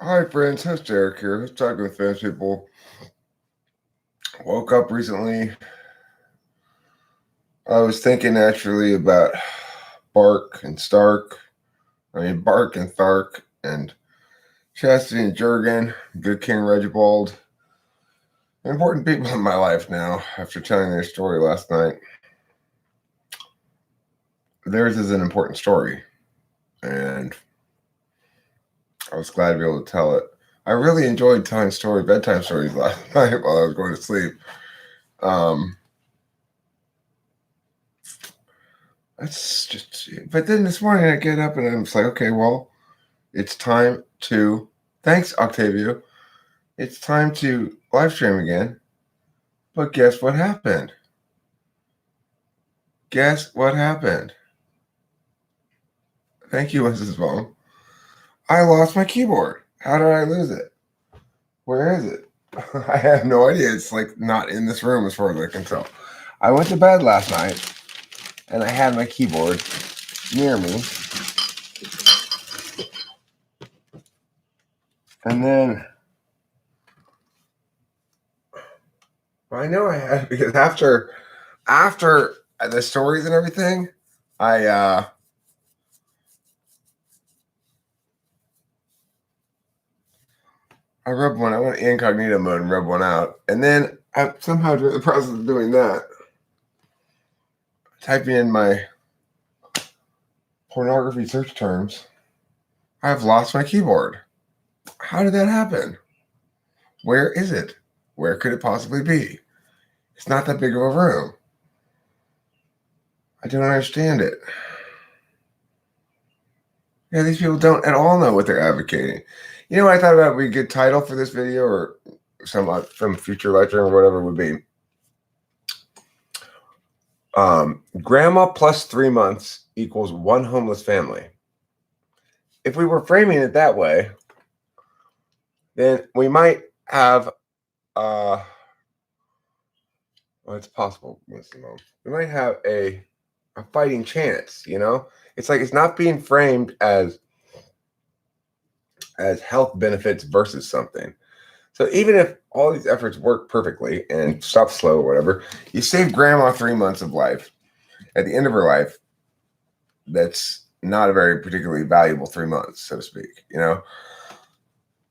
Hi, friends. It's Derek here. Let's talk with fans people. Woke up recently. I was thinking naturally about Bark and Stark. Bark and Thark and Chastity and Jurgen, Good King Regibald. Important people in my life now after telling their story last night. Theirs is an important story, and I was glad to be able to tell it. I really enjoyed telling bedtime stories last night while I was going to sleep. Um, That's just, but then this morning I get up and I'm just like, okay, well, it's time to, thanks, Octavio. It's time to live stream again. But guess what happened? Guess what happened? Thank you, Mrs. Bone. I lost my keyboard. How did I lose it? Where is it? I have no idea. It's like not in this room as far as I can tell. I went to bed last night and I had my keyboard near me. And then I know I had because after the stories and everything, I I rubbed one. I went incognito mode and rubbed one out, and then I somehow during the process of doing that, typing in my pornography search terms, I've lost my keyboard. How did that happen? Where is it? Where could it possibly be? It's not that big of a room. I don't understand it. Yeah, these people don't at all know what they're advocating. You know what I thought about would be a good title for this video or some future lecture or whatever it would be? Grandma plus 3 months equals one homeless family. If we were framing it that way, then we might have well, it's possible. We might have a fighting chance, you know? It's like it's not being framed as health benefits versus something. So even if all these efforts work perfectly and stop slow or whatever, you save grandma 3 months of life. At the end of her life, that's not a very particularly valuable 3 months, so to speak, you know?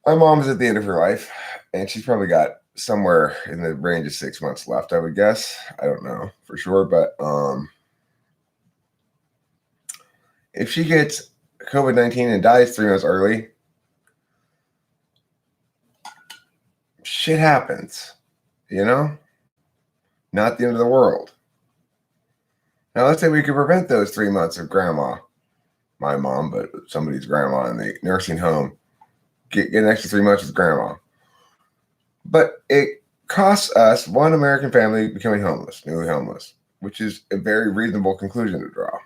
My mom's at the end of her life, and she's probably got somewhere in the range of 6 months left, I would guess. I don't know for sure, but if she gets COVID-19 and dies 3 months early, shit happens, you know? Not the end of the world. Now, let's say we could prevent those 3 months of grandma, my mom, but somebody's grandma in the nursing home, get an extra 3 months with grandma. But it costs us one American family becoming homeless, newly homeless, which is a very reasonable conclusion to draw.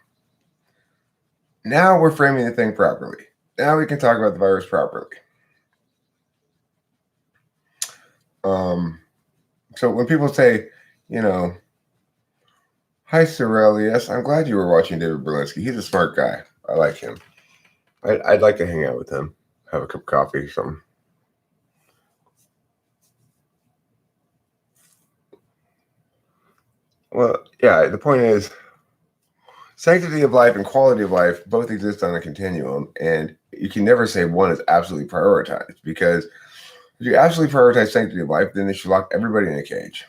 Now we're framing the thing properly. Now we can talk about the virus properly. So when people say, you know, hi, Sorrel, yes, I'm glad you were watching David Berlinski. He's a smart guy. I like him. I'd like to hang out with him, have a cup of coffee or something. Well, yeah, the point is sanctity of life and quality of life both exist on a continuum, and you can never say one is absolutely prioritized because if you absolutely prioritize sanctity of life, then they should lock everybody in a cage.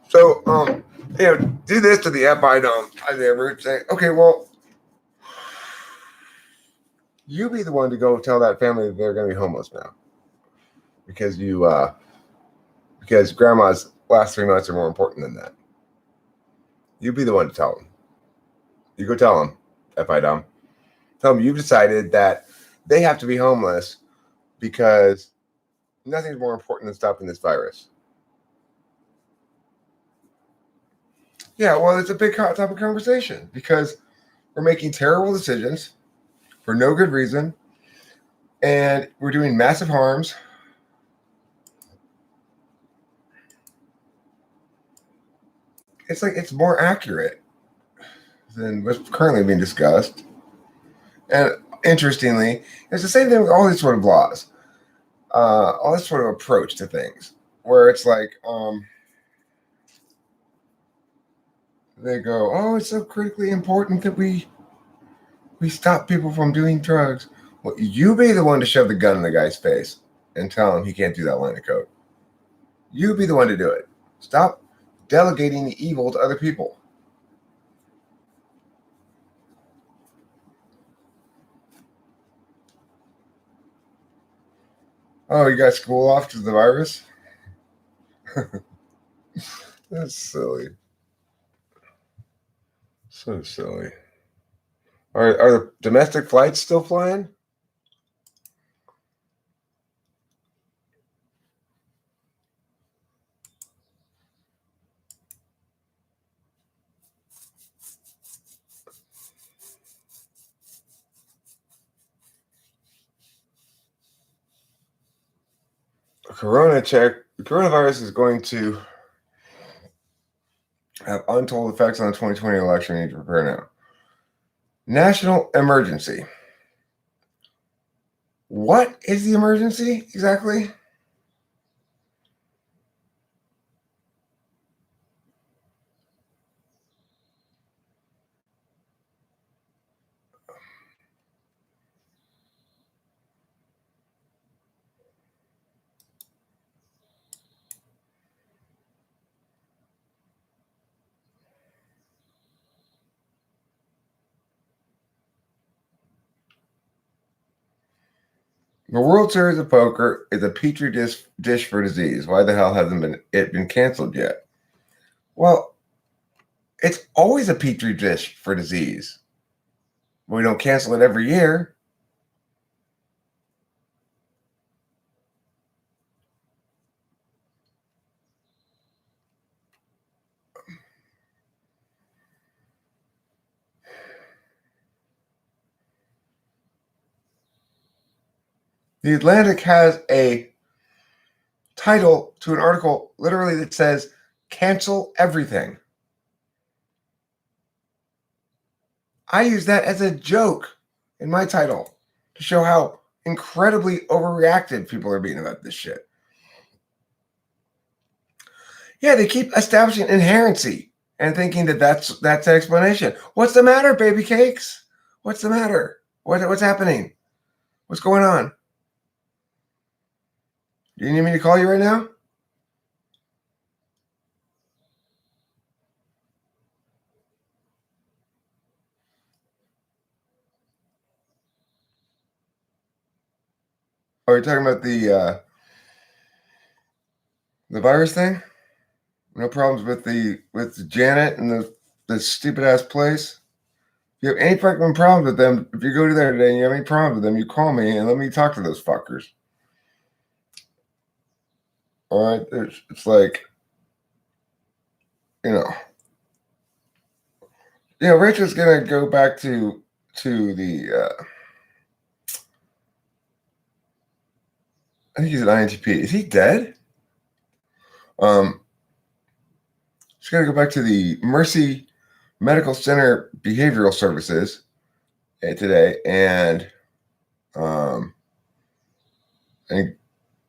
So, do this to the FI dome. I never say, okay, well, you be the one to go tell that family that they're going to be homeless now because because grandma's last 3 months are more important than that. You be the one to tell them. You go tell them, FI dome. Tell them you've decided that they have to be homeless because nothing's more important than stopping this virus. Yeah, well, it's a big topic of conversation because we're making terrible decisions for no good reason, and we're doing massive harms it's like it's more accurate than what's currently being discussed. And interestingly, it's the same thing with all these sort of laws, all this sort of approach to things, where it's like they go, "Oh, it's so critically important that we stop people from doing drugs." Well, you be the one to shove the gun in the guy's face and tell him he can't do that line of code. You be the one to do it. Stop delegating the evil to other people. Oh, you got school off to the virus? That's silly. So silly. Are the domestic flights still flying? Coronavirus is going to have untold effects on the 2020 election. You need to prepare now. National emergency. What is the emergency exactly? The World Series of Poker is a petri dish for disease. Why the hell hasn't it been canceled yet? Well, it's always a petri dish for disease. We don't cancel it every year. The Atlantic has a title to an article literally that says cancel everything. I use that as a joke in my title to show how incredibly overreacted people are being about this shit. Yeah, they keep establishing inherency and thinking that that's an explanation. What's the matter, baby cakes? What's the matter? What's happening? What's going on? Do you need me to call you right now? Are you talking about the virus thing? No problems with Janet and the stupid ass place. If you have any fucking problems with them, if you go to there today and you have any problems with them, you call me and let me talk to those fuckers. All right, it's like, you know, Rachel's gonna go back to the. I think he's an INTP. Is he dead? She's gonna go back to the Mercy Medical Center Behavioral Services today and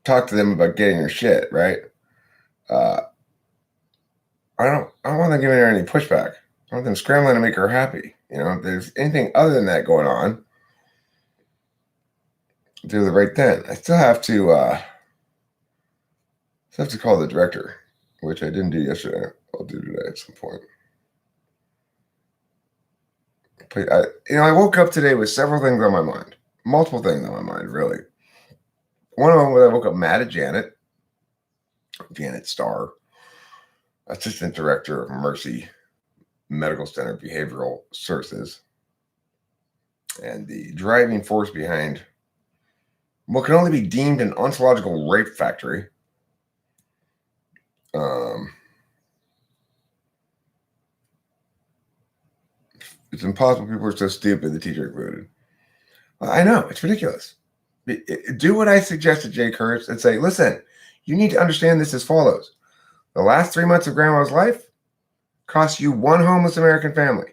talk to them about getting her shit right. I don't want them giving her any pushback. I want them scrambling to make her happy. If there's anything other than that going on, do the right thing. I still have to call the director, which I didn't do yesterday. I'll do today at some point. But I woke up today with several things on my mind, multiple things on my mind, really. One of them was I woke up mad at Janet Starr, assistant director of Mercy Medical Center Behavioral Services, and the driving force behind what can only be deemed an ontological rape factory. It's impossible. People are so stupid. The teacher included. I know, it's ridiculous. Do what I suggested, Jay Kurtz, and say, listen, you need to understand this as follows. The last 3 months of grandma's life costs you one homeless American family.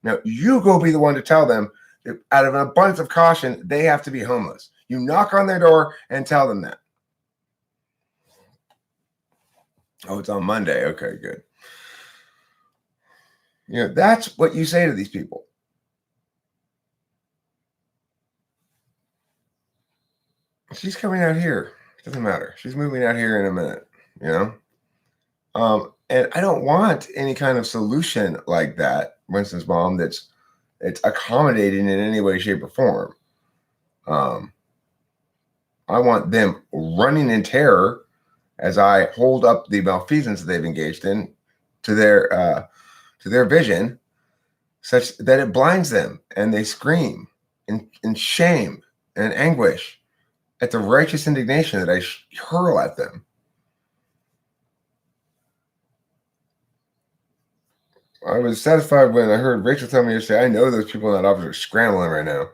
Now, you go be the one to tell them that out of an abundance of caution, they have to be homeless. You knock on their door and tell them that. Oh, it's on Monday. Okay, good. That's what you say to these people. She's coming out here. Doesn't matter. She's moving out here in a minute, And I don't want any kind of solution like that, Winston's mom, it's accommodating in any way, shape, or form. I want them running in terror as I hold up the malfeasance that they've engaged in to their vision, such that it blinds them and they scream in shame and anguish at the righteous indignation that I hurl at them. I was satisfied when I heard Rachel tell me yesterday, I know those people in that office are scrambling right now.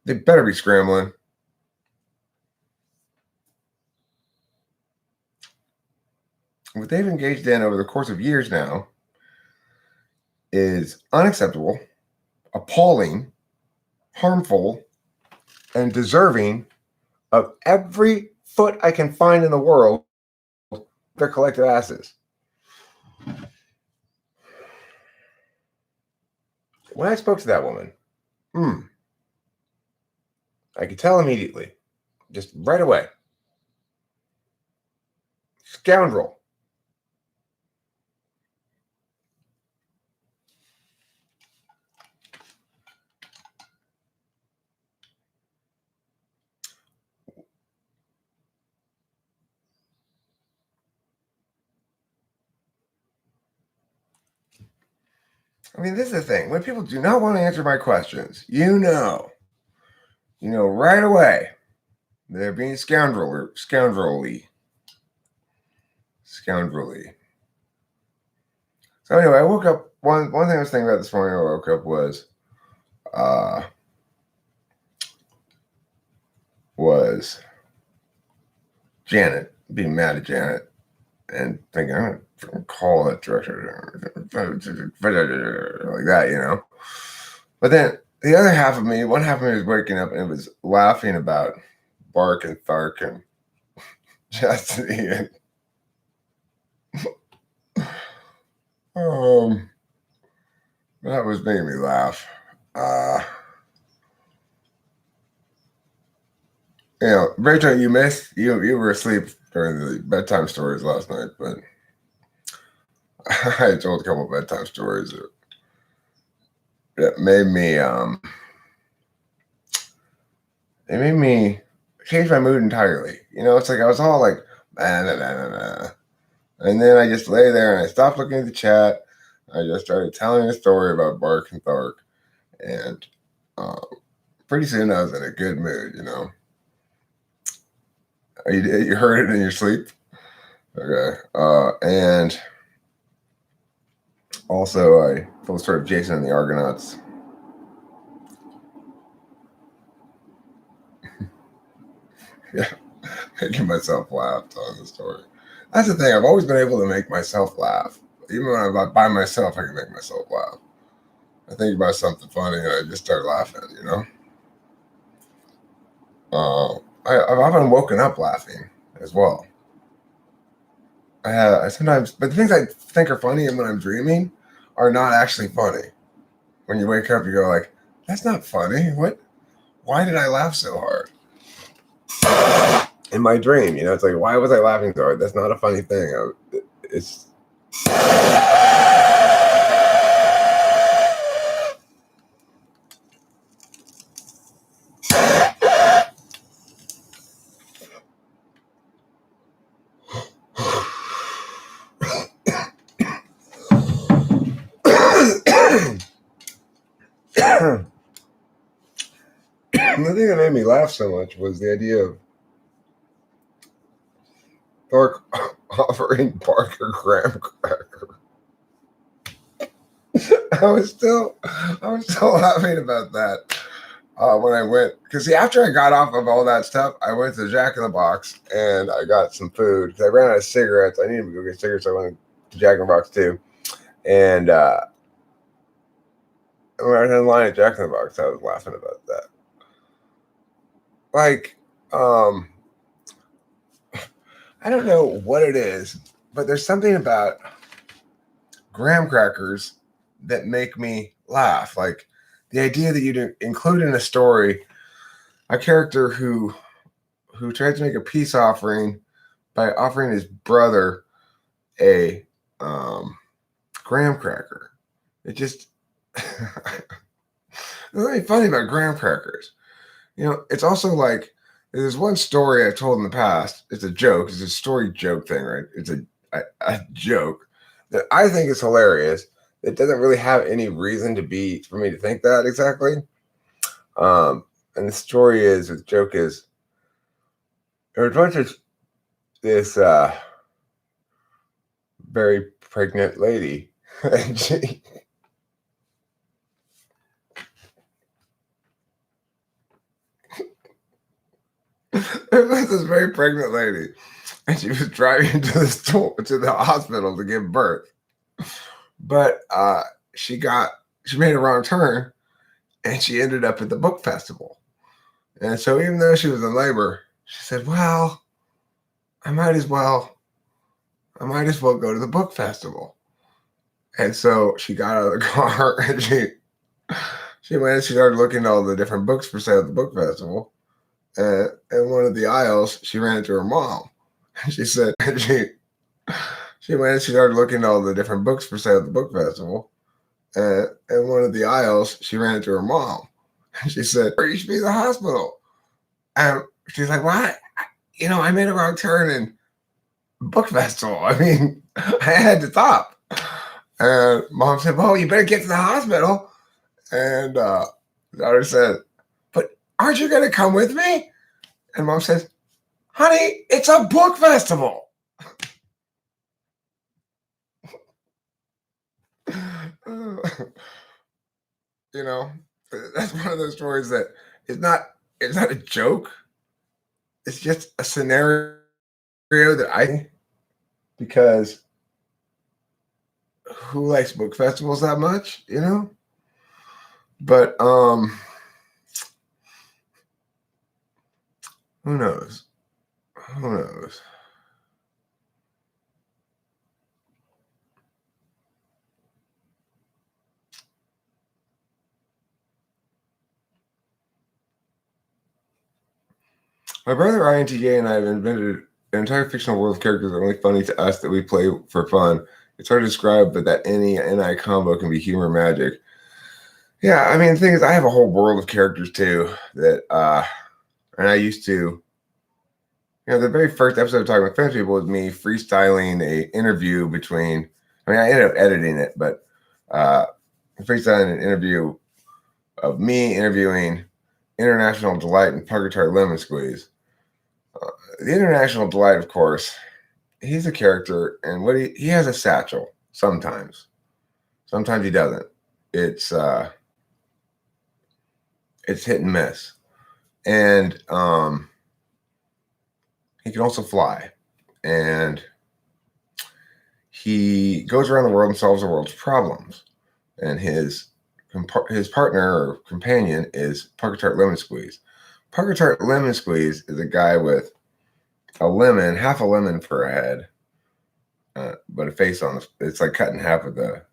They better be scrambling. What they've engaged in over the course of years now is unacceptable, appalling, harmful, and deserving of every foot I can find in the world their collective asses. When I spoke to that woman, I could tell immediately, just right away. Scoundrel. I mean, this is the thing. When people do not want to answer my questions, right away, they're being scoundrelly. So anyway, I woke up. One thing I was thinking about this morning, I woke up was Janet, being mad at Janet and thinking, I'm going to call that director like that, But then the other half of me, one half of me was waking up and it was laughing about Bark and Thark and Chastity and that was making me laugh. Rachel, you were asleep during the bedtime stories last night, but I told a couple of bedtime stories that made me change my mood entirely. It's like I was all like, nah, nah, nah, nah. And then I just lay there and I stopped looking at the chat. I just started telling a story about Bark and Thark, and pretty soon I was in a good mood. You heard it in your sleep? Okay. And also I told the story of Jason and the Argonauts. Yeah, making myself laugh telling the story. That's the thing. I've always been able to make myself laugh. Even when I'm by myself, I can make myself laugh. I think about something funny and I just start laughing, I've often woken up laughing as well. I sometimes, but the things I think are funny and when I'm dreaming are not actually funny. When you wake up, you go like, that's not funny. What? Why did I laugh so hard? In my dream, it's like, why was I laughing so hard? That's not a funny thing. It's the thing that made me laugh so much was the idea of Thark offering Barker graham cracker. I was still laughing about that when I went, because after I got off of all that stuff, I went to Jack in the Box and I got some food because I ran out of cigarettes. I needed to go get cigarettes, so I went to Jack in the Box too. And when I was in line at Jack in the Box, I was laughing about that. Like, I don't know what it is, but there's something about graham crackers that make me laugh. Like the idea that you'd include in a story a character who tried to make a peace offering by offering his brother a graham cracker. It just there's nothing funny about graham crackers. You know, it's also like there's one story I've told in the past. It's a joke. It's a story joke thing, right? It's a joke that I think is hilarious. It doesn't really have any reason to be for me to think that exactly. And the story is, the joke is, there was once this very pregnant lady, and there was this very pregnant lady, and she was driving to the store to the hospital to give birth, but she made a wrong turn, and she ended up at the book festival. And so even though she was in labor, she said, "Well, I might as well go to the book festival." And so she got out of the car and she went and she started looking at all the different books for sale at the book festival. And in one of the aisles, she ran into her mom. And she said, she went and she started looking at all the different books for sale at the book festival. And in one of the aisles, she ran into her mom. And she said, "You should be in the hospital." And she's like, "What? You know, I made a wrong turn in book festival. I mean, I had to stop." And mom said, "Well, you better get to the hospital." And daughter said, "But aren't you going to come with me?" And mom says, "Honey, it's a book festival." You know, that's one of those stories that it's not a joke. It's just a scenario that I because who likes book festivals that much, you know? But who knows? Who knows? My brother Ryan TJ and I have invented an entire fictional world of characters that are only funny to us that we play for fun. It's hard to describe, but that any NI combo can be humor magic. Yeah, I mean the thing is I have a whole world of characters too that and I used to the very first episode of Talking with French People was me freestyling a interview between I ended up editing it, but freestyling an interview of me interviewing International Delight and Purgatory Lemon Squeeze. The International Delight, of course, he's a character, and what he has a satchel sometimes. Sometimes he doesn't. It's hit and miss, and he can also fly, and he goes around the world and solves the world's problems. And his partner or companion is Purgatory Lemon Squeeze. Purgatory Lemon Squeeze is a guy with a lemon, half a lemon for a head, but a face on it's like cutting half of the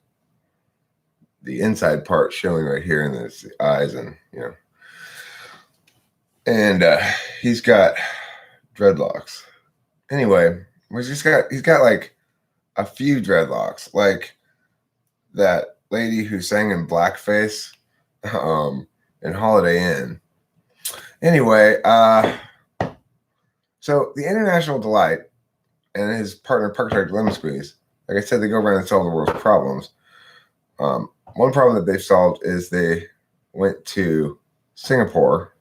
inside part showing right here in his eyes, and and he's got dreadlocks. Anyway, he's got like a few dreadlocks, like that lady who sang in blackface in Holiday Inn. Anyway, so the International Delight and his partner Purgatory Lemon Squeeze, like I said, they go around and solve the world's problems. One problem that they've solved is they went to Singapore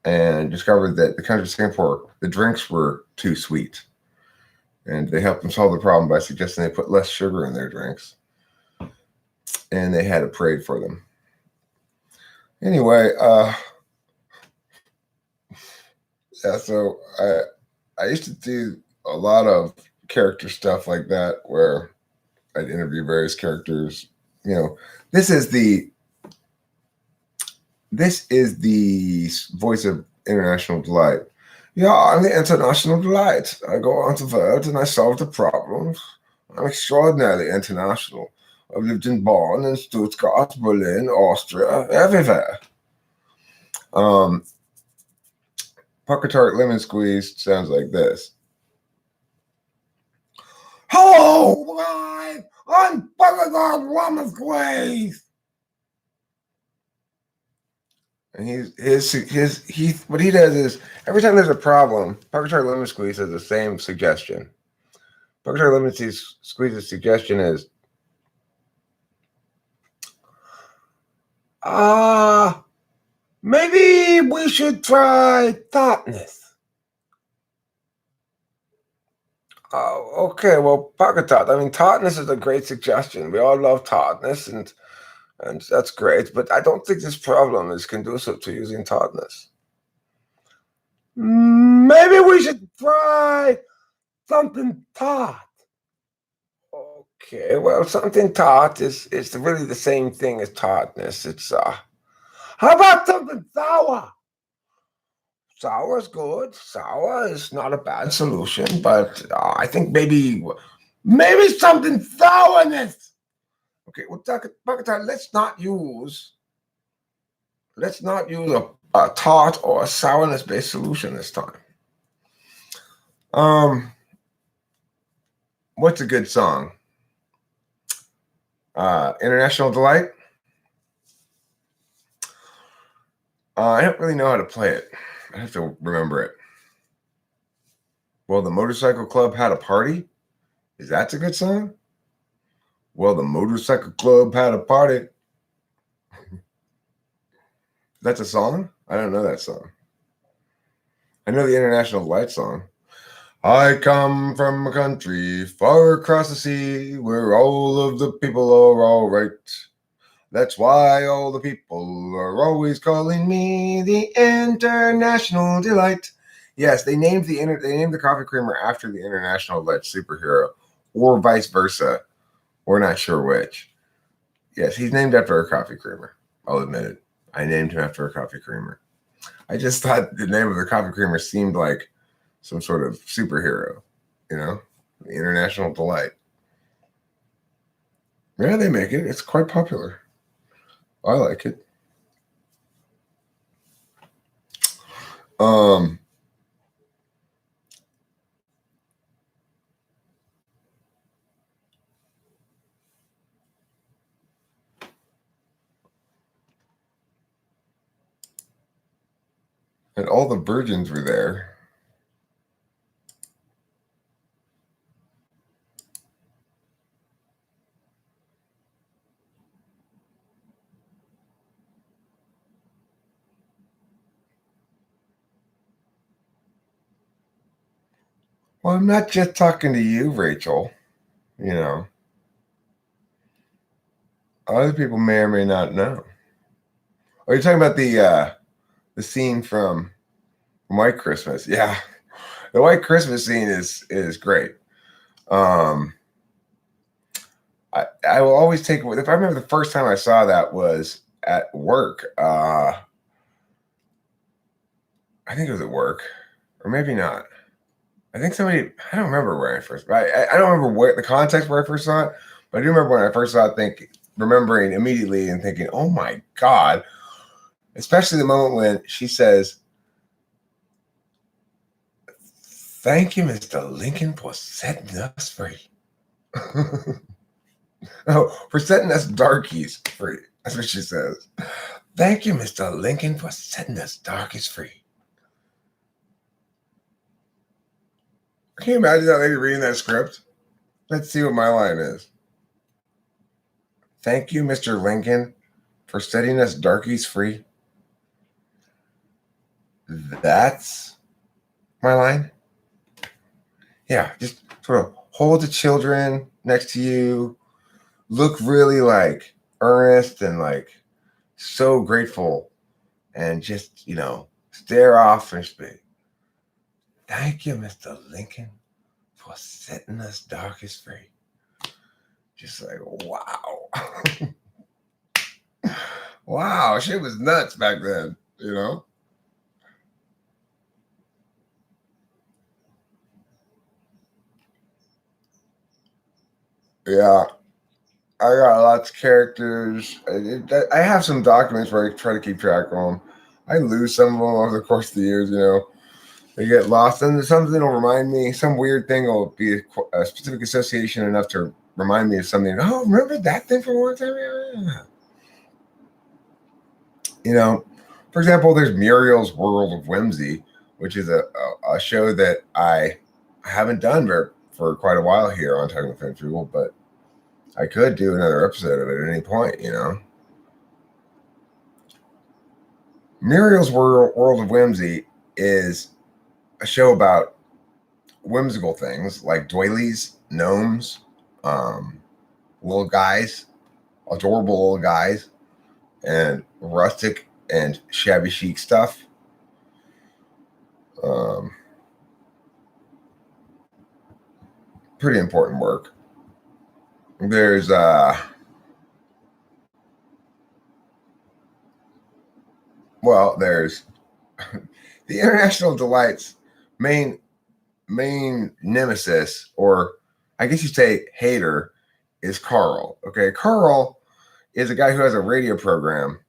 and discovered that the country of Singapore, the drinks were too sweet. And they helped them solve the problem by suggesting they put less sugar in their drinks. And they had a parade for them. Anyway, yeah, so I used to do a lot of character stuff like that where I'd interview various characters. You know, this is the voice of International Delight. Yeah, I'm the International Delight. I go onto the world and I solve the problems. I'm extraordinarily international. I've lived in Bonn and Stuttgart, Berlin, Austria, everywhere. Pucker Tart Lemon Squeeze sounds like this. Hello, guys! I'm Pucker Tart Lemon Squeeze! And what he does is every time there's a problem, Pucker Tart Lemon Squeeze has the same suggestion. Pucker Tart Lemon Squeeze's suggestion is, maybe we should try thoughtness. Oh, okay. Well, Pucker Tart. I mean, thoughtness is a great suggestion. We all love thoughtness, and that's great. But I don't think this problem is conducive to using thoughtness. Maybe we should try something tart. Okay. Well, something tart is really the same thing as tartness. It's how about something sour? Sour is good. Sour is not a bad solution, but I think maybe something sourness. Okay, well, Pucker Tart, let's not use a tart or a sourness-based solution this time. What's a good song? International Delight. I don't really know how to play it. I have to remember it. Well, the Motorcycle Club had a party. Is that a good song? Well, the Motorcycle Club had a party. That's a song? I don't know that song. I know the International Delight song. I come from a country far across the sea where all of the people are all right. That's why all the people are always calling me the International Delight. Yes, they named the coffee creamer after the International Delight superhero, or vice versa. We're not sure which. Yes, he's named after a coffee creamer. I'll admit it. I named him after a coffee creamer. I just thought the name of the coffee creamer seemed like some sort of superhero, the International Delight. Yeah, they make it. It's quite popular. I like it. And all the virgins were there. Well, I'm not just talking to you, Rachel. Other people may or may not know. Are you talking about the scene from White Christmas? Yeah, the White Christmas scene is great. I will always take. If I remember the first time I saw that was at work. I think it was at work, or maybe not. I think somebody. I don't remember where I first. I don't remember where the context where I first saw it, but I do remember when I first saw it. Remembering immediately and thinking, "Oh my God!" Especially the moment when she says, "Thank you, Mr. Lincoln, for setting us free." Oh, for setting us darkies free. That's what she says. Thank you, Mr. Lincoln, for setting us darkies free. Can you imagine that lady reading that script? Let's see what my line is. Thank you, Mr. Lincoln, for setting us darkies free. That's my line. Yeah, just sort of hold the children next to you, look really like earnest and like so grateful, and just, stare off and speak. Thank you, Mr. Lincoln, for setting us darkest free. Just like, wow. Wow, shit was nuts back then, you know? Yeah. I got lots of characters. I have some documents where I try to keep track of them. I lose some of them over the course of the years, you know. They get lost, and something will remind me. Some weird thing will be a specific association enough to remind me of something. Oh, remember that thing from one time? Yeah. You know, for example, there's Muriel's World of Whimsy, which is a show that I haven't done for quite a while here on Talking with French People, but I could do another episode of it at any point, you know. Muriel's World of Whimsy is a show about whimsical things like doilies, gnomes, little guys, adorable little guys, and rustic and shabby chic stuff. Pretty important work. There's there's the International Delight's main nemesis, or I guess you say hater, is Carl. Okay, Carl is a guy who has a radio program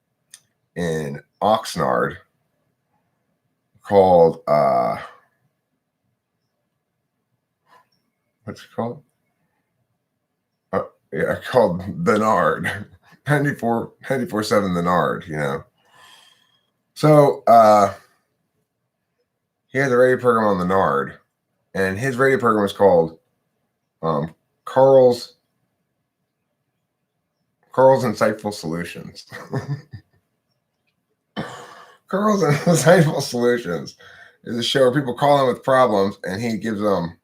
in Oxnard called what's it called? Called The Nard. 94.7 The Nard, you know. So he has a radio program on The Nard, and his radio program is called Carl's Insightful Solutions. Carl's Insightful Solutions is a show where people call him with problems, and he gives them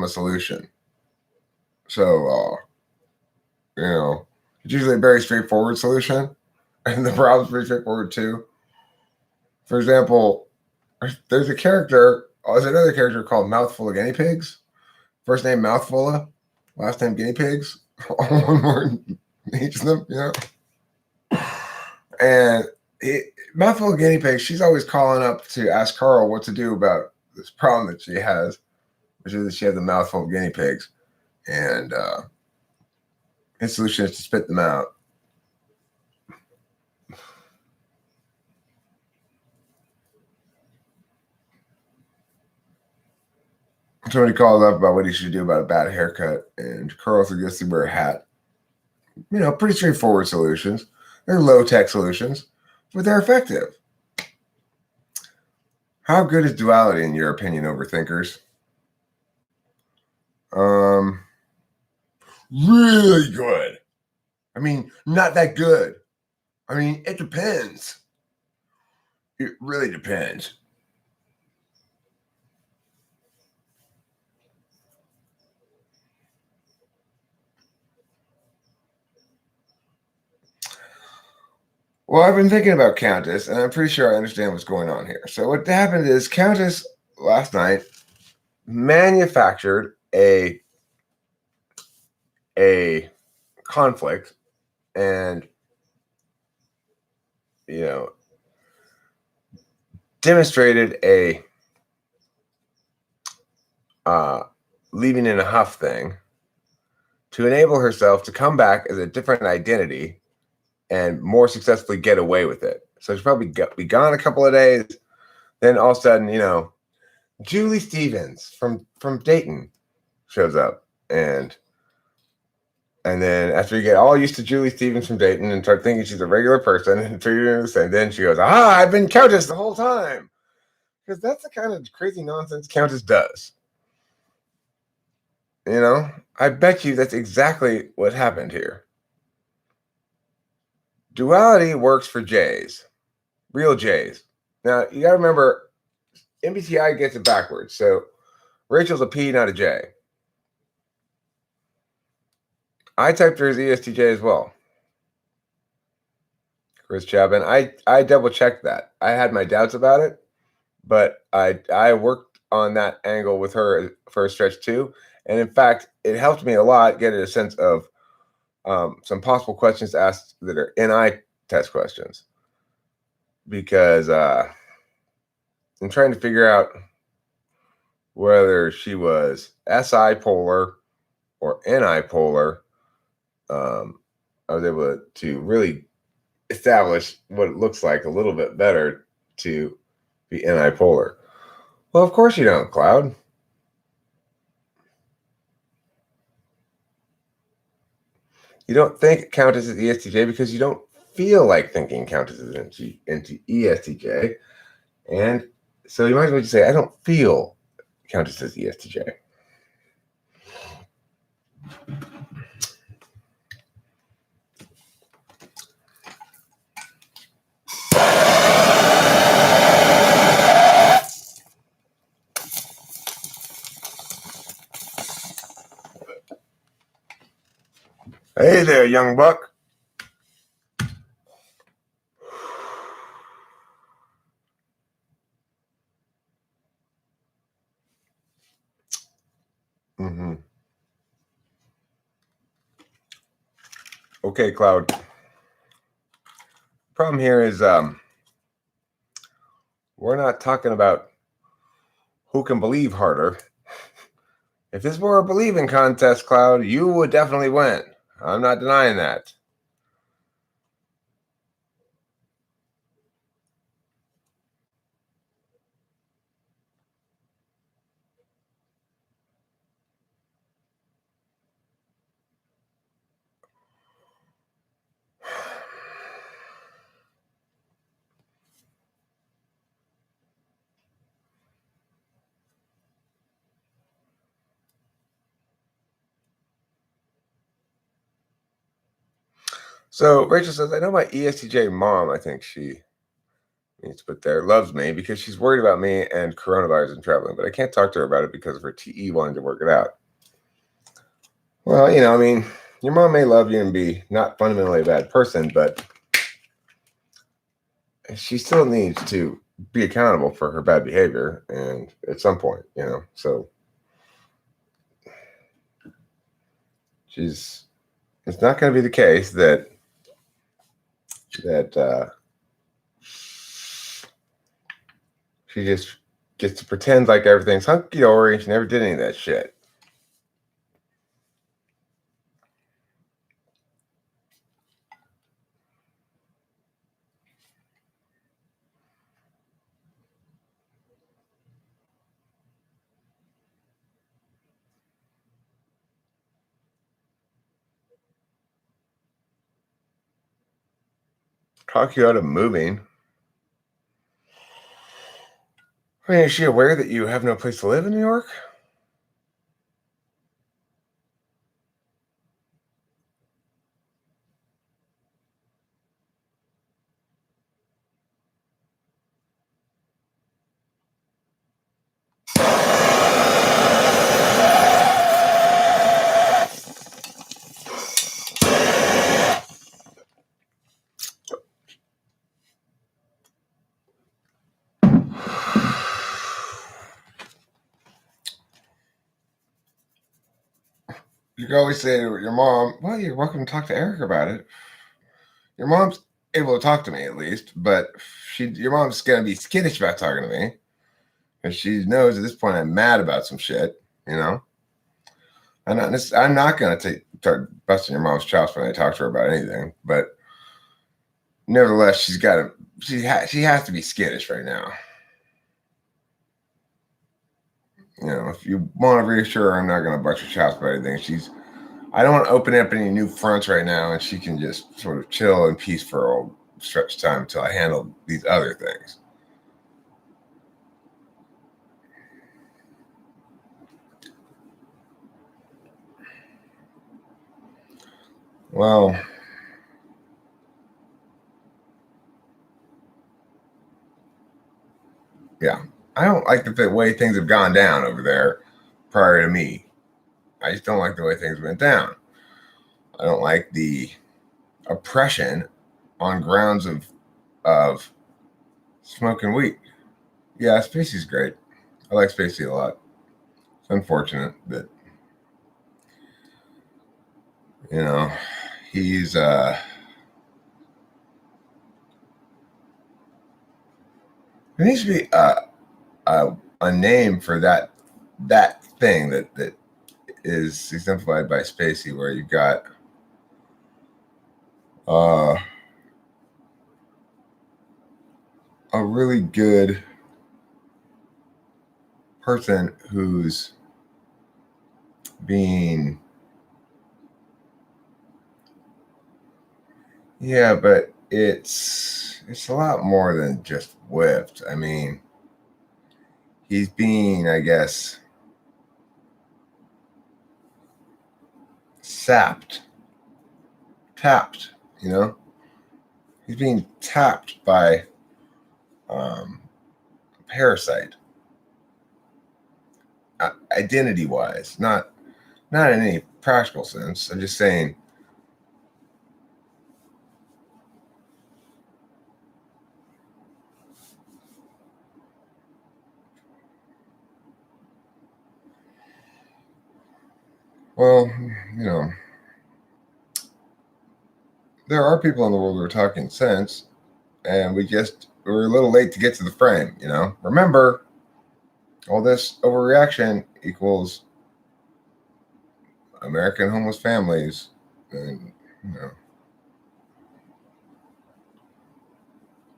a solution. So you know, it's usually a very straightforward solution, and the problem's pretty straightforward too. For example, there's another character called Mouthful of Guinea Pigs. First name Mouthful, last name Guinea Pigs. All one word, each of them, you know. And Mouthful of Guinea Pigs, she's always calling up to ask Carl what to do about this problem that she has, which is that she has a mouthful of guinea pigs. And his solution is to spit them out. Somebody called up about what he should do about a bad haircut, and Carl suggests he wear a hat. You know, pretty straightforward solutions. They're low-tech solutions, but they're effective. How good is duality in your opinion, overthinkers? Really good. I mean, not that good. I mean, it depends. It really depends. Well, I've been thinking about Countess, and I'm pretty sure I understand what's going on here. So what happened is Countess last night manufactured a conflict, and you know, demonstrated a leaving in a huff thing to enable herself to come back as a different identity and more successfully get away with it. So she'll probably be gone a couple of days. Then all of a sudden, you know, Julie Stevens from Dayton shows up, and then after you get all used to Julie Stevens from Dayton and start thinking she's a regular person and figuring this, and then she goes, I've been Countess the whole time. Because that's the kind of crazy nonsense Countess does. You know, I bet you that's exactly what happened here. Duality works for Jays, real Jays. Now, you got to remember, MBTI gets it backwards. So Rachel's a P, not a J. I typed her as ESTJ as well. Chris Chapman. I double checked that. I had my doubts about it, but I worked on that angle with her for a stretch too. And in fact, it helped me a lot get a sense of some possible questions asked that are NI test questions, because I'm trying to figure out whether she was SI polar or NI polar. I was able to really establish what it looks like a little bit better to be NI polar. Well, of course you don't, Cloud. You don't think Countess is ESTJ because you don't feel like thinking Countess is into ESTJ. And so you might as well just say, I don't feel Countess is ESTJ. Hey there, young buck. Mm-hmm. Okay, Cloud. Problem here is we're not talking about who can believe harder. If this were a believing contest, Cloud, you would definitely win. I'm not denying that. So Rachel says, I know my ESTJ mom, I think she needs to put there, loves me because she's worried about me and coronavirus and traveling, but I can't talk to her about it because of her TE wanting to work it out. Well, I mean, your mom may love you and be not fundamentally a bad person, but she still needs to be accountable for her bad behavior, and at some point, so it's not going to be the case that she just gets to pretend like everything's hunky-dory. She never did any of that shit. Talk you out of moving. I mean, is she aware that you have no place to live in New York? You can always say to your mom, well, you're welcome to talk to Eric about it. Your mom's able to talk to me at least, but your mom's going to be skittish about talking to me because she knows at this point I'm mad about some shit, I'm not going to start busting your mom's chops when I talk to her about anything, but nevertheless, she has to be skittish right now. If you want to reassure her, I'm not going to bust your chops about anything. I don't want to open up any new fronts right now, and she can just sort of chill in peace for a stretch of time until I handle these other things. Well, yeah, I don't like the way things have gone down over there prior to me. I just don't like the way things went down. I don't like the oppression on grounds of smoking weed. Yeah, Spacey's great. I like Spacey a lot. It's unfortunate that he's there needs to be a name for that thing that is exemplified by Spacey, where you got a really good person who's being but it's a lot more than just whipped. I mean, he's being, I guess, tapped, he's being tapped by a parasite, identity wise, not in any practical sense. I'm just saying, well, there are people in the world who are talking sense, and we're a little late to get to the frame. Remember, all this overreaction equals American homeless families, and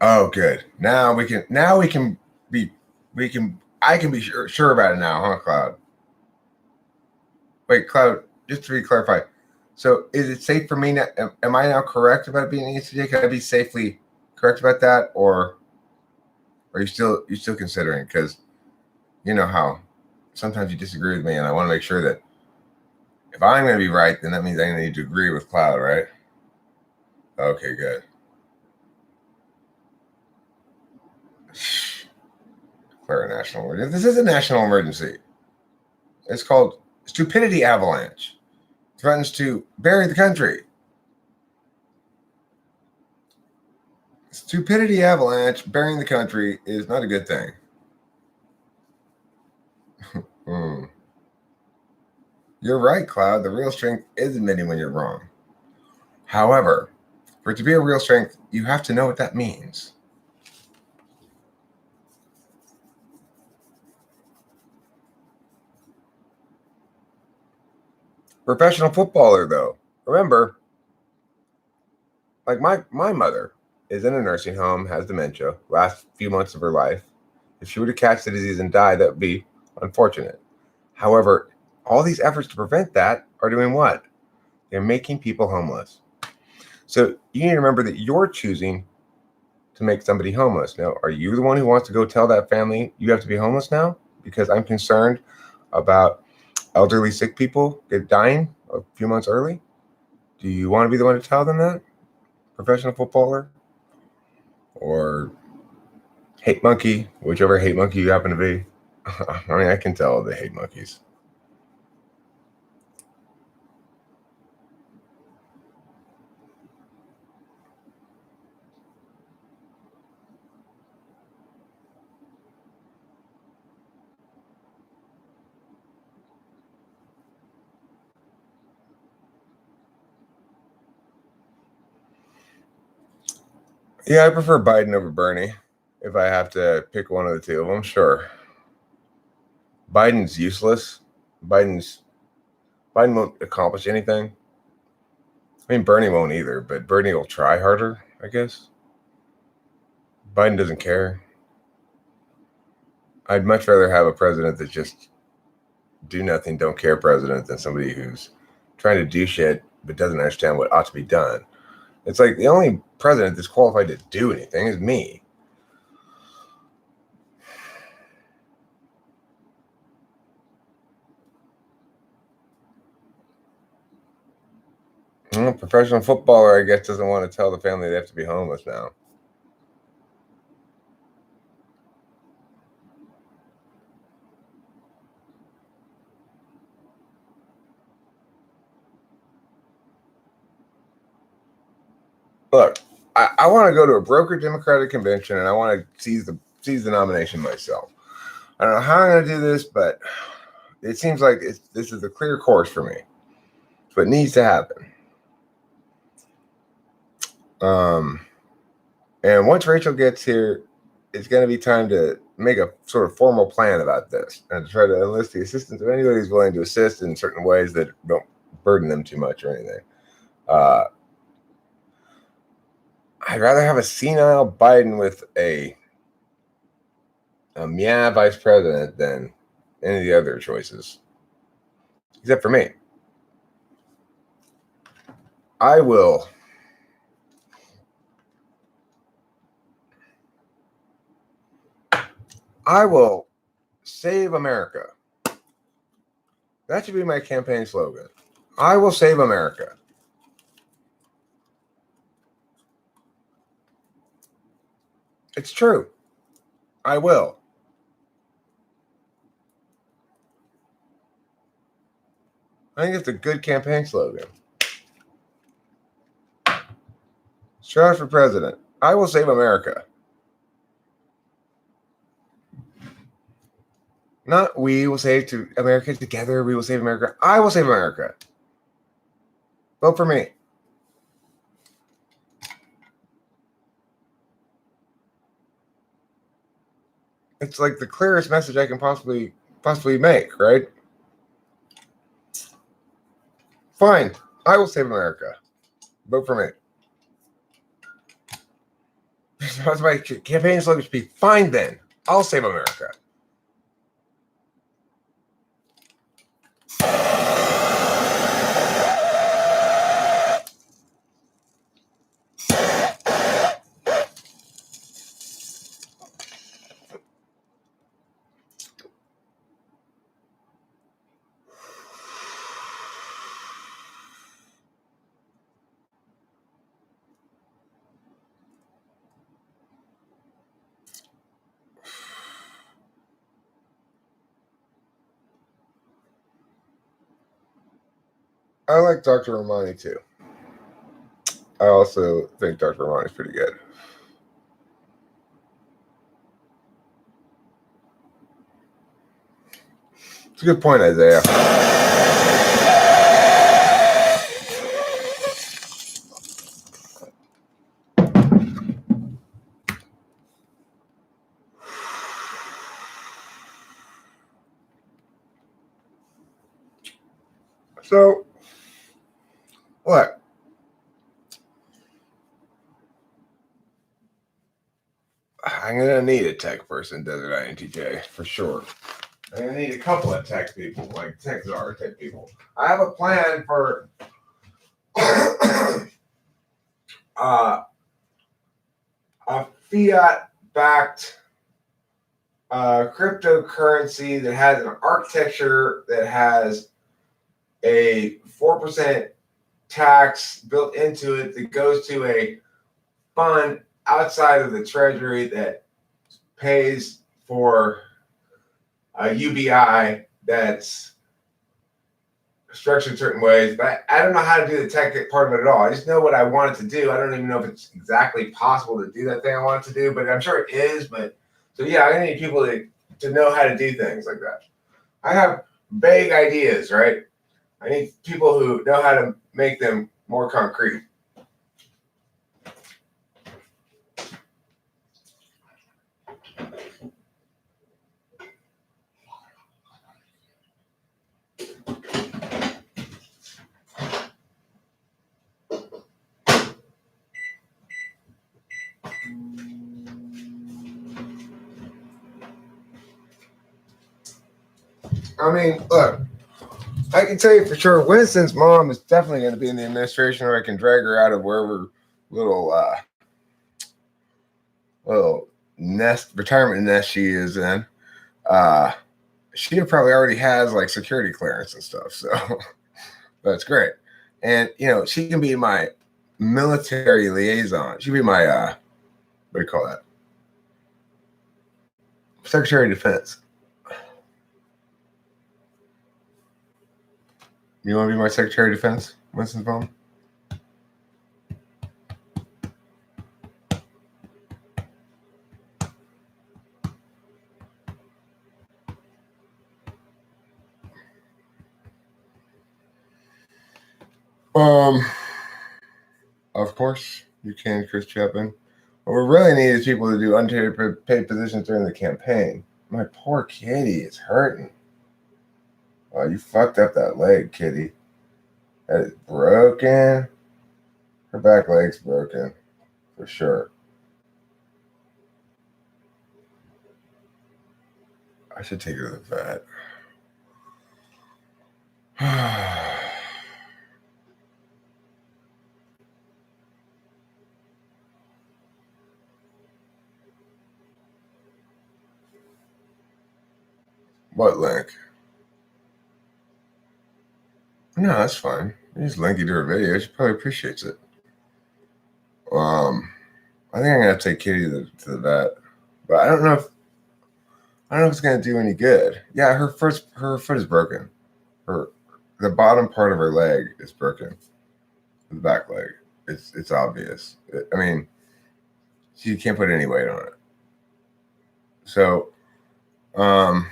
oh, good. I can be sure about it now, huh, Cloud? Wait, Cloud, just to clarify. So is it safe for me now? Am I now correct about it being ESTJ? Can I be safely correct about that? Or are you still considering? Because you know how sometimes you disagree with me, and I want to make sure that if I'm going to be right, then that means I need to agree with Cloud, right? Okay, good. Declare a national emergency. This is a national emergency. It's called stupidity avalanche. Threatens to bury the country. Stupidity avalanche burying the country is not a good thing. You're right, Cloud. The real strength is admitting when you're wrong. However, for it to be a real strength, you have to know what that means. Professional footballer, though. Remember, like my mother is in a nursing home, has dementia, last few months of her life. If she were to catch the disease and die, that would be unfortunate. However, all these efforts to prevent that are doing what? They're making people homeless. So you need to remember that you're choosing to make somebody homeless. Now, are you the one who wants to go tell that family you have to be homeless now? Because I'm concerned about elderly sick people dying a few months early. Do you want to be the one to tell them that? Professional footballer? Or hate monkey, whichever hate monkey you happen to be. I mean, I can tell the hate monkeys. Yeah, I prefer Biden over Bernie. If I have to pick one of the two of them, sure. Biden's useless. Biden won't accomplish anything. I mean, Bernie won't either, but Bernie will try harder, I guess. Biden doesn't care. I'd much rather have a president that just do nothing, don't care president than somebody who's trying to do shit but doesn't understand what ought to be done. It's like the only president that's qualified to do anything is me. A professional footballer, I guess, doesn't want to tell the family they have to be homeless now. Look, I want to go to a brokered Democratic convention and I want to seize the nomination myself. I don't know how I'm going to do this, but it seems like this is a clear course for me. It's what needs to happen. And once Rachel gets here, it's going to be time to make a sort of formal plan about this and try to enlist the assistance of anybody who's willing to assist in certain ways that don't burden them too much or anything. I'd rather have a senile Biden with a vice president than any of the other choices, except for me. I will save America. That should be my campaign slogan. I will save America. It's true. I will. I think it's a good campaign slogan. Strauss for president. I will save America. Not we will save to America together. We will save America. I will save America. Vote for me. It's like the clearest message I can possibly make, right? Fine. I will save America. Vote for me. That's my campaign slogan should be fine then. I'll save America. I like Dr. Romani too. I also think Dr. Romani is pretty good. It's a good point, Isaiah. So, what? I'm going to need a tech person, Desert INTJ, for sure. I'm going to need a couple of tech people, like tech czar tech people. I have a plan for a fiat-backed cryptocurrency that has an architecture that has a 4% tax built into it that goes to a fund outside of the treasury that pays for a UBI that's structured certain ways, but I don't know how to do the tech part of it at all. I just know what I want it to do. I don't even know if it's exactly possible to do that thing I want it to do, but I'm sure it is. But so yeah, I need people to know how to do things like that. I have vague ideas, right? I need people who know how to make them more concrete. I mean, look, I can tell you for sure, Winston's mom is definitely going to be in the administration, or I can drag her out of wherever little retirement nest she is in. She probably already has like security clearance and stuff, so that's great. And she can be my military liaison. She'd be my what do you call that? Secretary of Defense. You want to be my Secretary of Defense, Winston's mom? Of course, You can, Chris Chapin. What we really need is people to do unpaid positions during the campaign. My poor kitty is hurting. Oh, you fucked up that leg, kitty. That is broken. Her back leg's broken. For sure. I should take her to the vet. What link? No, that's fine. You just link you to her video. She probably appreciates it. I think I'm gonna take Kitty to the vet, but I don't know if it's gonna do any good. Yeah, her foot is broken. The bottom part of her leg is broken. The back leg. It's obvious. I mean, she can't put any weight on it. So, the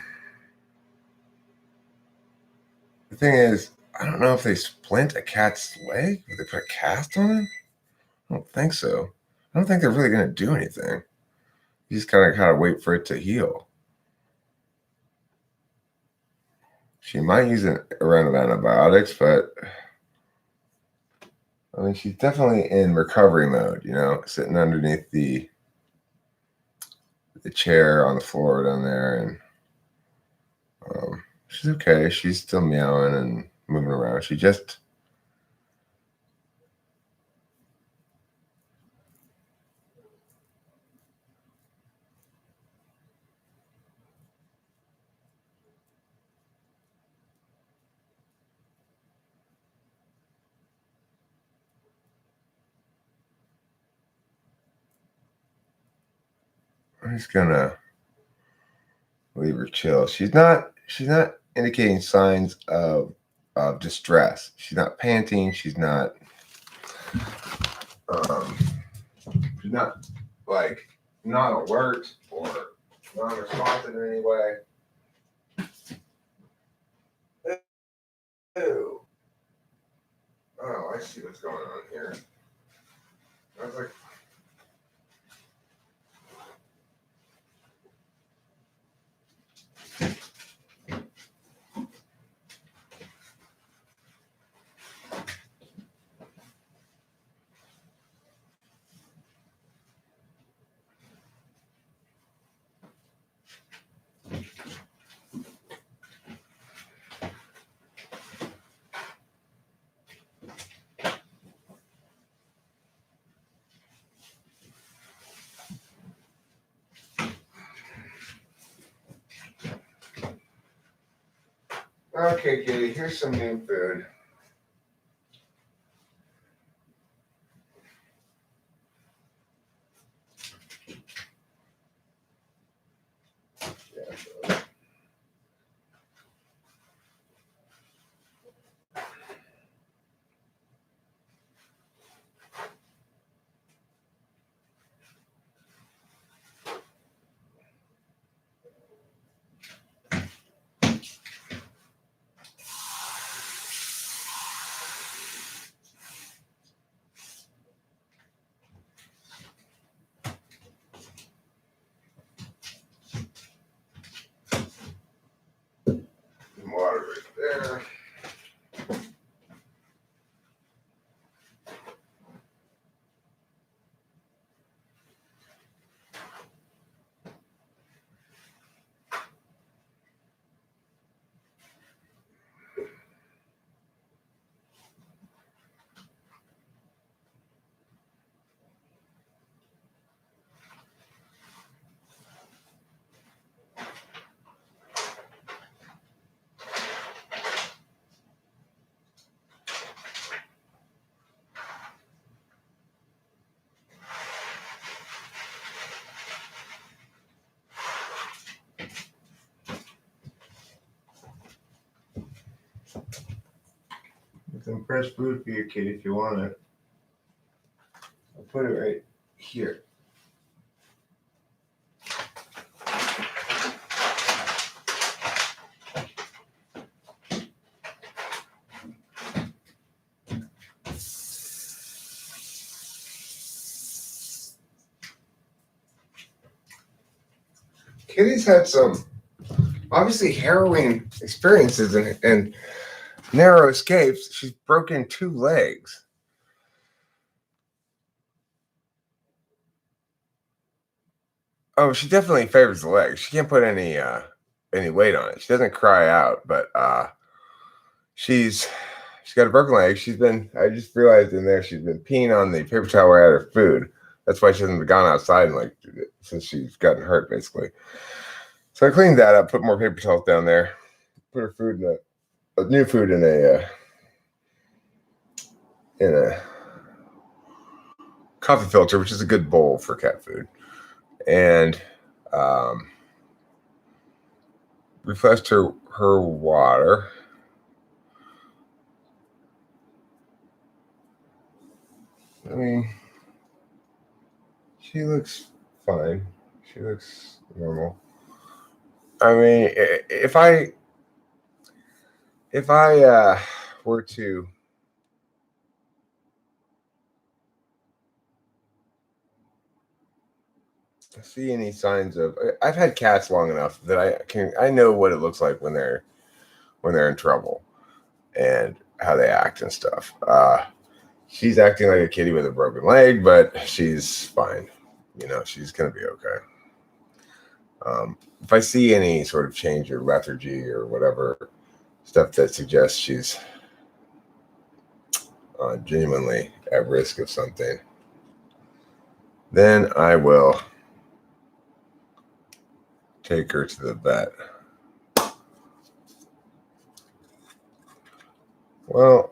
thing is, I don't know if they splint a cat's leg. If they put a cast on it. I don't think so. I don't think they're really gonna do anything. You just gotta wait for it to heal. She might use a round of antibiotics, but I mean, she's definitely in recovery mode, sitting underneath the chair on the floor down there. And she's okay. She's still meowing and moving around. She just... I'm just gonna leave her chill. She's not indicating signs of distress. She's not panting. She's not like not alert or non-responsive in any way. Ew. Oh, I see what's going on here. I was like, okay, Kitty, here's some new food. Yeah, some water right there. Some fresh food for you, kid, if you want it. I'll put it right here. Kitty's had some obviously harrowing experiences and narrow escapes. She's broken 2 legs. Oh, she definitely favors the legs. She can't put any weight on it. She doesn't cry out, but she's got a broken leg. I just realized in there she's been peeing on the paper towel where I had her food. That's why she hasn't gone outside since she's gotten hurt, basically. So I cleaned that up, put more paper towels down there, put her food in a new food in a coffee filter, which is a good bowl for cat food, and refreshed her water. I mean, she looks fine. She looks normal. I mean, if I were to see any signs of, I've had cats long enough that I know what it looks like when they're in trouble and how they act and stuff. She's acting like a kitty with a broken leg, but she's fine. She's gonna be okay. If I see any sort of change or lethargy or whatever stuff that suggests she's genuinely at risk of something, then I will take her to the vet. Well,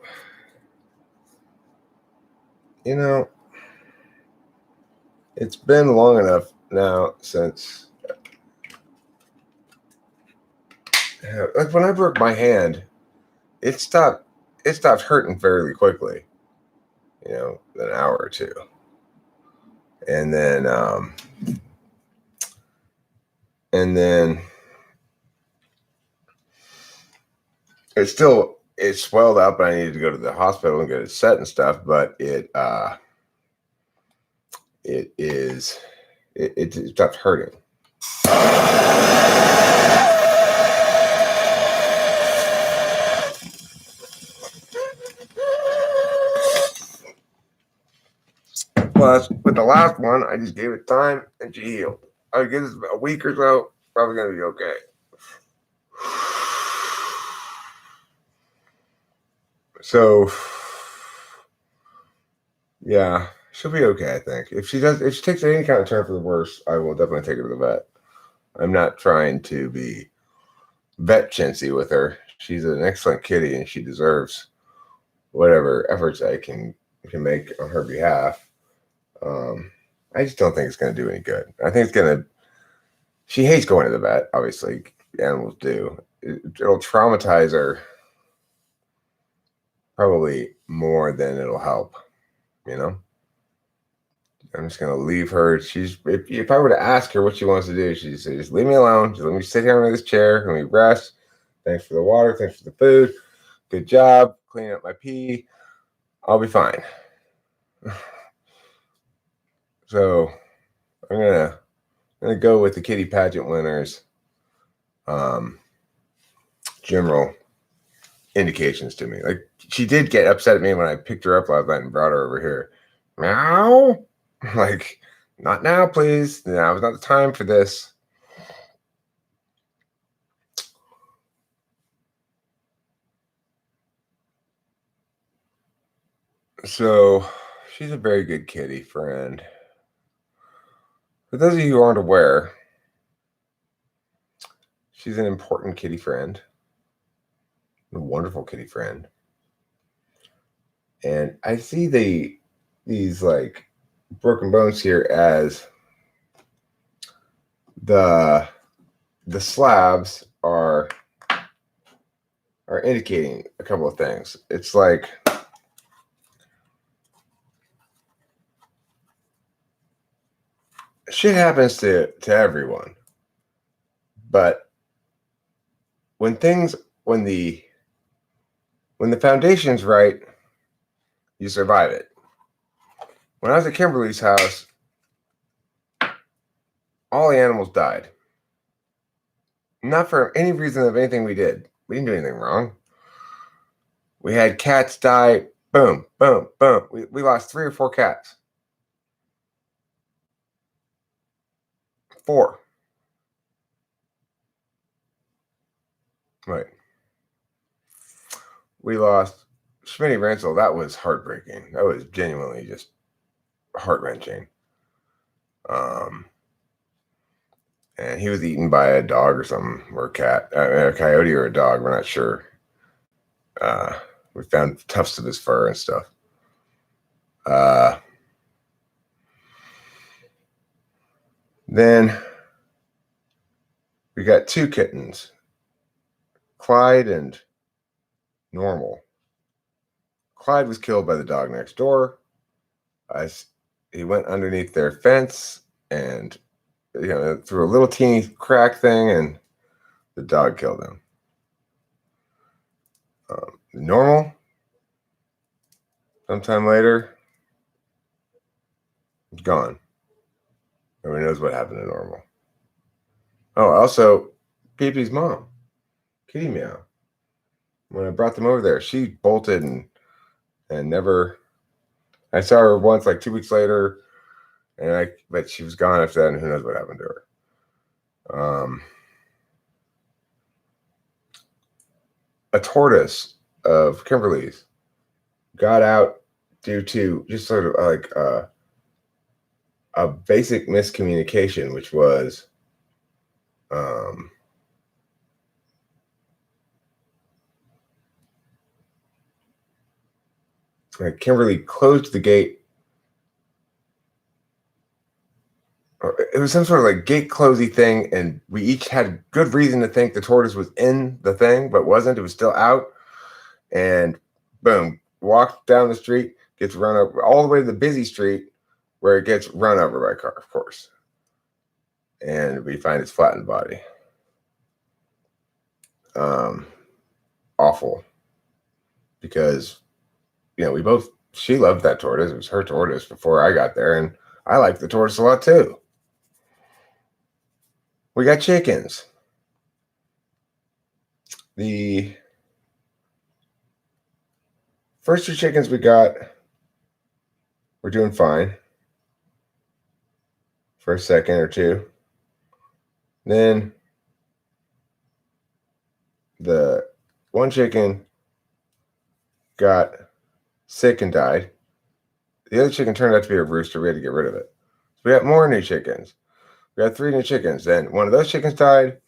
it's been long enough now since, like when I broke my hand, it stopped hurting fairly quickly, an hour or two. And then it swelled up and I needed to go to the hospital and get it set and stuff, but it stopped hurting. Plus, with the last one, I just gave it time and she healed. I would give this a week or so, probably gonna be okay. So, yeah, she'll be okay, I think. If she takes any kind of turn for the worse, I will definitely take her to the vet. I'm not trying to be vet chintzy with her. She's an excellent kitty and she deserves whatever efforts I can make on her behalf. I just don't think it's going to do any good. I think she hates going to the vet, obviously. Animals do. It'll traumatize her probably more than it'll help, I'm just going to leave her. If I were to ask her what she wants to do, she'd say, just leave me alone. Just let me sit here in this chair. Let me rest. Thanks for the water. Thanks for the food. Good job. Cleaning up my pee. I'll be fine. So I'm gonna go with the kitty pageant winners. General indications to me. Like she did get upset at me when I picked her up last night and brought her over here. Meow. Like, not now, please. Now is not the time for this. So she's a very good kitty friend. For those of you who aren't aware, she's an important kitty friend, a wonderful kitty friend. And I see these like broken bones here as the slabs are indicating a couple of things. It's like shit happens to everyone, but when the foundation's right, you survive it. When I was at Kimberly's house, all the animals died. Not for any reason of anything we did. We didn't do anything wrong. We had cats die. Boom, boom, boom. We lost 3 or 4 cats. 4. Right. We lost Schmitty Ransel. That was heartbreaking. That was genuinely just heart-wrenching. And he was eaten by a dog or something, or a cat, a coyote or a dog. We're not sure. We found tufts of his fur and stuff. Then we got 2 kittens, Clyde and Normal. Clyde was killed by the dog next door. He went underneath their fence and, through a little teeny crack thing, and the dog killed him. Normal, sometime later, gone. Nobody knows what happened to Normal. Oh, also, Pee-Pee's mom, Kitty Meow. When I brought them over there, she bolted and never. I saw her once, like 2 weeks later, but she was gone after that, and who knows what happened to her. A tortoise of Kimberly's got out due to just sort of like a basic miscommunication, which was Kimberly closed the gate. It was some sort of like gate closey thing, and we each had good reason to think the tortoise was in the thing, but wasn't. It was still out. And boom, walked down the street, gets run over all the way to the busy street where it gets run over by a car, of course. And we find its flattened body. Awful. Because, she loved that tortoise. It was her tortoise before I got there, and I liked the tortoise a lot too. We got chickens. The first 2 chickens we got were doing fine for a second or two. Then the one chicken got sick and died. The other chicken turned out to be a rooster. We had to get rid of it. So we got more new chickens. We had 3 new chickens. Then one of those chickens died.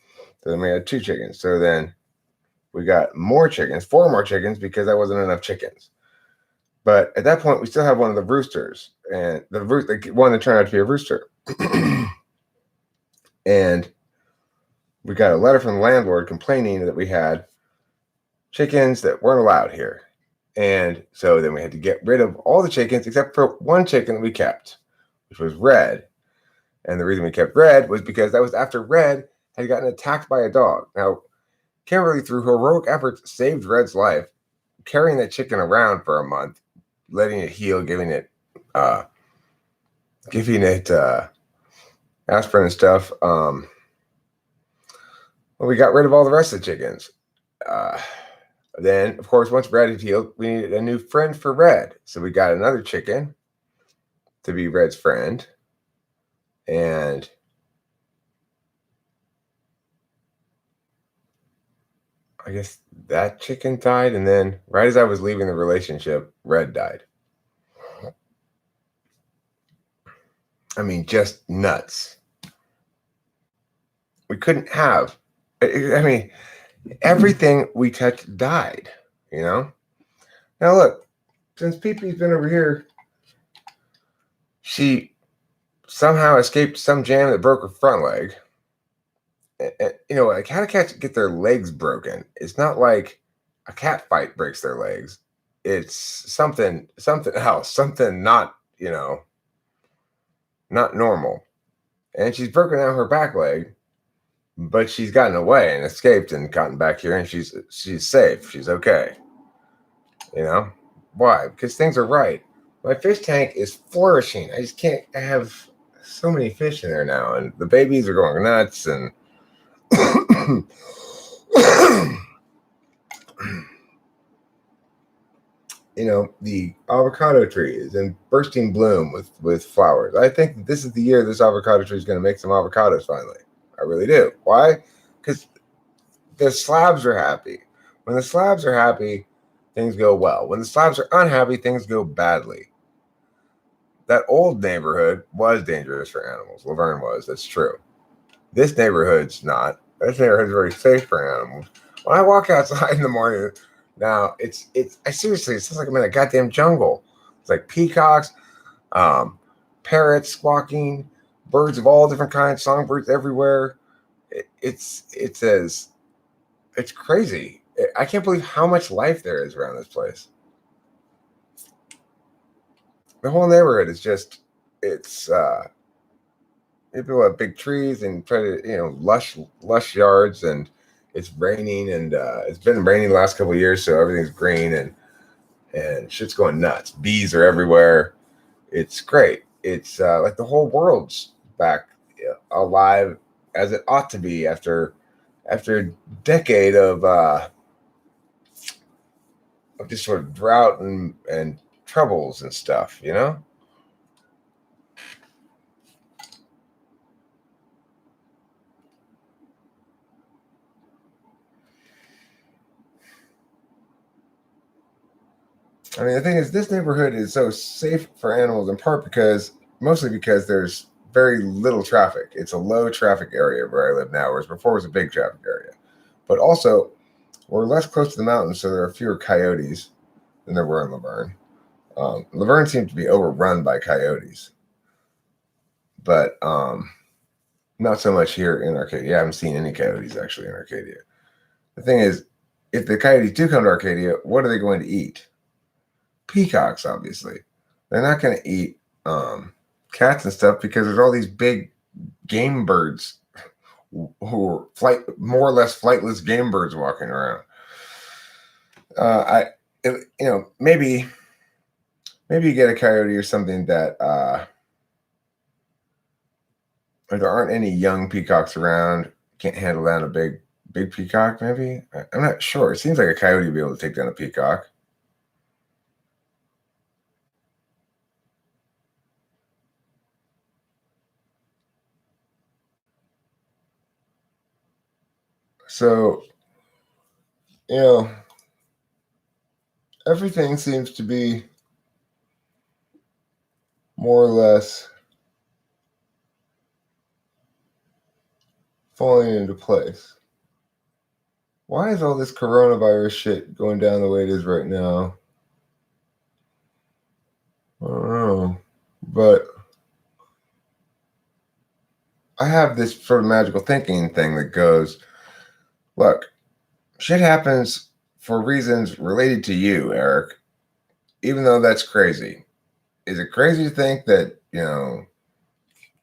So then we had 2 chickens. So then we got more chickens, 4 more chickens, because that wasn't enough chickens. But at that point, we still have one of the roosters, and the one that turned out to be a rooster. And we got a letter from the landlord complaining that we had chickens that weren't allowed here. And so then we had to get rid of all the chickens except for one chicken that we kept, which was Red. And the reason we kept Red was because that was after Red had gotten attacked by a dog. Now, Kimberly, through heroic efforts, saved Red's life, carrying that chicken around for a month, letting it heal, giving it aspirin and stuff. Well, we got rid of all the rest of the chickens. Then, of course, once Red had healed, we needed a new friend for Red. So we got another chicken to be Red's friend. And I guess that chicken died. And then right as I was leaving the relationship, Red died. I mean, just nuts. We couldn't have. I mean, everything we touched died, Now, look, since Pee-Pee's been over here, she somehow escaped some jam that broke her front leg. Like, how do cats get their legs broken? It's not like a cat fight breaks their legs. It's something else, something not, not normal. And she's broken out her back leg, but she's gotten away and escaped and gotten back here, and she's safe. She's okay. Why? Because things are right. My fish tank is flourishing. I just can't have so many fish in there now, and the babies are going nuts, and The avocado tree is in bursting bloom with flowers. I think that this is the year this avocado tree is going to make some avocados finally. I really do. Why? Because the slabs are happy. When the slabs are happy, things go well. When the slabs are unhappy, things go badly. That old neighborhood was dangerous for animals. Laverne was. That's true. This neighborhood's not. This neighborhood's very safe for animals. When I walk outside in the morning, now I seriously, it sounds like I'm in a goddamn jungle. It's like peacocks, parrots squawking, birds of all different kinds, songbirds everywhere. It's crazy. I can't believe how much life there is around this place. The whole neighborhood is just people have big trees and try to lush yards, and it's raining, and it's been raining the last couple of years, so everything's green, and shit's going nuts. Bees are everywhere. It's great. It's like the whole world's back alive as it ought to be after a decade of just sort of drought and troubles and stuff, I mean, the thing is, this neighborhood is so safe for animals in part mostly because there's very little traffic. It's a low traffic area where I live now, whereas before it was a big traffic area. But also, we're less close to the mountains, so there are fewer coyotes than there were in Laverne. Laverne seemed to be overrun by coyotes, but not so much here in Arcadia. I haven't seen any coyotes actually in Arcadia. The thing is, if the coyotes do come to Arcadia, what are they going to eat? Peacocks, obviously. They're not going to eat cats and stuff because there's all these big game birds who are more or less flightless game birds walking around. Maybe you get a coyote or something that or there aren't any young peacocks around. Can't handle down a big peacock. Maybe I'm not sure. It seems like a coyote would be able to take down a peacock. So, everything seems to be more or less falling into place. Why is all this coronavirus shit going down the way it is right now? I don't know. But I have this sort of magical thinking thing that goes, look, shit happens for reasons related to you, Eric, even though that's crazy. Is it crazy to think that,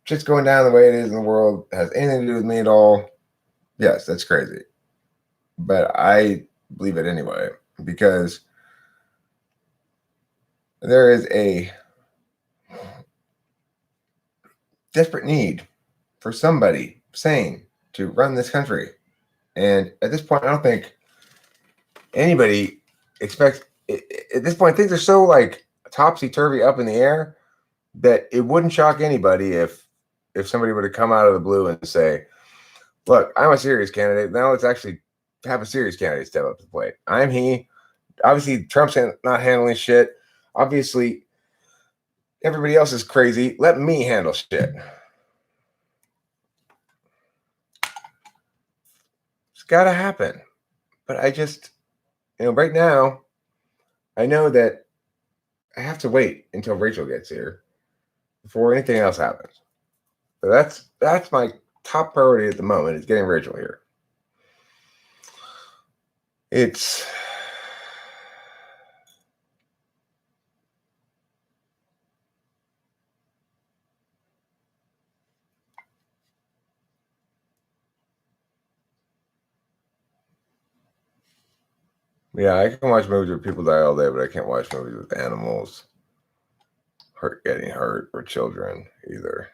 shit's going down the way it is in the world has anything to do with me at all? Yes, that's crazy. But I believe it anyway, because there is a desperate need for somebody sane to run this country. And at this point, I don't think anybody expects, at this point, things are so like topsy-turvy up in the air that it wouldn't shock anybody if somebody were to come out of the blue and say, look, I'm a serious candidate. Now let's actually have a serious candidate step up to the plate. I'm he. Obviously, Trump's not handling shit. Obviously, everybody else is crazy. Let me handle shit. It's got to happen. But I just, right now, I know that I have to wait until Rachel gets here before anything else happens. So that's my top priority at the moment is getting Rachel here. It's yeah, I can watch movies where people die all day, but I can't watch movies with animals getting hurt or children either.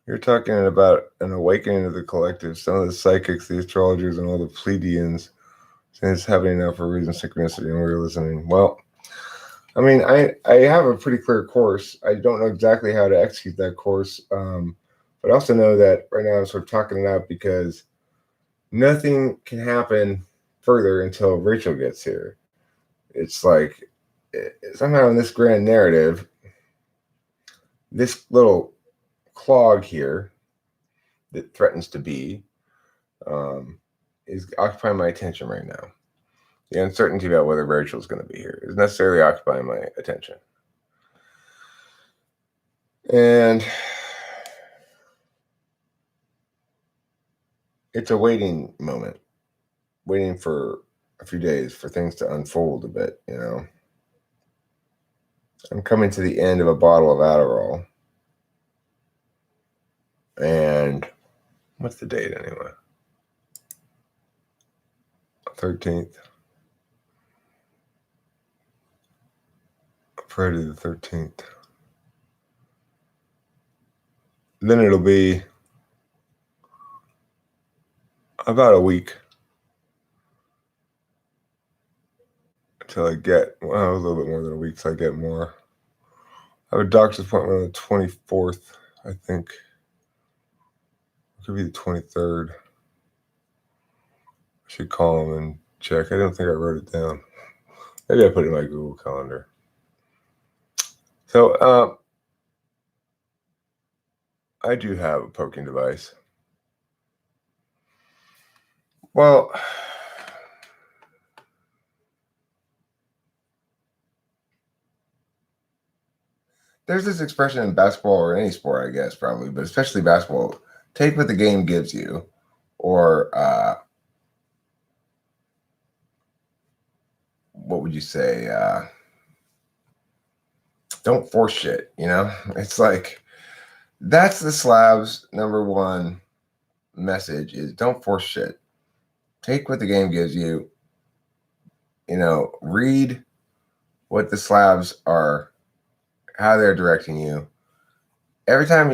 You're talking about an awakening of the collective. Some of the psychics, the astrologers, and all the Pleiadians saying it's happening now for a reason, synchronicity, and we're listening. Well, I mean, I have a pretty clear course. I don't know exactly how to execute that course, but I also know that right now I'm sort of talking it out because nothing can happen further until Rachel gets here. It's like somehow in this grand narrative, this little clog here that threatens to be is occupying my attention right now. The uncertainty about whether Rachel's going to be here is necessarily occupying my attention. And it's a waiting moment, waiting for a few days for things to unfold a bit, you know. I'm coming to the end of a bottle of Adderall. And what's the date anyway? 13th. Friday the 13th. Then it'll be about a week until I get, well, a little bit more than a week till I get more. I have a doctor's appointment on the 24th, I think. It could be the 23rd. I should call him and check. I don't think I wrote it down. Maybe I put it in my Google Calendar. So, I do have a poking device. Well, there's this expression in basketball or any sport, I guess, probably, but especially basketball. Take what the game gives you, or what would you say? Don't force shit, you know? It's like, that's the Slavs' number one message is don't force shit. Take what the game gives you, you know, read what the Slavs are, how they're directing you. Every time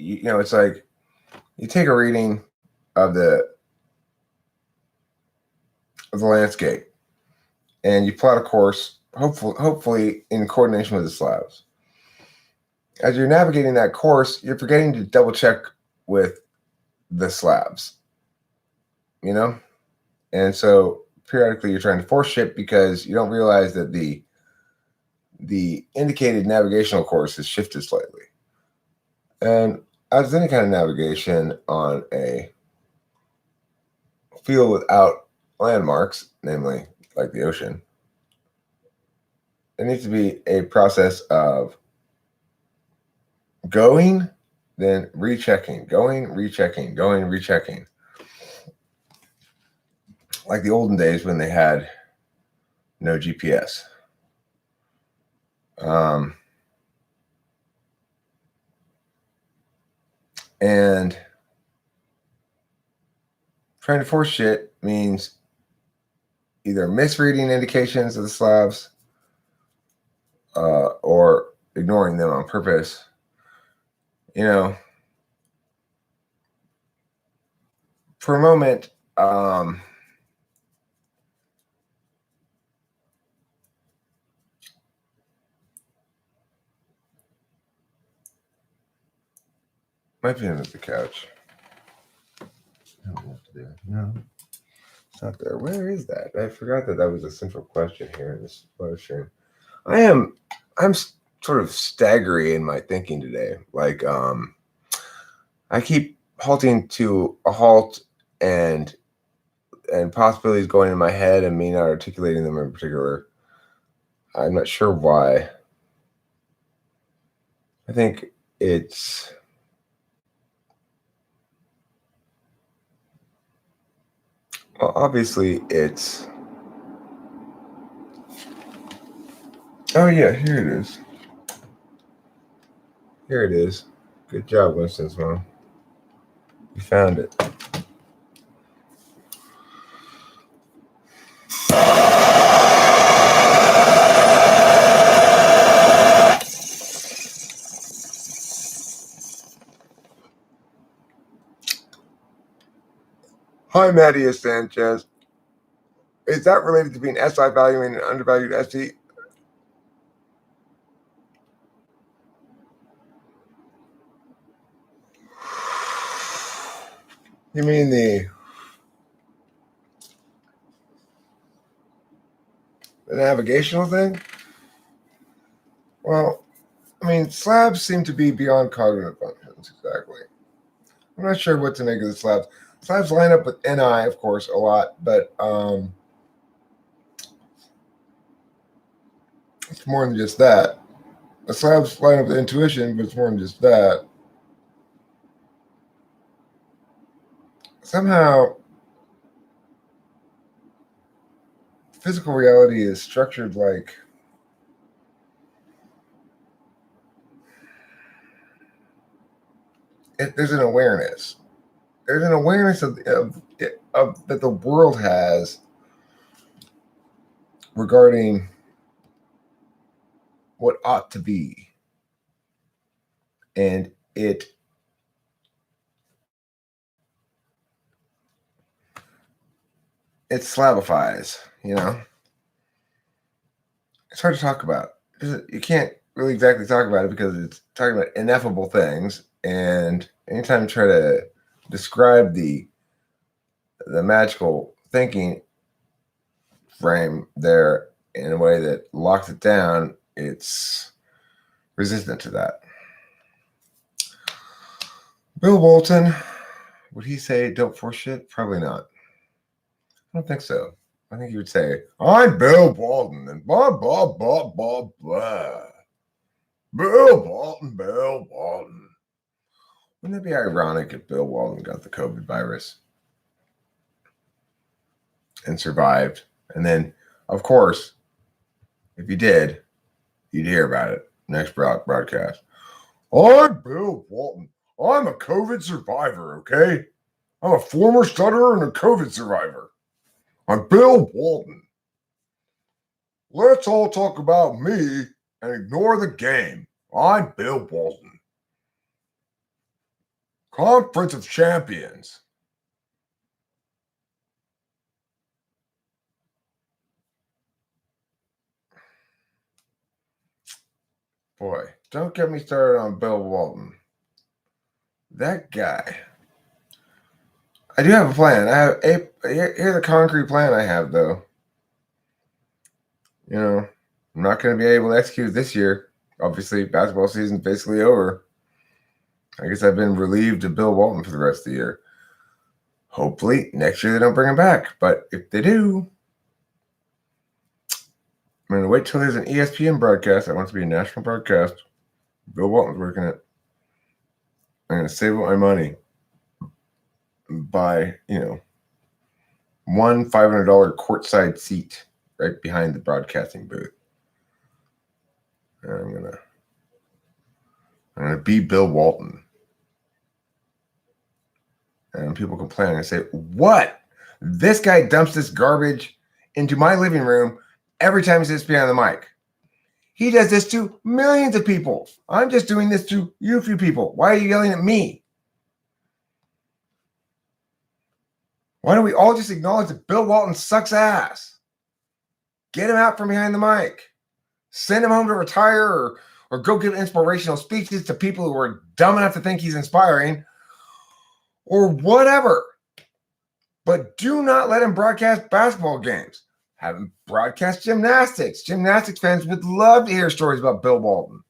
you know, it's like you take a reading of the landscape and you plot a course, hopefully in coordination with the Slavs. As you're navigating that course, you're forgetting to double check with the Slavs, you know? And so periodically you're trying to force shit because you don't realize that the indicated navigational course has shifted slightly. And as any kind of navigation on a field without landmarks, namely like the ocean, there needs to be a process of going, then rechecking, going, rechecking, going, rechecking. Like the olden days when they had no GPS. And trying to force shit means either misreading indications of the Slavs or ignoring them on purpose. You know, for a moment, might be under the couch. I don't know what to do. No, it's not there. Where is that? I forgot that was a central question here in this live stream. I'm sort of staggery in my thinking today. Like, I keep halting to a halt and possibilities going in my head and me not articulating them in particular. I'm not sure why. I think it's well, obviously it's oh yeah, here it is. Here it is. Good job, Winston's mom. You found it. Hi, Mattias Sanchez. Is that related to being SI valuing an undervalued SE? You mean the navigational thing? Well, I mean, slabs seem to be beyond cognitive functions, exactly. I'm not sure what to make of the slabs. Slabs line up with NI, of course, a lot, but it's more than just that. The slabs line up with intuition, but it's more than just that. Somehow, physical reality is structured like there's an awareness. There's an awareness of that the world has regarding what ought to be, and it slabifies. You know, it's hard to talk about. You can't really exactly talk about it because it's talking about ineffable things, and anytime you try to describe the magical thinking frame there in a way that locks it down, it's resistant to that. Bill Walton, would he say don't force shit? Probably not. I don't think so. I think he would say, I'm Bill Walton and blah, blah, blah, blah, blah. Bill Walton, Bill Walton. Wouldn't it be ironic if Bill Walton got the COVID virus and survived? And then, of course, if he did, you'd hear about it next broadcast. I'm Bill Walton. I'm a COVID survivor, okay? I'm a former stutterer and a COVID survivor. I'm Bill Walton. Let's all talk about me and ignore the game. I'm Bill Walton. Conference of Champions. Boy, don't get me started on Bill Walton. That guy. I do have a plan. I have here's a concrete plan I have, though. You know, I'm not going to be able to execute this year. Obviously, basketball season's basically over. I guess I've been relieved of Bill Walton for the rest of the year. Hopefully, next year they don't bring him back. But if they do, I'm going to wait till there's an ESPN broadcast. I want it to be a national broadcast. Bill Walton's working it. I'm going to save up my money buy, one $500 courtside seat right behind the broadcasting booth. And I'm gonna be Bill Walton. And people complain. I say, what? This guy dumps this garbage into my living room every time he sits behind the mic. He does this to millions of people. I'm just doing this to you few people. Why are you yelling at me? Why don't we all just acknowledge that Bill Walton sucks ass? Get him out from behind the mic. Send him home to retire or go give inspirational speeches to people who are dumb enough to think he's inspiring or whatever. But do not let him broadcast basketball games. Have him broadcast gymnastics. Gymnastics fans would love to hear stories about Bill Walton.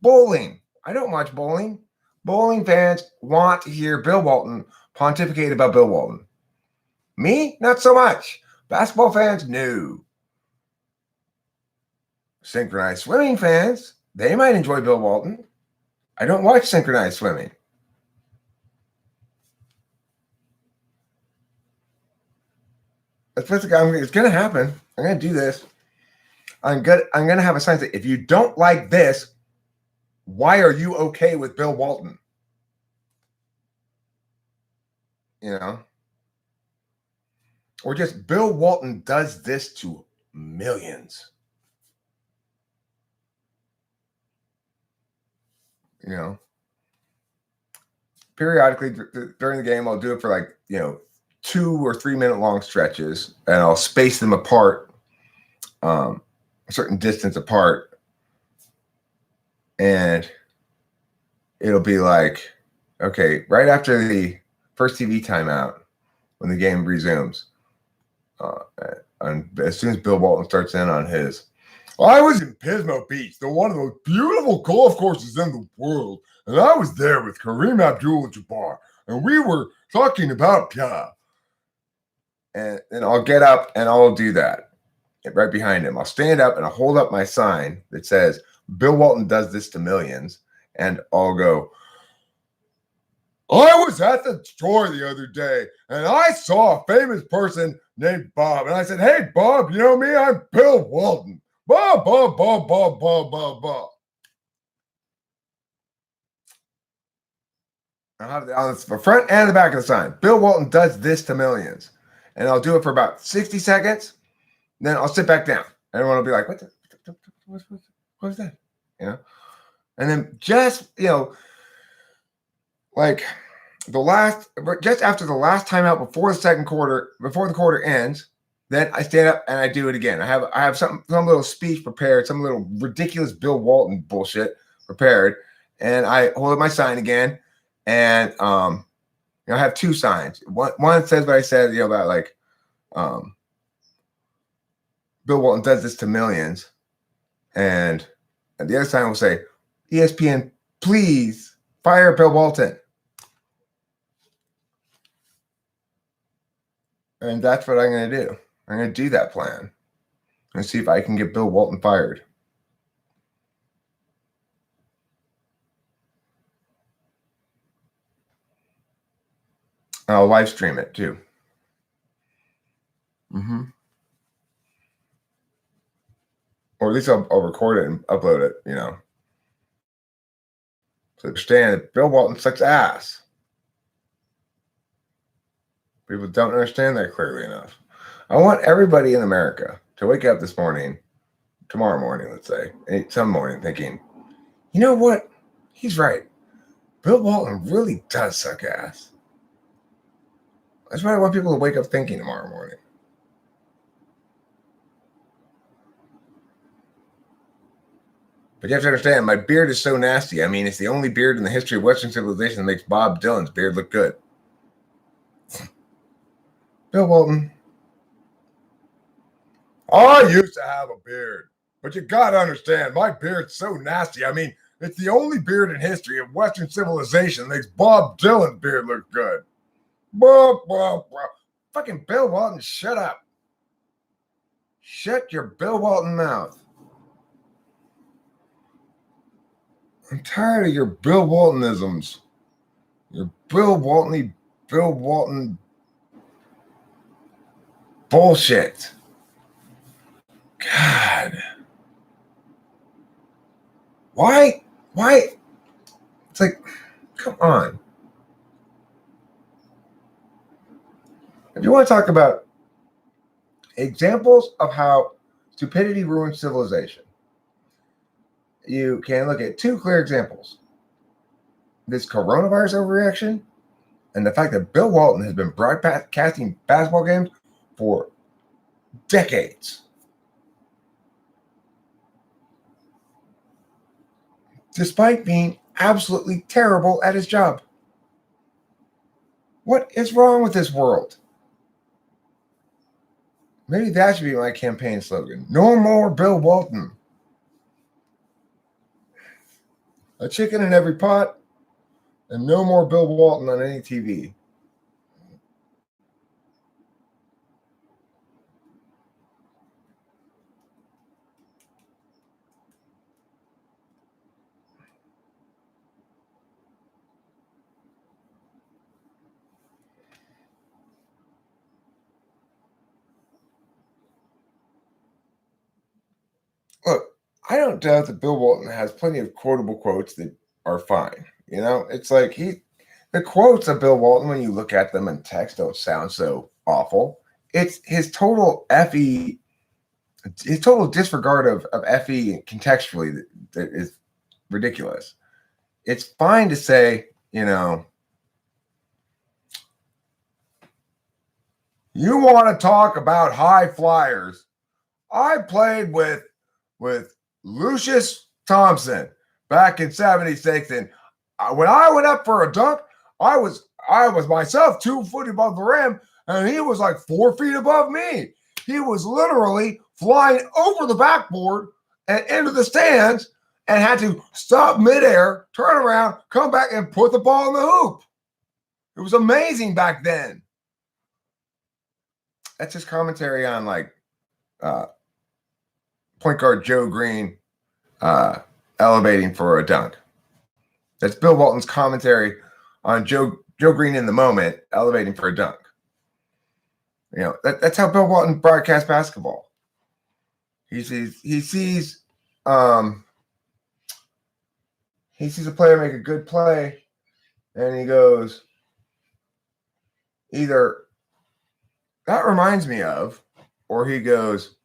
Bowling. I don't watch bowling. Bowling fans want to hear Bill Walton pontificate about Bill Walton. Me? Not so much. Basketball fans? No. Synchronized swimming fans? They might enjoy Bill Walton. I don't watch synchronized swimming. It's going to happen. I'm going to do this. I'm going to have a sign that if you don't like this, why are you okay with Bill Walton? Or just Bill Walton does this to millions. periodically during the game, I'll do it for like, 2 or 3 minute long stretches, and I'll space them apart, a certain distance apart, and it'll be like, okay, right after the first TV timeout, when the game resumes, and as soon as Bill Walton starts in on his, I was in Pismo Beach, one of the most beautiful golf courses in the world, and I was there with Kareem Abdul-Jabbar, and we were talking about and then I'll get up and I'll do that right behind him. I'll stand up and I'll hold up my sign that says, Bill Walton does this to millions, and I'll go, I was at the store the other day and I saw a famous person named Bob. And I said, hey, Bob, you know me? I'm Bill Walton. Bob, Bob, Bob, Bob, Bob, Bob, Bob. I'll have on the front and the back of the sign. Bill Walton does this to millions. And I'll do it for about 60 seconds. Then I'll sit back down. Everyone will be like, what was that? And then just, like just after the last timeout before the quarter ends, then I stand up and I do it again. I have some little speech prepared, some little ridiculous Bill Walton bullshit prepared, and I hold up my sign again, and I have two signs. One says what I said, about like, Bill Walton does this to millions, and the other sign will say, ESPN, please fire Bill Walton. And that's what I'm going to do. I'm going to do that plan and see if I can get Bill Walton fired. I'll live stream it too. Or at least I'll record it and upload it, So understand that Bill Walton sucks ass. People don't understand that clearly enough. I want everybody in America to wake up tomorrow morning, let's say, some morning thinking, you know what? He's right. Bill Walton really does suck ass. That's what I want people to wake up thinking tomorrow morning. But you have to understand, my beard is so nasty. I mean, it's the only beard in the history of Western civilization that makes Bob Dylan's beard look good. Bill Walton. I used to have a beard, but you got to understand, my beard's so nasty. I mean, it's the only beard in history of Western civilization that makes Bob Dylan's beard look good. Blah, blah, blah. Fucking Bill Walton, shut up. Shut your Bill Walton mouth. I'm tired of your Bill Waltonisms. Your Bill Walton bullshit. God. Why? It's like, come on. If you want to talk about examples of how stupidity ruins civilization, you can look at two clear examples. This coronavirus overreaction and the fact that Bill Walton has been broadcasting basketball games for decades. Despite being absolutely terrible at his job. What is wrong with this world? Maybe that should be my campaign slogan. No more Bill Walton. A chicken in every pot, and no more Bill Walton on any TV. Look, I don't doubt that Bill Walton has plenty of quotable quotes that are fine. It's like the quotes of Bill Walton, when you look at them in text, don't sound so awful. It's his total disregard of FE contextually that is ridiculous. It's fine to say, You want to talk about high flyers? I played with Lucius Thompson back in '76, and when I went up for a dunk, I was myself 2 feet above the rim, and he was like 4 feet above me. He was literally flying over the backboard and into the stands, and had to stop midair, turn around, come back, and put the ball in the hoop. It was amazing back then. That's just commentary on like point guard Joe Green elevating for a dunk. That's Bill Walton's commentary on Joe Green in the moment elevating for a dunk. You know, that's how Bill Walton broadcasts basketball. He sees a player make a good play, and he goes, either that reminds me of, or he goes,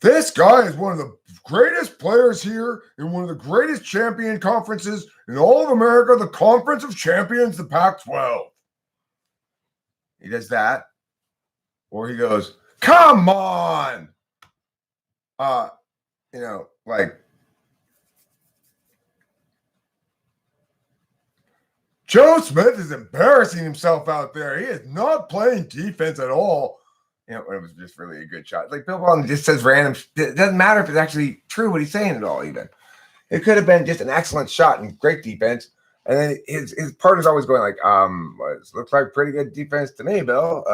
this guy is one of the greatest players here in one of the greatest champion conferences in all of America, the Conference of Champions, the Pac-12. He does that. Or he goes, come on. You know, like, Joe Smith is embarrassing himself out there. He is not playing defense at all. You know, it was just really a good shot. Like Bill Walton just says random. It doesn't matter if it's actually true what he's saying at all. Even it could have been just an excellent shot and great defense. And then his partner's always going like, looks like pretty good defense to me, Bill.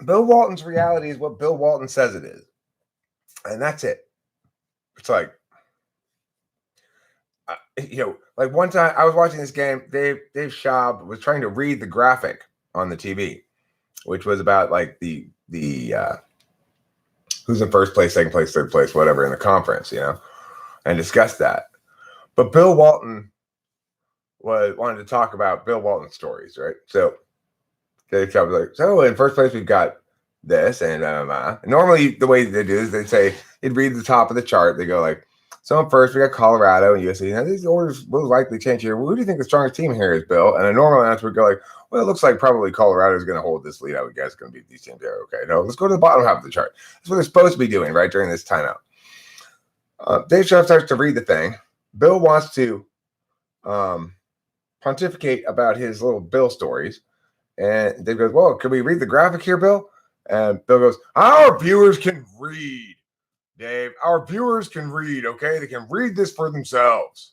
Bill Walton's reality is what Bill Walton says it is, and that's it. It's like, you know, like one time I was watching this game. Dave Schaub was trying to read the graphic on the TV, which was about like the who's in first place, second place, third place, whatever in the conference, you know, and discuss that. But Bill Walton wanted to talk about Bill Walton stories, right? So Dave Schaub was like, so in first place we've got this, and normally the way they do is they say you'd read the top of the chart. They go like, so first we got Colorado and USC. Now these orders will likely change here. Well, who do you think the strongest team here is, Bill? And a normal answer would go like, well, it looks like probably Colorado is going to hold this lead. I would guess going to beat these teams there. Okay, no, let's go to the bottom half of the chart. That's what they're supposed to be doing right during this timeout. Dave Schaub starts to read the thing. Bill wants to pontificate about his little Bill stories. And Dave goes, well, can we read the graphic here, Bill? And Bill goes, our viewers can read. Dave, our viewers can read, okay? They can read this for themselves.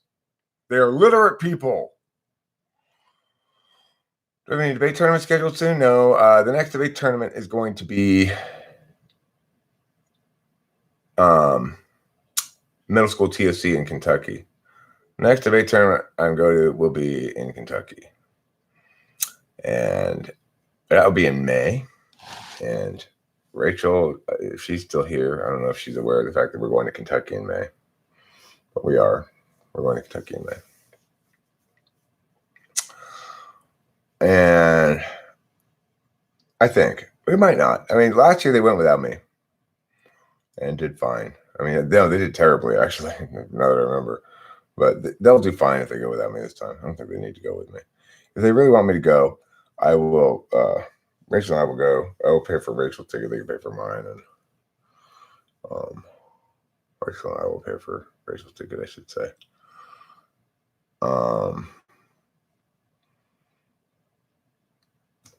They're literate people. Do we have any debate tournament scheduled soon? No. The next debate tournament is going to be middle school TOC in Kentucky. Next debate tournament I'm going to will be in Kentucky. And that'll be in May. And Rachel, if she's still here, I don't know if she's aware of the fact that we're going to Kentucky in May. But we are. We're going to Kentucky in May. And I think we might not. I mean, last year they went without me and did fine. I mean, no, they did terribly, actually, now that I remember. But they'll do fine if they go without me this time. I don't think they need to go with me. If they really want me to go, I will, Rachel and I will go. I will pay for Rachel's ticket. They can pay for mine. And Rachel and I will pay for Rachel's ticket, I should say.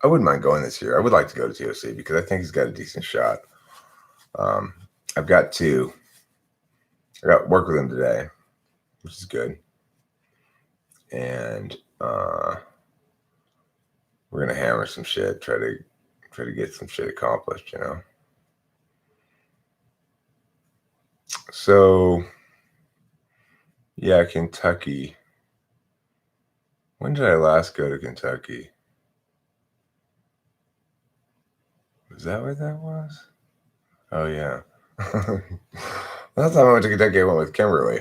I wouldn't mind going this year. I would like to go to TOC because I think he's got a decent shot. I've got to work with him today, which is good. And we're gonna hammer some shit, try to get some shit accomplished, you know. So yeah, Kentucky. When did I last go to Kentucky? Was that what that was? Oh yeah. Last time I went to Kentucky, I went with Kimberly.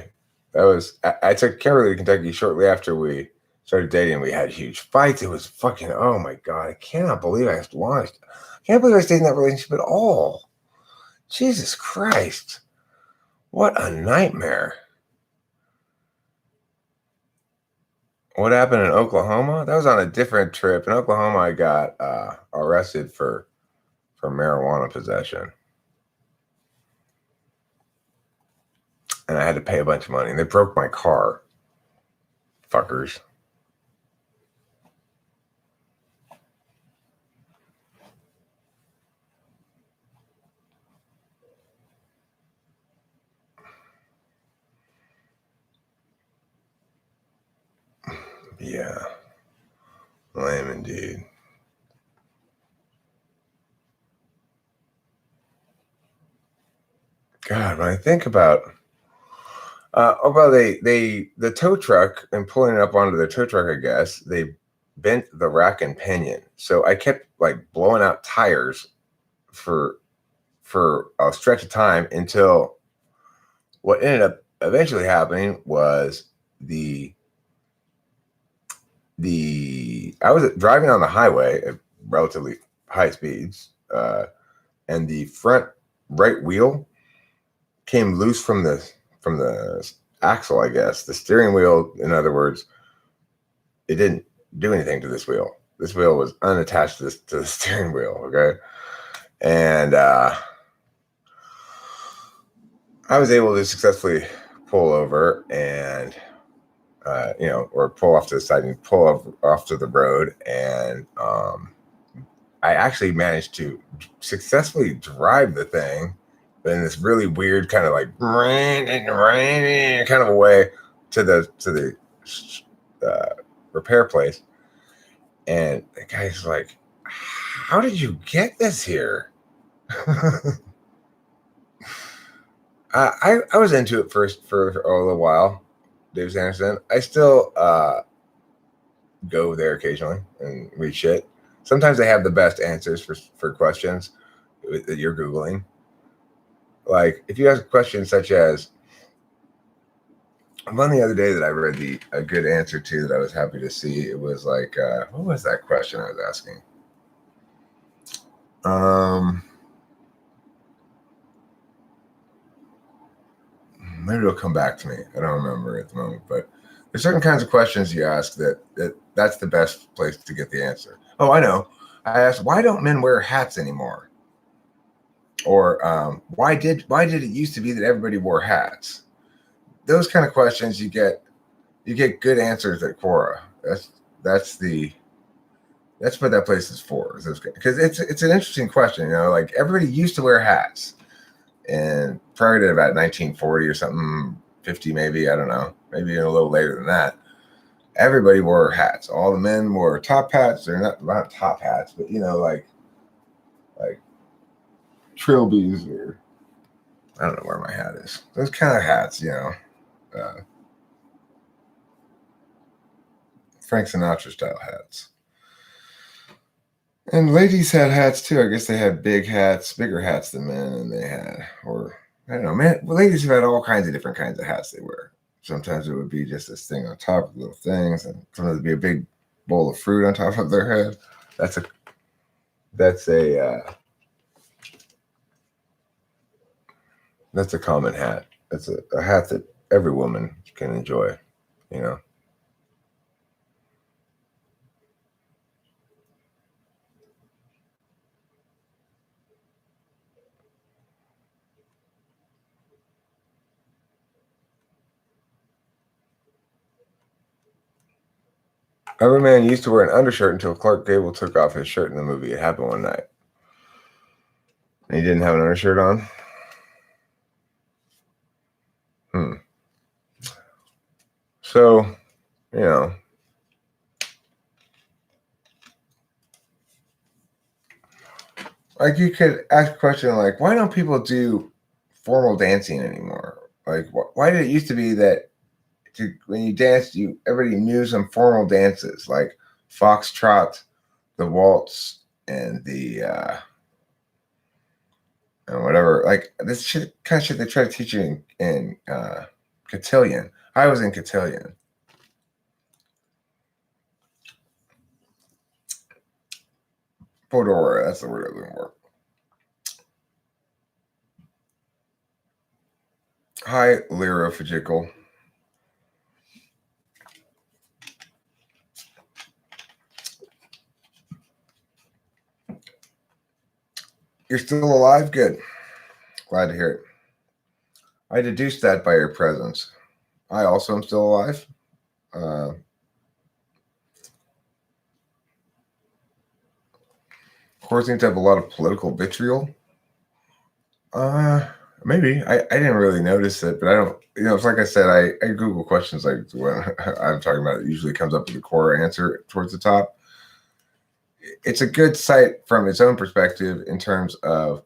That was I took Kimberly to Kentucky shortly after we started dating. We had huge fights. It was fucking, oh my God. I cannot believe I launched. I can't believe I stayed in that relationship at all. Jesus Christ. What a nightmare. What happened in Oklahoma? That was on a different trip. In Oklahoma, I got arrested for marijuana possession, and I had to pay a bunch of money. And they broke my car, fuckers. Yeah, lame indeed. God, when I think about well, the tow truck and pulling it up onto the tow truck, I guess they bent the rack and pinion, so I kept like blowing out tires for a stretch of time until what ended up eventually happening was the I was driving on the highway at relatively high speeds, and the front right wheel came loose from the axle. I guess the steering wheel, in other words, it didn't do anything to this wheel. This wheel was unattached to the steering wheel. Okay, and I was able to successfully pull over and or pull off to the side and pull off to the road. And I actually managed to successfully drive the thing in this really weird kind of like kind of a way to the repair place. And the guy's like, "How did you get this here?" I was into it first for a little while, Dave Sanderson. I still go there occasionally and read shit. Sometimes they have the best answers for questions that you're Googling. Like if you ask a question such as, one the other day that I read a good answer to that I was happy to see. It was like, what was that question I was asking? Maybe it'll come back to me. I don't remember at the moment, but there's certain kinds of questions you ask that's the best place to get the answer. Oh, I know. I asked, why don't men wear hats anymore? Or why did it used to be that everybody wore hats? Those kind of questions you get good answers at Quora. That's the that's what that place is for. Because it's an interesting question. Like everybody used to wear hats, and prior to about 1940 or something, 50 maybe, I don't know, maybe a little later than that, everybody wore hats. All the men wore top hats. They're not top hats, but like trilbies, or I don't know where my hat is. Those kind of hats, Frank Sinatra style hats. And ladies had hats too. I guess they had big hats, bigger hats than men, and they had, or I don't know, man. Ladies have had all kinds of different kinds of hats they wear. Sometimes it would be just this thing on top of little things, and sometimes it'd be a big bowl of fruit on top of their head. That's a that's a that's a common hat. That's a hat that every woman can enjoy. You know. Every man used to wear an undershirt until Clark Gable took off his shirt in the movie. It happened one night. And he didn't have an undershirt on? Hmm. So, you know, like you could ask a question like, why don't people do formal dancing anymore? Like, why did it used to be that when you danced, everybody knew some formal dances like foxtrot, the waltz, and the and whatever. Like this shit, kind of shit they try to teach you in cotillion. I was in cotillion. Fedora, that's the word I was looking for. Hi, Lyra Fajical. You're still alive? Good. Glad to hear it. I deduced that by your presence. I also am still alive. Of course, seem to have a lot of political vitriol. Uh, Maybe. I didn't really notice it, but I don't. It's like I said. I Google questions like when I'm talking about it. Usually comes up with a core answer towards the top. It's a good site from its own perspective in terms of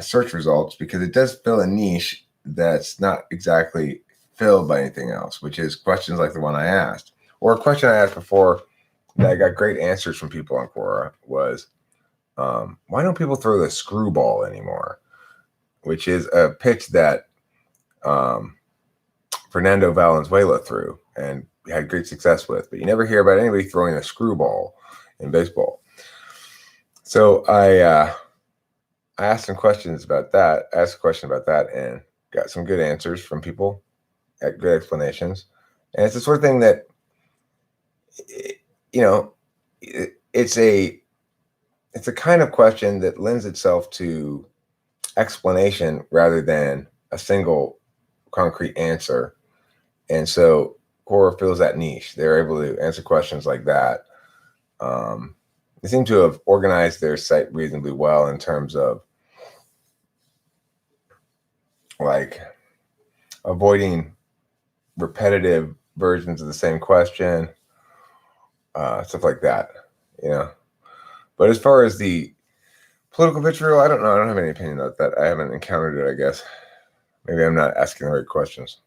search results because it does fill a niche that's not exactly filled by anything else, which is questions like the one I asked. Or a question I asked before that I got great answers from people on Quora was, why don't people throw the screwball anymore? Which is a pitch that Fernando Valenzuela threw and had great success with, but you never hear about anybody throwing a screwball in baseball. So I asked some questions about that, asked a question about that, and got some good answers from people, good explanations. And it's the sort of thing that, it's a kind of question that lends itself to explanation rather than a single concrete answer. And so Quora fills that niche. They're able to answer questions like that. They seem to have organized their site reasonably well in terms of like avoiding repetitive versions of the same question, stuff like that, But as far as the political vitriol, I don't know. I don't have any opinion about that. I haven't encountered it, I guess. Maybe I'm not asking the right questions.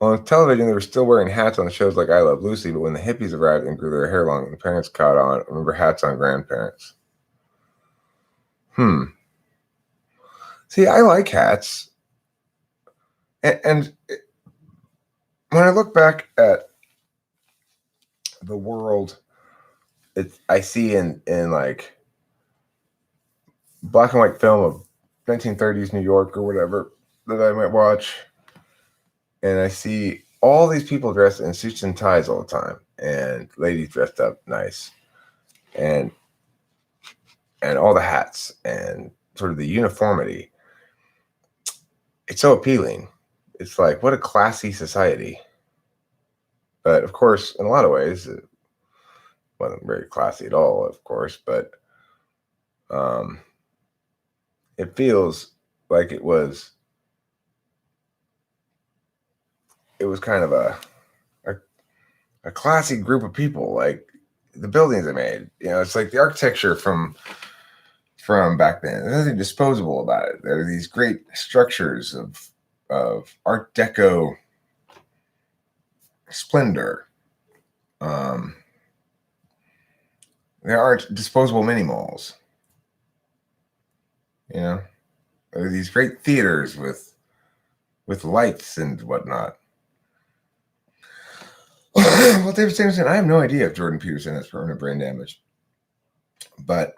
On television, they were still wearing hats on shows like I Love Lucy, but when the hippies arrived and grew their hair long, the parents caught on. Remember hats on grandparents? See, I like hats. And when I look back at the world, I see in like black and white film of 1930s New York or whatever that I might watch, and I see all these people dressed in suits and ties all the time, and ladies dressed up nice, and all the hats and sort of the uniformity. It's so appealing. It's like, what a classy society. But of course, in a lot of ways, it wasn't very classy at all, of course, but it feels like it was kind of a classy group of people. Like the buildings they made, it's like the architecture from back then. There's nothing disposable about it. There are these great structures of Art Deco splendor. There aren't disposable mini malls. There are these great theaters with lights and whatnot. Well, David Samuelson, I have no idea if Jordan Peterson has permanent brain damage, but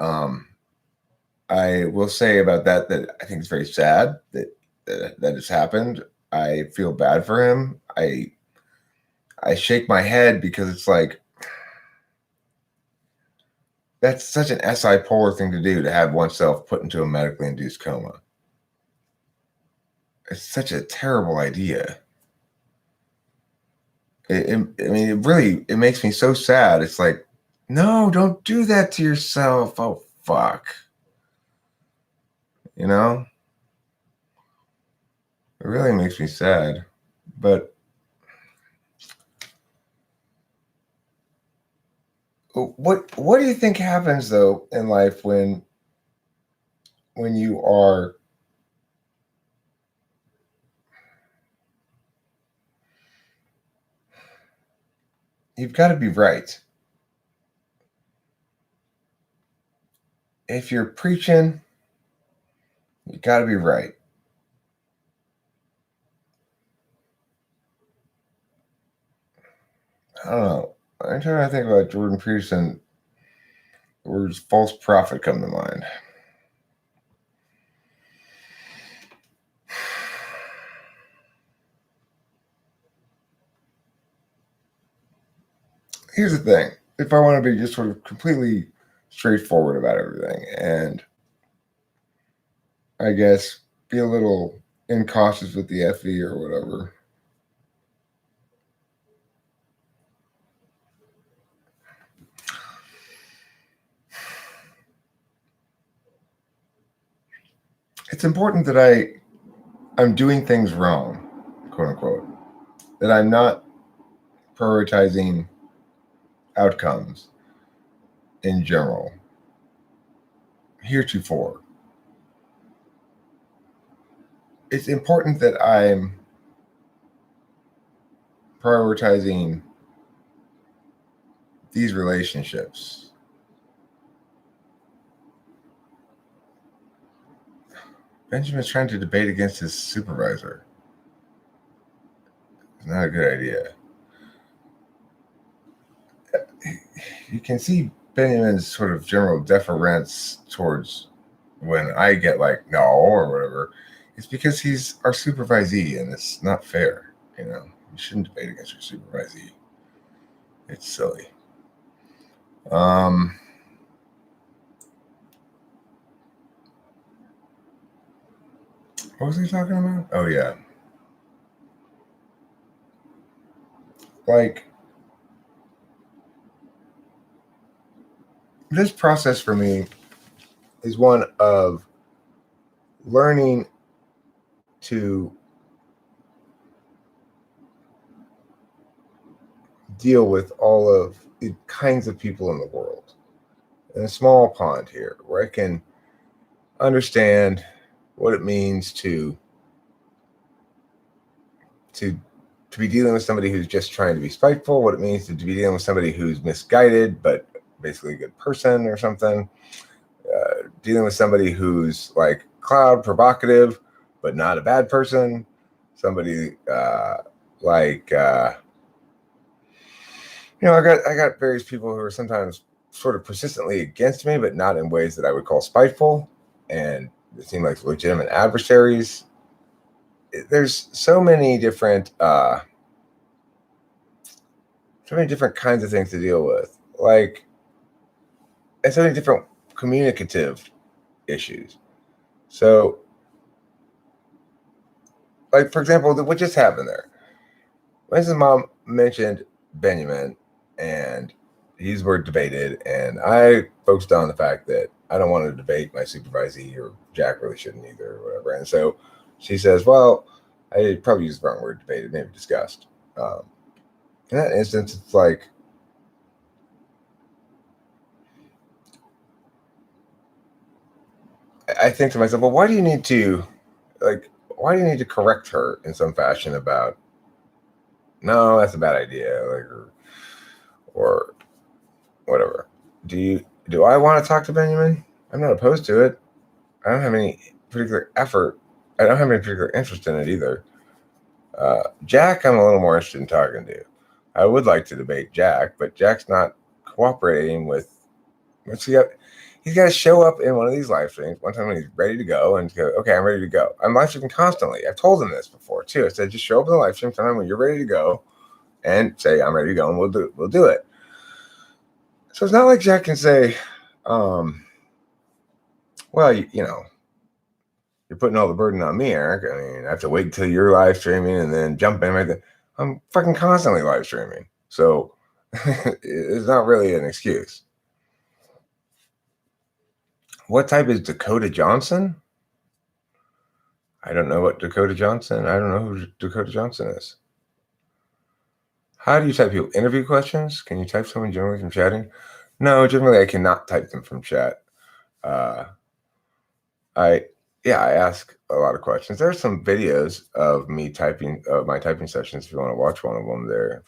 I will say about that I think it's very sad that has happened. I feel bad for him. I shake my head because it's like, that's such an SI polar thing to do, to have oneself put into a medically induced coma. It's such a terrible idea. It makes me so sad. It's like, no, don't do that to yourself. Oh, fuck. It really makes me sad. But what do you think happens though in life when you are you've got to be right. If you're preaching, you got to be right. I don't know. I'm trying to think about Jordan Peterson. The words false prophet come to mind. Here's the thing. if I want to be just sort of completely straightforward about everything, and I guess be a little incautious with the FE or whatever. It's important that I'm doing things wrong, quote unquote. That I'm not prioritizing outcomes in general. Heretofore, it's important that I'm prioritizing these relationships. Benjamin's trying to debate against his supervisor. It's not a good idea. You can see Benjamin's sort of general deference towards when I get like no or whatever. It's because he's our supervisee, and it's not fair. You know, you shouldn't debate against your supervisee. It's silly. What was he talking about? Oh yeah, like this process for me is one of learning to deal with all of the kinds of people in the world in a small pond here where I can understand what it means to be dealing with somebody who's just trying to be spiteful, what it means to be dealing with somebody who's misguided but basically a good person or something, dealing with somebody who's like cloud provocative but not a bad person, somebody I got various people who are sometimes sort of persistently against me, but not in ways that I would call spiteful, and they seem like legitimate adversaries. There's so many different kinds of things to deal with, like, and so many different communicative issues. So, like, for example, what just happened there? Winston's mom mentioned Benjamin, and these were debated, and I focused on the fact that I don't want to debate my supervisee, or Jack really shouldn't either, or whatever. And so she says, well, I probably used the wrong word, debated, maybe discussed. In that instance, it's like, I think to myself, well, why do you need to correct her in some fashion about, no, that's a bad idea, like, or whatever. Do I want to talk to Benjamin? I'm not opposed to it. I don't have any particular effort. I don't have any particular interest in it either. Jack, I'm a little more interested in talking to. I would like to debate Jack, but Jack's not cooperating with. He's got to show up in one of these live streams one time when he's ready to go and go, okay, I'm ready to go. I'm live streaming constantly. I've told him this before too. I said, just show up in the live stream sometime when you're ready to go and say, I'm ready to go, and we'll do it. So it's not like Jack can say, well, you're putting all the burden on me, Eric. I mean, I have to wait until you're live streaming and then jump in right there. I'm fucking constantly live streaming. So it's not really an excuse. What type is Dakota Johnson? I don't know what Dakota Johnson. I don't know who Dakota Johnson is. How do you type people? Interview questions? Can you type someone generally from chatting? No, generally I cannot type them from chat. I ask a lot of questions. There's some videos of me typing, of my typing sessions. If you want to watch one of them, there.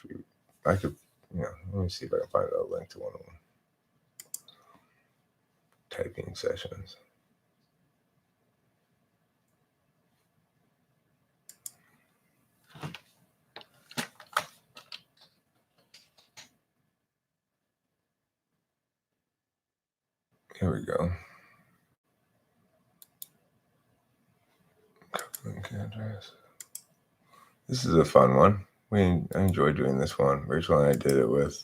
I could, let me see if I can find a link to one of them. Typing sessions. Here we go. Link address. This is a fun one. I enjoy doing this one. Rachel and I did it with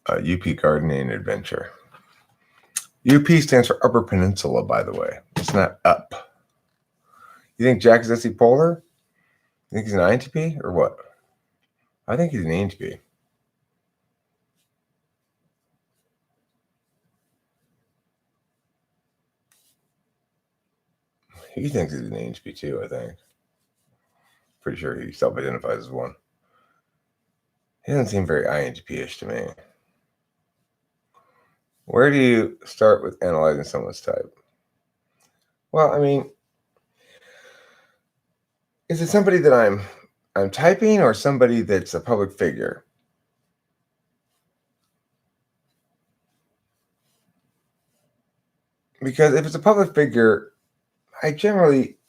UP Gardening Adventure. UP stands for Upper Peninsula, by the way. It's not up. You think Jack is SC Polar? You think he's an INTP or what? I think he's an INTP. He thinks he's an INTP too, I think. Pretty sure he self-identifies as one. He doesn't seem very INTP-ish to me. Where do you start with analyzing someone's type? Well, I mean, is it somebody that I'm typing or somebody that's a public figure? Because if it's a public figure, I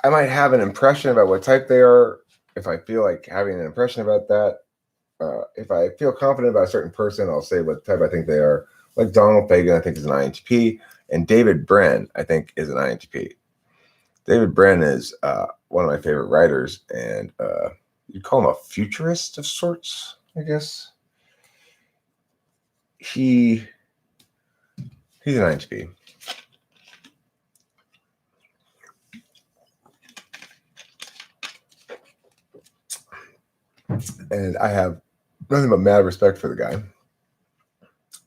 might have an impression about what type they are. If I feel like having an impression about that, if I feel confident about a certain person, I'll say what type I think they are. Like Donald Fagen, I think is an INTP, and David Brin, I think, is an INTP. David Brin is one of my favorite writers, and you'd call him a futurist of sorts, I guess. He's an INTP. And I have nothing but mad respect for the guy.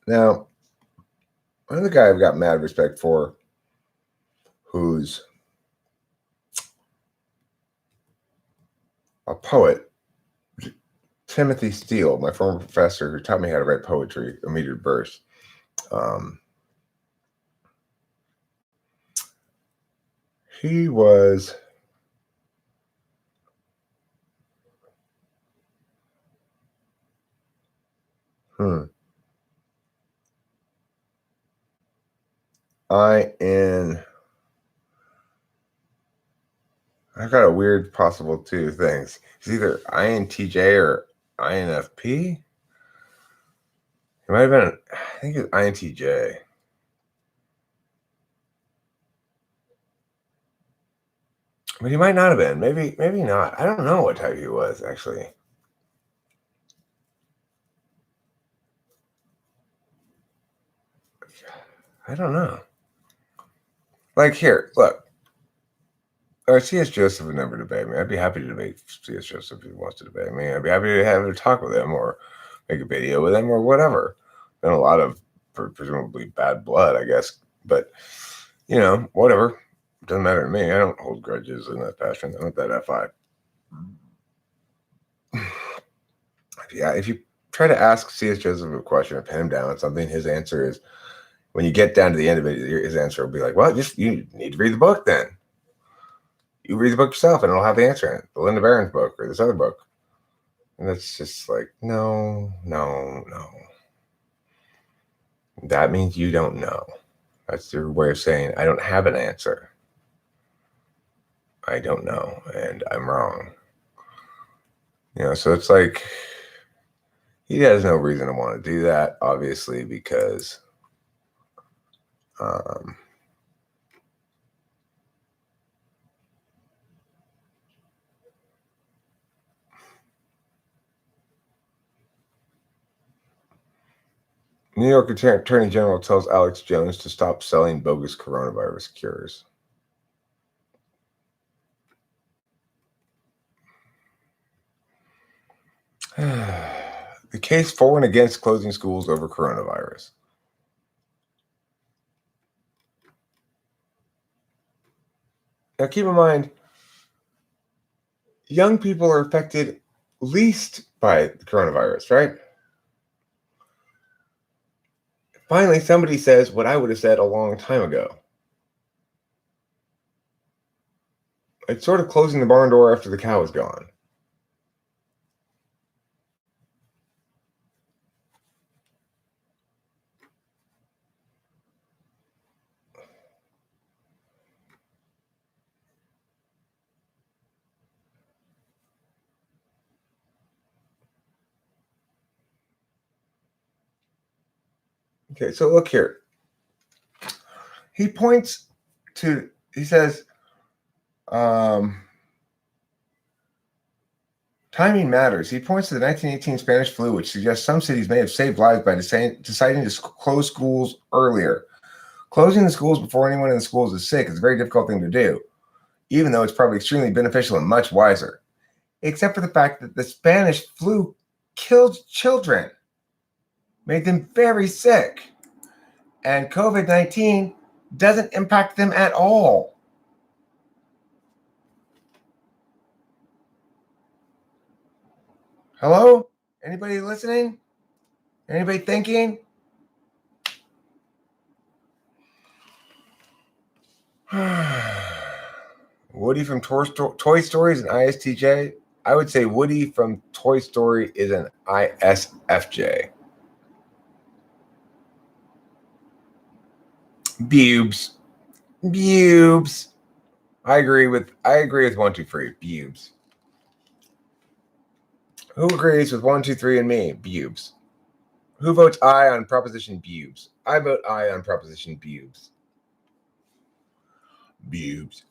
Now, another guy I've got mad respect for, who's a poet, Timothy Steele, my former professor who taught me how to write poetry, a metered verse. He was I've got a weird possible two things. It's either INTJ or INFP. It might have been, I think it's INTJ. But he might not have been. Maybe not. I don't know what type he was, actually. I don't know. Like, here, look. Or C.S. Joseph would never debate me. I'd be happy to debate C.S. Joseph if he wants to debate me. I'd be happy to have a talk with him or make a video with him or whatever. Been a lot of presumably bad blood, I guess. But, whatever. It doesn't matter to me. I don't hold grudges in that fashion. I'm not that F5. Yeah, if you try to ask C.S. Joseph a question or pin him down on something, his answer is, when you get down to the end of it, his answer will be like, well, you need to read the book then. You read the book yourself and it'll have the answer in it. The Linda Barron's book or this other book. And it's just like, no. That means you don't know. That's their way of saying, I don't have an answer. I don't know, and I'm wrong. So it's like, he has no reason to want to do that, obviously, because New York Attorney General tells Alex Jones to stop selling bogus coronavirus cures. The case for and against closing schools over coronavirus. Now, keep in mind, young people are affected least by the coronavirus, right? Finally, somebody says what I would have said a long time ago. It's sort of closing the barn door after the cow is gone. Okay, so look here. He points to, he says, Timing matters. He points to the 1918 Spanish flu, which suggests some cities may have saved lives by deciding to close schools earlier. Closing the schools before anyone in the schools is sick is a very difficult thing to do, even though it's probably extremely beneficial and much wiser. Except for the fact that the Spanish flu killed children, made them very sick. And COVID-19 doesn't impact them at all. Hello? Anybody listening? Anybody thinking? Woody from Toy Story is an ISTJ. I would say Woody from Toy Story is an ISFJ. Bubes. I agree with 1, 2, 3. Bubes. Who agrees with 1, 2, 3 and me? Bubes. Who votes aye on Proposition Bubes? I vote aye on Proposition Bubes. Bubes.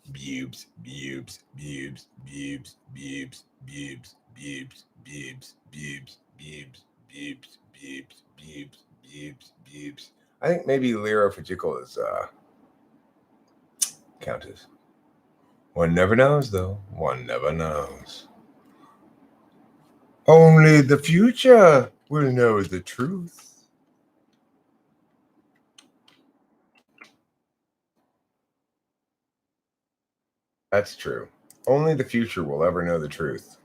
I think maybe Lyra Fujiko is Countess. One never knows, though. One never knows. Only the future will know the truth. That's true. Only the future will ever know the truth.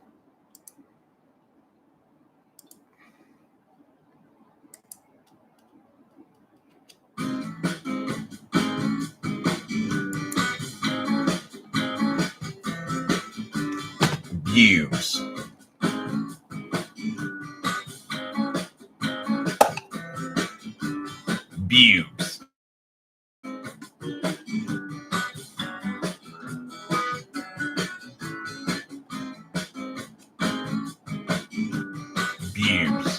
Bubes. Bubes. Bubes.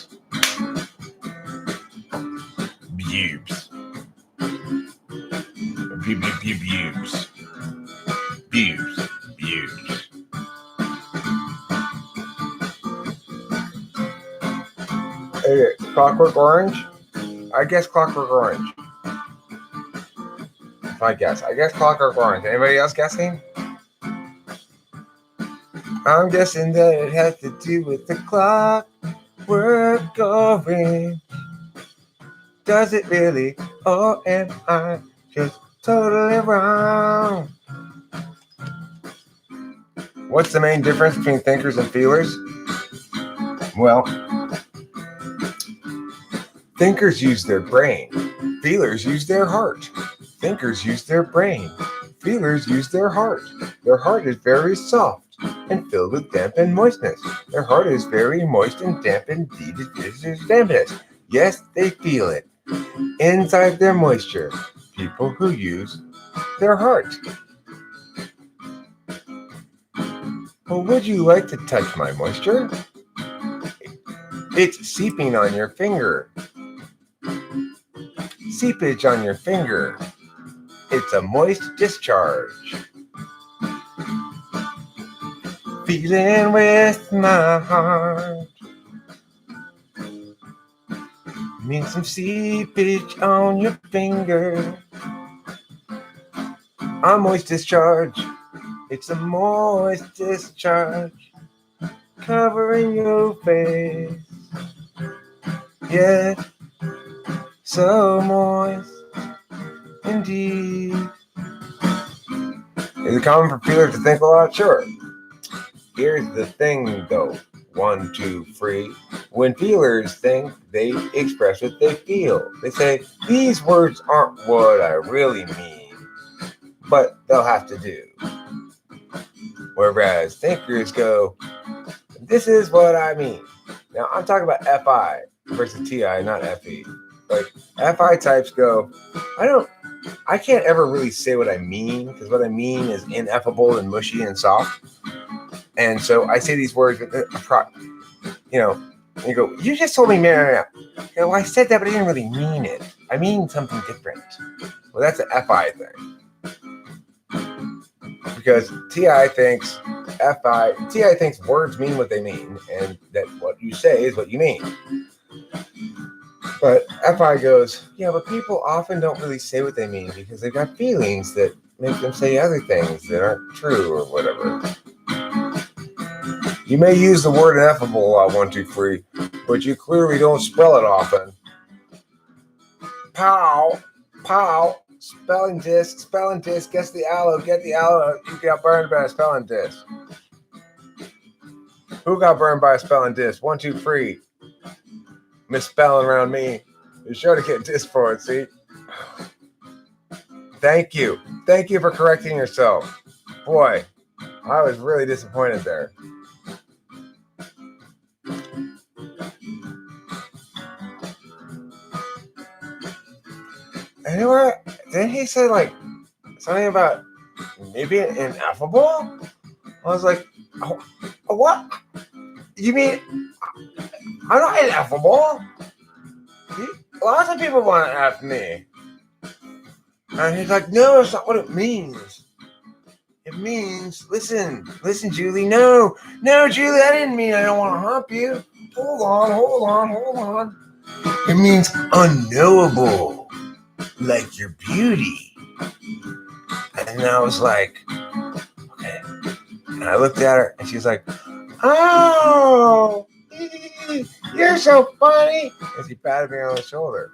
Bubes. Bubes. Bubes. Bubes. Hey, Clockwork Orange? I guess Clockwork Orange. My guess. I guess Clockwork Orange. Anybody else guessing? I'm guessing that it has to do with the Clockwork Orange. Does it really? Or am I just totally wrong? What's the main difference between thinkers and feelers? Well, thinkers use their brain. Feelers use their heart. Thinkers use their brain. Feelers use their heart. Their heart is very soft and filled with damp and moistness. Their heart is very moist and damp indeed. It is dampness. Yes, they feel it. Inside their moisture, people who use their heart. Well, would you like to touch my moisture? It's seeping on your finger. Seepage on your finger. It's a moist discharge. Feeling with my heart. Need some seepage on your finger. A moist discharge. It's a moist discharge. Covering your face. Yeah. So moist. Indeed. Is it common for feelers to think a lot? Sure. Here's the thing, though. 1, 2, 3. When feelers think, they express what they feel. They say, these words aren't what I really mean, but they'll have to do. Whereas thinkers go, this is what I mean. Now, I'm talking about FI versus TI, not FE. Like, FI types go, I can't ever really say what I mean, because what I mean is ineffable and mushy and soft. And so I say these words, and you go, you just told me, man. Well, I said that, but I didn't really mean it. I mean something different. Well, that's an FI thing. Because TI thinks FI, TI thinks words mean what they mean, and that what you say is what you mean. But FI goes, yeah, but people often don't really say what they mean because they've got feelings that make them say other things that aren't true or whatever. You may use the word ineffable, 123, but you clearly don't spell it often. Pow, spelling disc, guess the aloe, get the aloe, you got burned by a spelling disc. Who got burned by a spelling disc? 123. Misspelling around me. You're sure to get disc for it, see? Thank you for correcting yourself. Boy, I was really disappointed there. Anyway, didn't he say like something about me being ineffable? I was like, oh, what? You mean I'm not ineffable? Lots of people want to F me. And he's like, no, that's not what it means. It means, listen, Julie. No, Julie, I didn't mean I don't want to hump you. Hold on. It means unknowable, like your beauty. And I was like, okay. And I looked at her, and she's like, oh, you're so funny. And she patted me on the shoulder.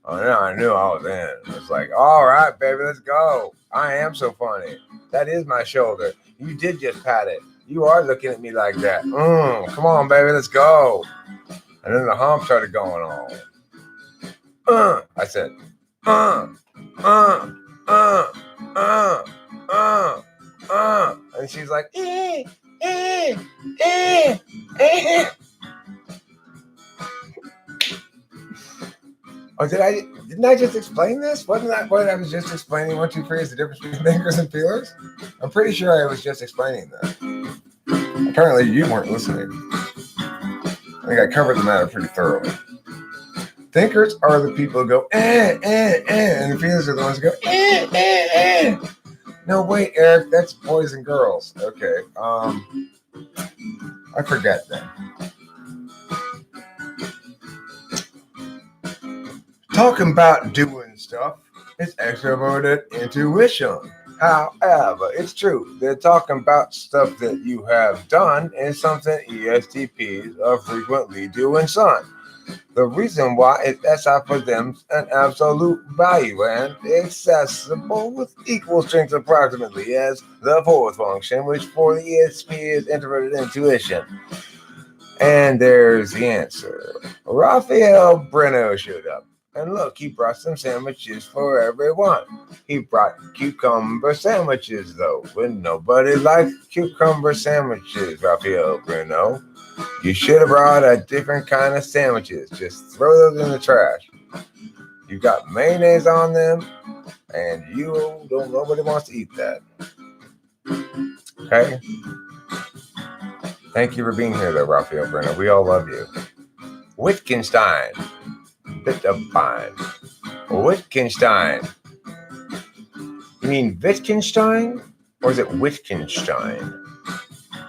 Oh, no, I knew I was in. I was like, all right, baby, let's go. I am so funny. That is my shoulder. You did just pat it. You are looking at me like that. Come on, baby, let's go. And then the hump started going on. I said, and she's like, Oh, didn't I just explain this? Wasn't that what I was just explaining? 1, 2, 3 is the difference between thinkers and feelers? I'm pretty sure I was just explaining that. Apparently you weren't listening. I think I covered the matter pretty thoroughly. Thinkers are the people who go, and the feelers are the ones who go, No, wait, Eric, that's boys and girls. Okay, I forget then. Talking about doing stuff is extroverted intuition. However, it's true. They're talking about stuff that you have done is something ESTPs are frequently doing, son. The reason why is SI for them an absolute value and accessible with equal strength approximately as the fourth function, which for the ESP is introverted intuition. And there's the answer. Raphael Breno showed up. And look, he brought some sandwiches for everyone. He brought cucumber sandwiches, though. When nobody likes cucumber sandwiches, Raphael Breno. You should have brought a different kind of sandwiches. Just throw those in the trash. You got mayonnaise on them, and nobody wants to eat that. Okay? Thank you for being here, though, Raphael Breno. We all love you. Wittgenstein. Bit of fine. Wittgenstein. You mean Wittgenstein? Or is it Wittgenstein?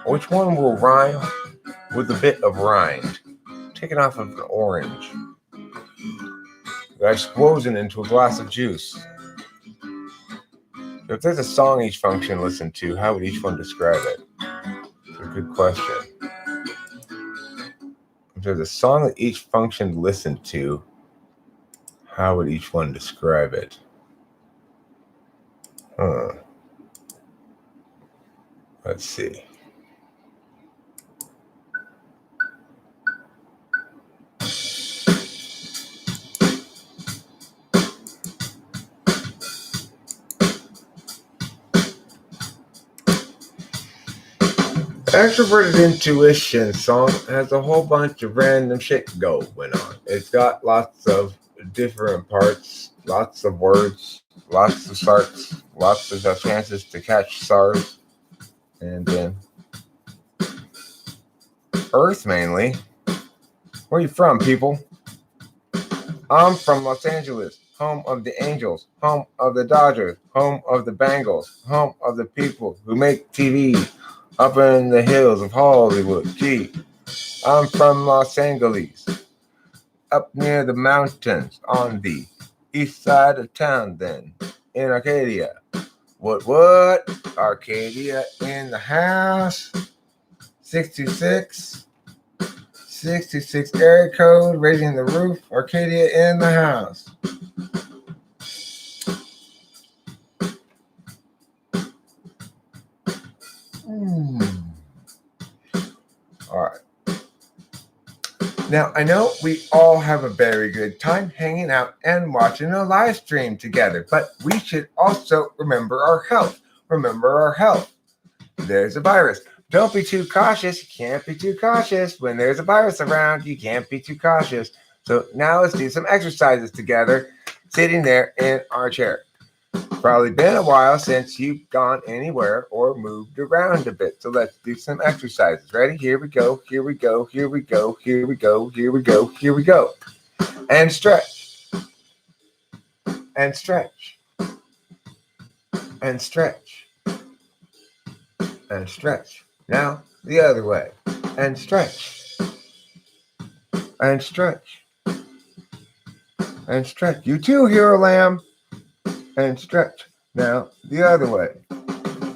Which one will rhyme with a bit of rind? Taken off of an orange. Explosion into a glass of juice. If there's a song each function listened to, how would each one describe it? It's a good question. If there's a song that each function listened to, how would each one describe it? Let's see. Extroverted Intuition song has a whole bunch of random shit going on. It's got lots of different parts, lots of words, lots of sarks, lots of chances to catch SARS, and then Earth mainly. Where are you from, people? I'm from Los Angeles, home of the Angels, home of the Dodgers, home of the Bengals, home of the people who make TV, up in the hills of Hollywood. Gee, I'm from Los Angeles, up near the mountains on the east side of town then, in Arcadia. What? Arcadia in the house. 626. 626 area code, raising the roof. Arcadia in the house. All right. Now, I know we all have a very good time hanging out and watching a live stream together, but we should also remember our health. Remember our health. There's a virus. Don't be too cautious. You can't be too cautious. When there's a virus around, you can't be too cautious. So now let's do some exercises together, sitting there in our chair. Probably been a while since you've gone anywhere or moved around a bit. So let's do some exercises. Ready? Here we go. Here we go. Here we go. Here we go. Here we go. Here we go. And stretch. And stretch. And stretch. And stretch. Now the other way. And stretch. And stretch. And stretch. You too, Hero Lamb. And stretch. Now the other way.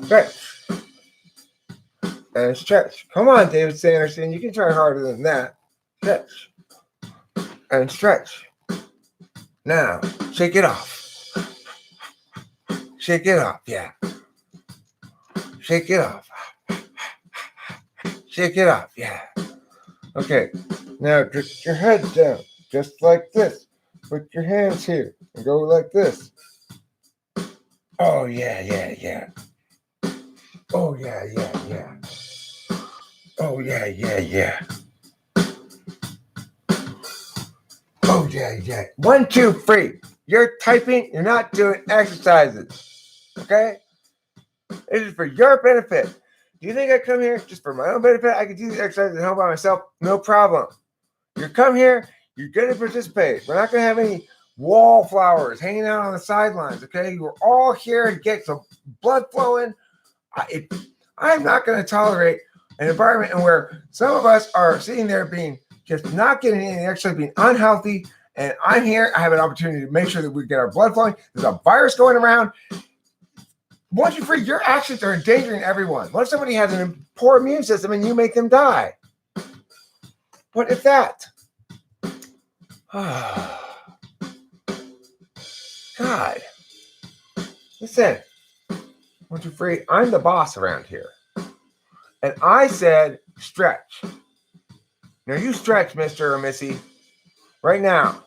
Stretch. And stretch. Come on, David Sanderson. You can try harder than that. Stretch. And stretch. Now, shake it off. Shake it off. Yeah. Shake it off. Shake it off. Yeah. Okay. Now, put your head down. Just like this. Put your hands here. And go like this. Oh, yeah. Oh, yeah. Oh, yeah. Oh, yeah. 1, 2, 3. You're typing. You're not doing exercises. Okay? This is for your benefit. Do you think I come here just for my own benefit? I could do these exercises at home by myself. No problem. You come here. You're going to participate. We're not going to have any wallflowers hanging out on the sidelines, okay? We're all here to get some blood flowing. I'm not going to tolerate an environment where some of us are sitting there being just not getting anything, actually being unhealthy, and I'm here. I have an opportunity to make sure that we get our blood flowing. There's a virus going around. Once you're free, your actions are endangering everyone. What if somebody has a poor immune system and you make them die? What if that? God. Listen, 1, 2, 3. I'm the boss around here. And I said stretch. Now you stretch, Mr. or Missy. Right now.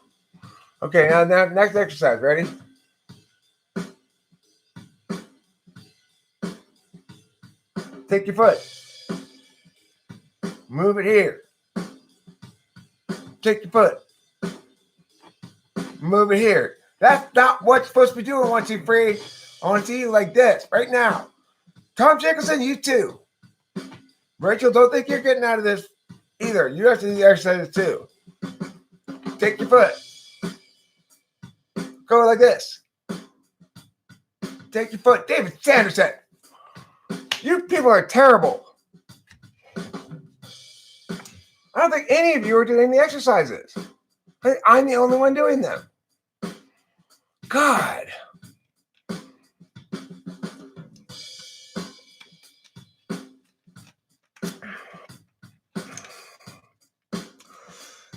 Okay, now next exercise. Ready? Take your foot. Move it here. Take your foot. Move it here. That's not what you're supposed to be doing, 1, 2, 3. I want to see you like this right now. Tom Jacobson, you too. Rachel, don't think you're getting out of this either. You have to do the exercises too. Take your foot. Go like this. Take your foot. David Sanderson. You people are terrible. I don't think any of you are doing the exercises. I'm the only one doing them. God.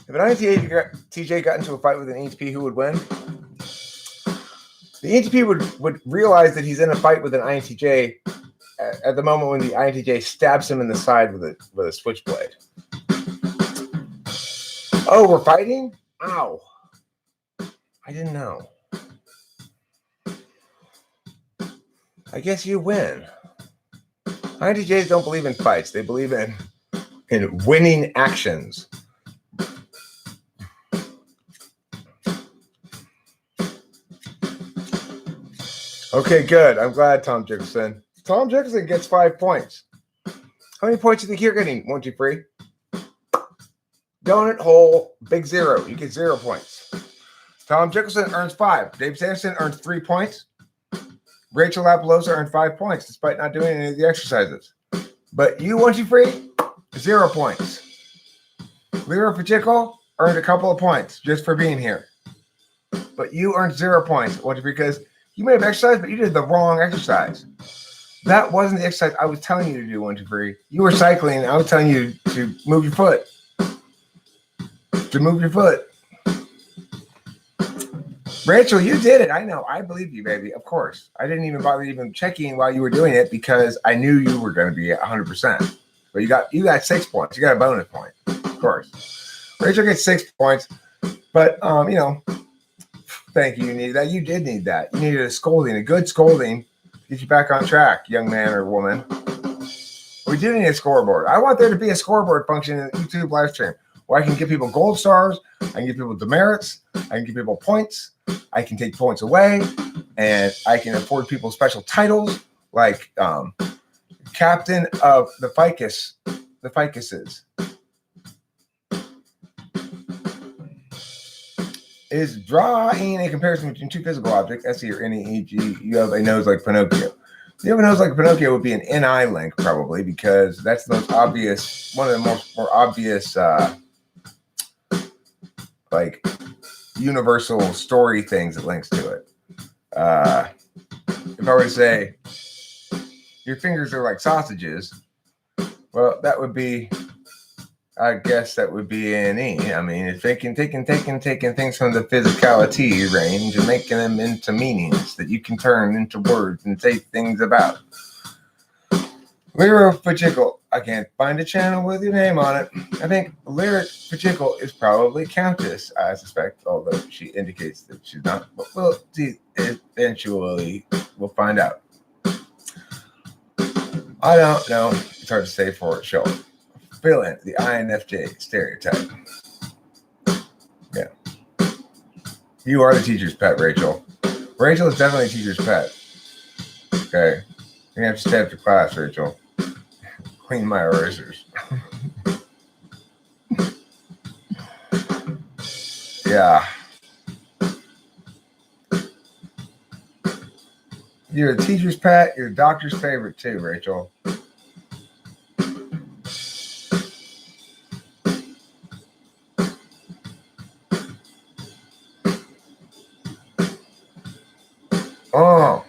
If an INTJ got into a fight with an ENTP, who would win? The ENTP would realize that he's in a fight with an INTJ at the moment when the INTJ stabs him in the side with a switchblade. Oh, we're fighting? Ow. I didn't know. I guess you win. INTJs don't believe in fights. They believe in winning actions. Okay, good. I'm glad, Tom Jacobson. Tom Jacobson gets 5 points. How many points do you think you're getting? 1, 2, 3. Donut hole, big 0. You get 0 points. Tom Jacobson earns 5. Dave Sanderson earns 3 points. Rachel Lapalosa earned 5 points despite not doing any of the exercises. But you, once you free, 0 points. Lyra Pacheco earned a couple of points just for being here. But you earned 0 points because you may have exercised, but you did the wrong exercise. That wasn't the exercise I was telling you to do, 1, 2, 3. You were cycling. I was telling you to move your foot. To move your foot. Rachel, you did it. I know. I believe you, baby. Of course. I didn't even bother even checking while you were doing it because I knew you were going to be at 100%. But you got 6 points. You got a bonus point, of course. Rachel gets 6 points. But, thank you. You needed that. You did need that. You needed a scolding, a good scolding to get you back on track, young man or woman. We do need a scoreboard. I want there to be a scoreboard function in the YouTube live stream where I can give people gold stars. I can give people demerits. I can give people points. I can take points away. And I can afford people special titles like Captain of the Ficuses. Is drawing a comparison between two physical objects, SE or NE, e.g. you have a nose like Pinocchio. You have a nose like Pinocchio would be an NI link probably because that's the most obvious, one of the more obvious like universal story things that links to it. If I were to say your fingers are like sausages, well, that would be, I guess that would be NE. I mean, it's taking things from the physicality range and making them into meanings that you can turn into words and say things about. Lyra Pacheco, I can't find a channel with your name on it. I think Lyra Pacheco is probably Countess, I suspect, although she indicates that she's not. But we'll see eventually. We'll find out. I don't know. It's hard to say for a show. Fill in the INFJ stereotype. Yeah. You are the teacher's pet, Rachel. Rachel is definitely a teacher's pet. Okay. You're going to have to stay after class, Rachel. Clean my erasers. Yeah. You're a teacher's pet. You're a doctor's favorite too, Rachel. Oh.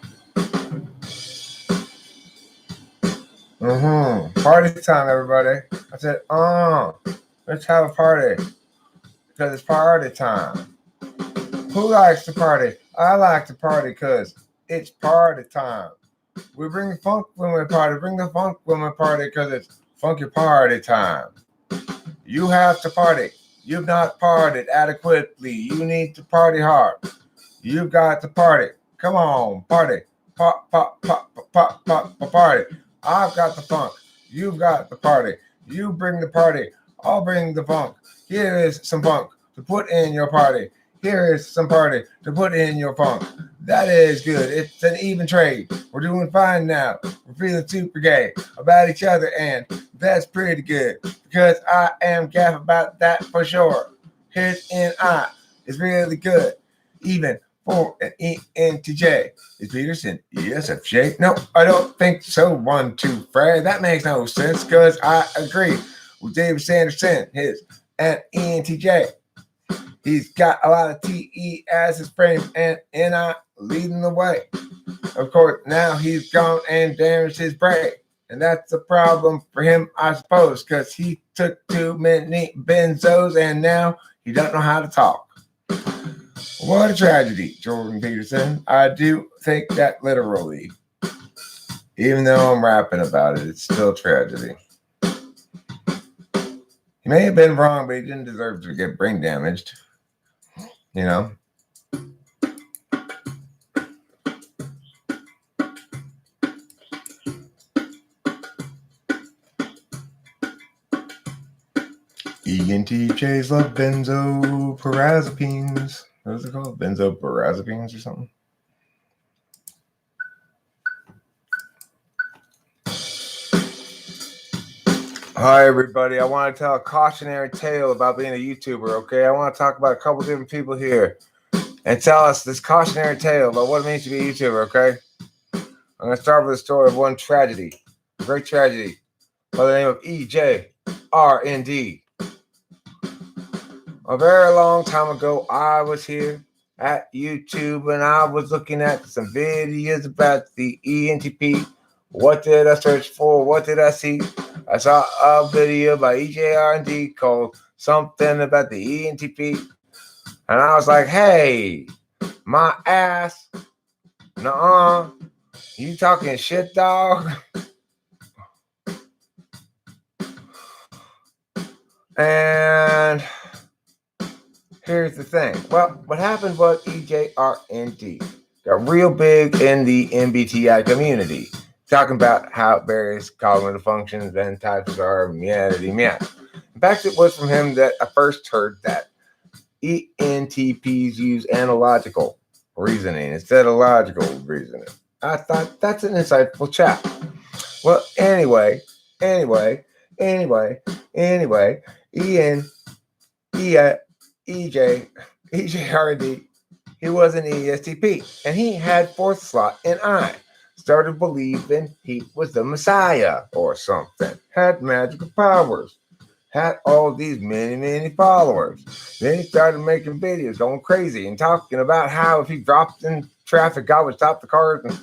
Party time, everybody. I said, let's have a party. Because it's party time. Who likes to party? I like to party because it's party time. We bring the funk when we party. Bring the funk when we party because it's funky party time. You have to party. You've not partied adequately. You need to party hard. You've got to party. Come on, party. Pop, pop, pop, pop, pop, pop, party. I've got the funk. You've got the party. You bring the party. I'll bring the funk. Here is some funk to put in your party. Here is some party to put in your funk. That is good. It's an even trade. We're doing fine now. We're feeling super gay about each other, and that's pretty good because I am gaff about that for sure. His NI is really good. Even for an ENTJ. Is Peterson ESFJ? No, I don't think so. 1, 2, Fred. That makes no sense because I agree with David Sanderson. His an ENTJ. He's got a lot of TE as his frame and NI leading the way. Of course, now he's gone and damaged his brain. And that's a problem for him, I suppose, because he took too many benzos and now he doesn't know how to talk. What a tragedy, Jordan Peterson. I do take that literally. Even though I'm rapping about it, it's still a tragedy. He may have been wrong, but he didn't deserve to get brain damaged. You know? ENTJs love benzodiazepines. What is it called? Benzodiazepines or something? Hi, everybody. I want to tell a cautionary tale about being a YouTuber, okay? I want to talk about a couple different people here and tell us this cautionary tale about what it means to be a YouTuber, okay? I'm going to start with a story of one tragedy, a great tragedy. by the name of EJRND. A very long time ago, I was here at YouTube and I was looking at some videos about the ENTP. What did I search for? What did I see? I saw a video by EJRND called Something About the ENTP. And I was like, hey, my ass, nuh-uh, you talking shit, dog? And here's the thing. Well, what happened was EJRND got real big in the MBTI community, talking about how various cognitive functions and types are meow. In fact, it was from him that I first heard that ENTPs use analogical reasoning instead of logical reasoning. I thought that's an insightful chat. Well, anyway, EJ, EJRD, he was an ESTP, and he had fourth slot in I. Started believing he was the Messiah or something, had magical powers, had all these many followers. Then he started making videos, going crazy, and talking about how if he dropped in traffic, God would stop the cars and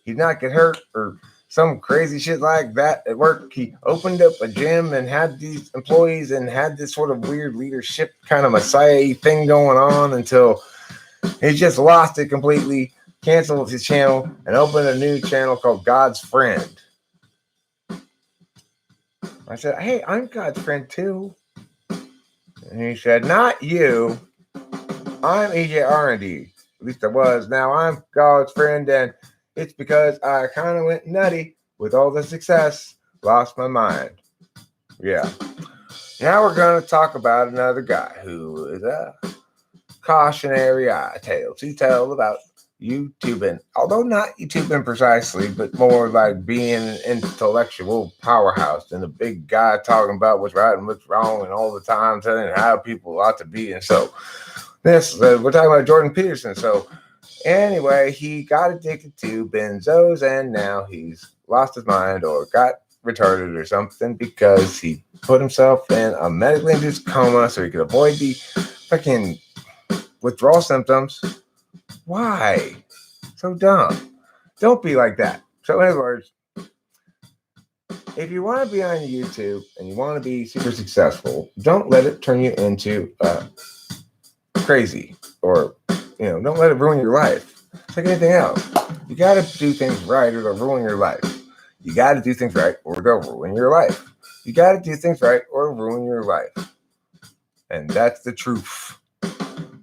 he'd not get hurt or some crazy shit like that at work. He opened up a gym and had these employees and had this sort of weird leadership kind of Messiah thing going on until he just lost it completely, canceled his channel, and opened a new channel called God's Friend. I said, hey, I'm God's friend too. And he said, not you. I'm EJRND. At least I was. Now I'm God's friend, and it's because I kind of went nutty with all the success, lost my mind. Yeah. Now we're going to talk about another guy who is a cautionary tale to tell about YouTubing. Although not YouTubing precisely, but more like being an intellectual powerhouse and a big guy talking about what's right and what's wrong and all the time telling how people ought to be. And so we're talking about Jordan Peterson. So anyway, he got addicted to benzos and now he's lost his mind or got retarded or something because he put himself in a medically induced coma so he could avoid the fucking withdrawal symptoms. Why? So dumb. Don't be like that. So in other words, if you want to be on YouTube and you want to be super successful, don't let it turn you into crazy or, don't let it ruin your life. It's like anything else. You got to do things right or they'll ruin your life. You got to do things right or they'll ruin your life. You got to do things right or ruin your life. And that's the truth.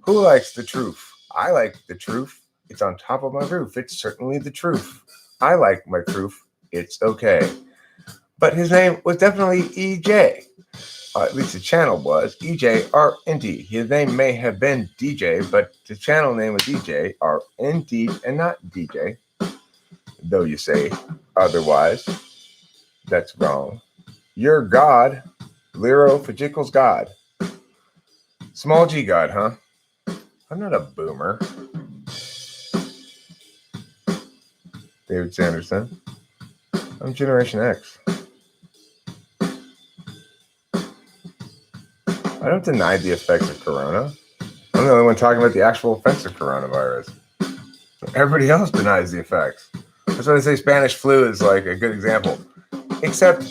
Who likes the truth? I like the truth. It's on top of my roof. It's certainly the truth. I like my truth. It's okay. But his name was definitely EJ. At least the channel was EJRND. His name may have been DJ, but the channel name was EJRND and not DJ. Though you say otherwise, that's wrong. You're God, Lero Fajical's God. Small G God, huh? I'm not a boomer. David Sanderson. I'm Generation X. I don't deny the effects of corona. I'm the only one talking about the actual effects of coronavirus. Everybody else denies the effects. That's why they say Spanish flu is like a good example. Except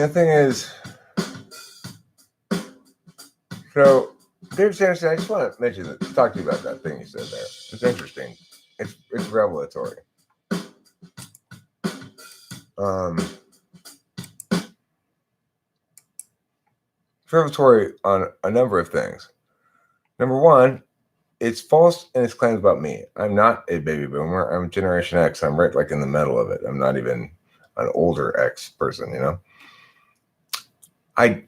the thing is, so David Sanderson, I just want to mention that, talk to you about that thing you said there. It's interesting. It's revelatory. It's revelatory on a number of things. Number one, it's false in its claims about me. I'm not a baby boomer. I'm Generation X. I'm right like in the middle of it. I'm not even an older X person, you know?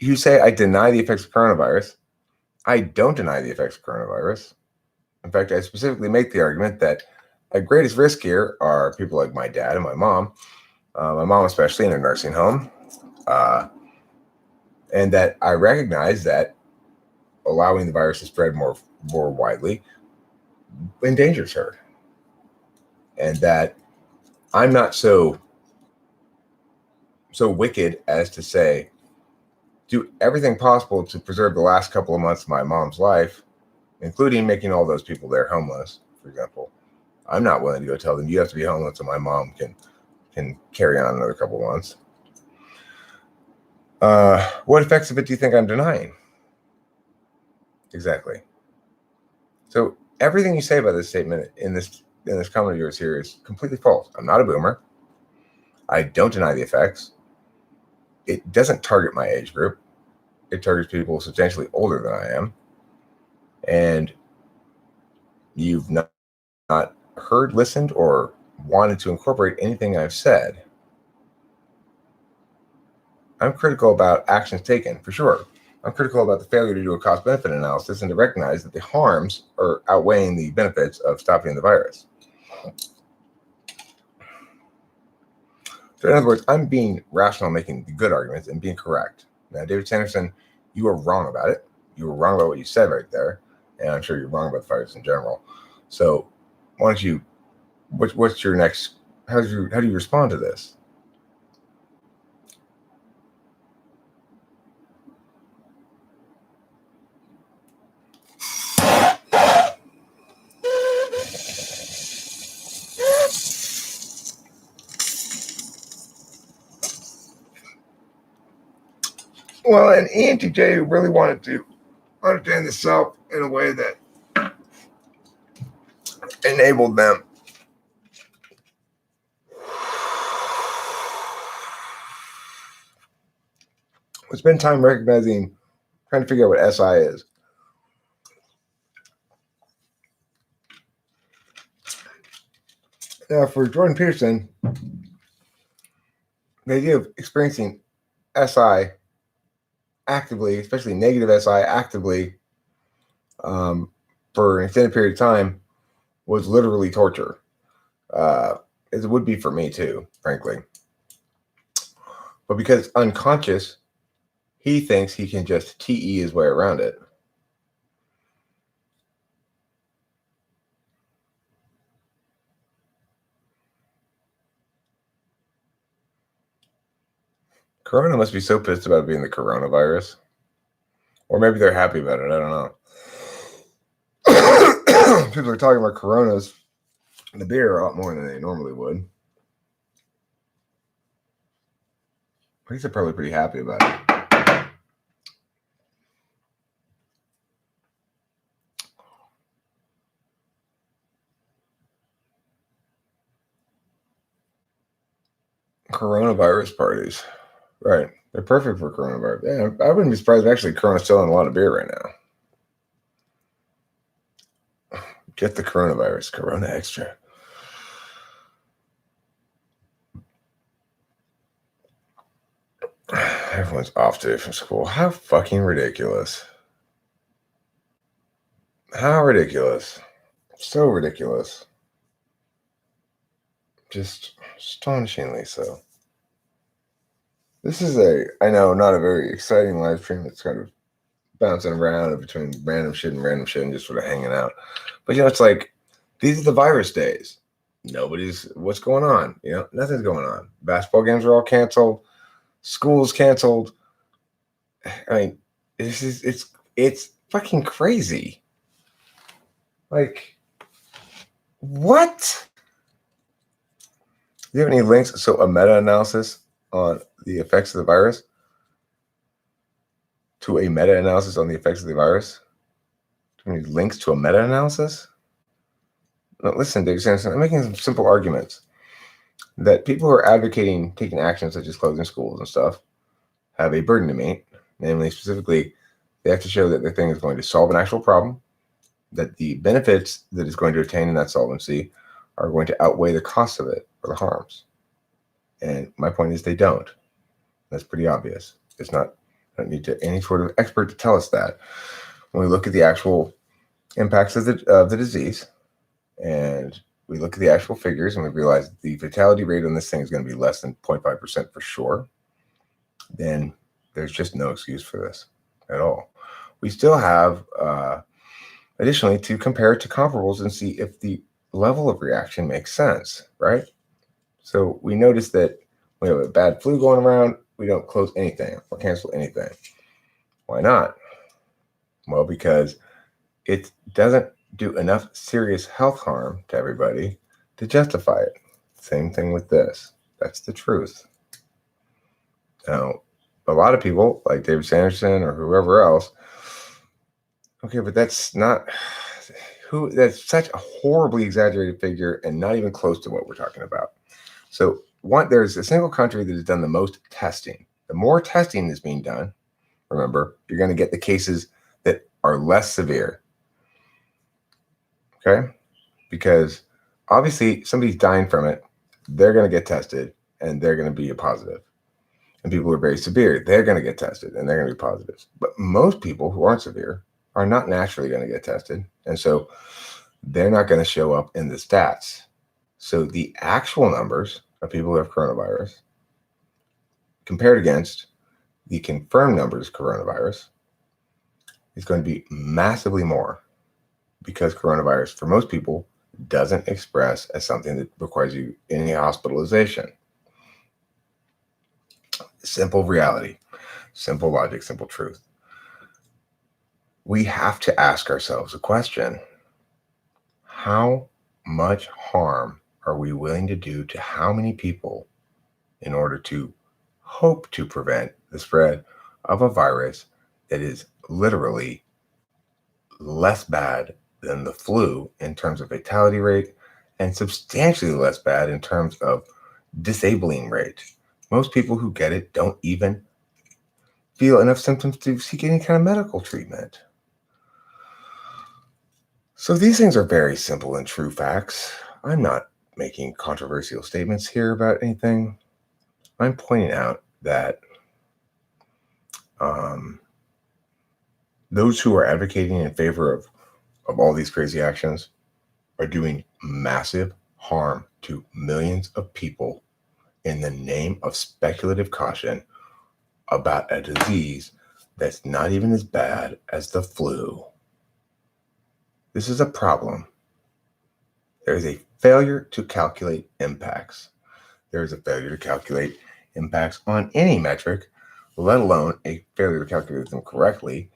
You say I deny the effects of coronavirus. I don't deny the effects of coronavirus. In fact, I specifically make the argument that at greatest risk here are people like my dad and my mom especially in a nursing home, and that I recognize that allowing the virus to spread more widely endangers her, and that I'm not so wicked as to say do everything possible to preserve the last couple of months of my mom's life, including making all those people there homeless, for example. I'm not willing to go tell them you have to be homeless so my mom can carry on another couple of months. What effects of it do you think I'm denying? Exactly. So everything you say about this statement in this comment of yours here is completely false. I'm not a boomer. I don't deny the effects. It doesn't target my age group. It targets people substantially older than I am. And you've not heard, listened, or wanted to incorporate anything I've said. I'm critical about actions taken, for sure. I'm critical about the failure to do a cost-benefit analysis and to recognize that the harms are outweighing the benefits of stopping the virus. So in other words, I'm being rational, making the good arguments, and being correct. Now, David Sanderson, you were wrong about it. You were wrong about what you said right there, and I'm sure you're wrong about the virus in general. So why don't you, what's your next, how do you respond to this? Well, an ENTJ who really wanted to understand the self in a way that enabled them to spend time recognizing, trying to figure out what SI is. Now, for Jordan Peterson, the idea of experiencing SI actively, especially negative SI actively, for an extended period of time was literally torture. It would be for me too, frankly. But because it's unconscious, he thinks he can just TE his way around it. Corona must be so pissed about being the coronavirus. Or maybe they're happy about it. I don't know. People are talking about coronas and the beer a lot more than they normally would. I think they're probably pretty happy about it. Coronavirus parties. Right. They're perfect for coronavirus. Yeah, I wouldn't be surprised if actually Corona's selling a lot of beer right now. Get the coronavirus, Corona Extra. Everyone's off today from school. How fucking ridiculous. How ridiculous. So ridiculous. Just astonishingly so. This is I know, not a very exciting live stream. It's kind of bouncing around between random shit and just sort of hanging out. But, it's like, these are the virus days. What's going on? Nothing's going on. Basketball games are all canceled. School's canceled. I mean, it's fucking crazy. Like, what? Do you have any links? So a meta-analysis on the effects of the virus? To a meta-analysis on the effects of the virus? Do you have any links to a meta-analysis? No, listen, David Sanderson, I'm making some simple arguments that people who are advocating taking actions such as closing schools and stuff have a burden to meet. Namely, specifically, they have to show that the thing is going to solve an actual problem, that the benefits that it's going to attain in that solvency are going to outweigh the costs of it or the harms. And my point is they don't. That's pretty obvious. It's not, I don't need any sort of expert to tell us that. When we look at the actual impacts of the disease, and we look at the actual figures, and we realize the fatality rate on this thing is going to be less than 0.5% for sure, then there's just no excuse for this at all. We still have, additionally, to compare it to comparables and see if the level of reaction makes sense, right? So we notice that we have a bad flu going around, we don't close anything or cancel anything. Why not? Well, because it doesn't do enough serious health harm to everybody to justify it. Same thing with this. That's the truth. Now, a lot of people, like David Sanderson or whoever else, okay, but that's not that's such a horribly exaggerated figure and not even close to what we're talking about. So there's a single country that has done the most testing. The more testing is being done, remember, you're going to get the cases that are less severe. Okay? Because obviously somebody's dying from it, they're going to get tested and they're going to be a positive. And people who are very severe, they're going to get tested and they're going to be positives. But most people who aren't severe are not naturally going to get tested. And so they're not going to show up in the stats. So the actual numbers of people who have coronavirus compared against the confirmed numbers of coronavirus is going to be massively more, because coronavirus, for most people, doesn't express as something that requires you any hospitalization. Simple reality, simple logic, simple truth. We have to ask ourselves a question. How much harm are we willing to do to how many people in order to hope to prevent the spread of a virus that is literally less bad than the flu in terms of fatality rate and substantially less bad in terms of disabling rate? Most people who get it don't even feel enough symptoms to seek any kind of medical treatment. So these things are very simple and true facts. I'm not making controversial statements here about anything. I'm pointing out that those who are advocating in favor of all these crazy actions are doing massive harm to millions of people in the name of speculative caution about a disease that's not even as bad as the flu. This is a problem. There is a failure to calculate impacts. There is a failure to calculate impacts on any metric, let alone a failure to calculate them correctly,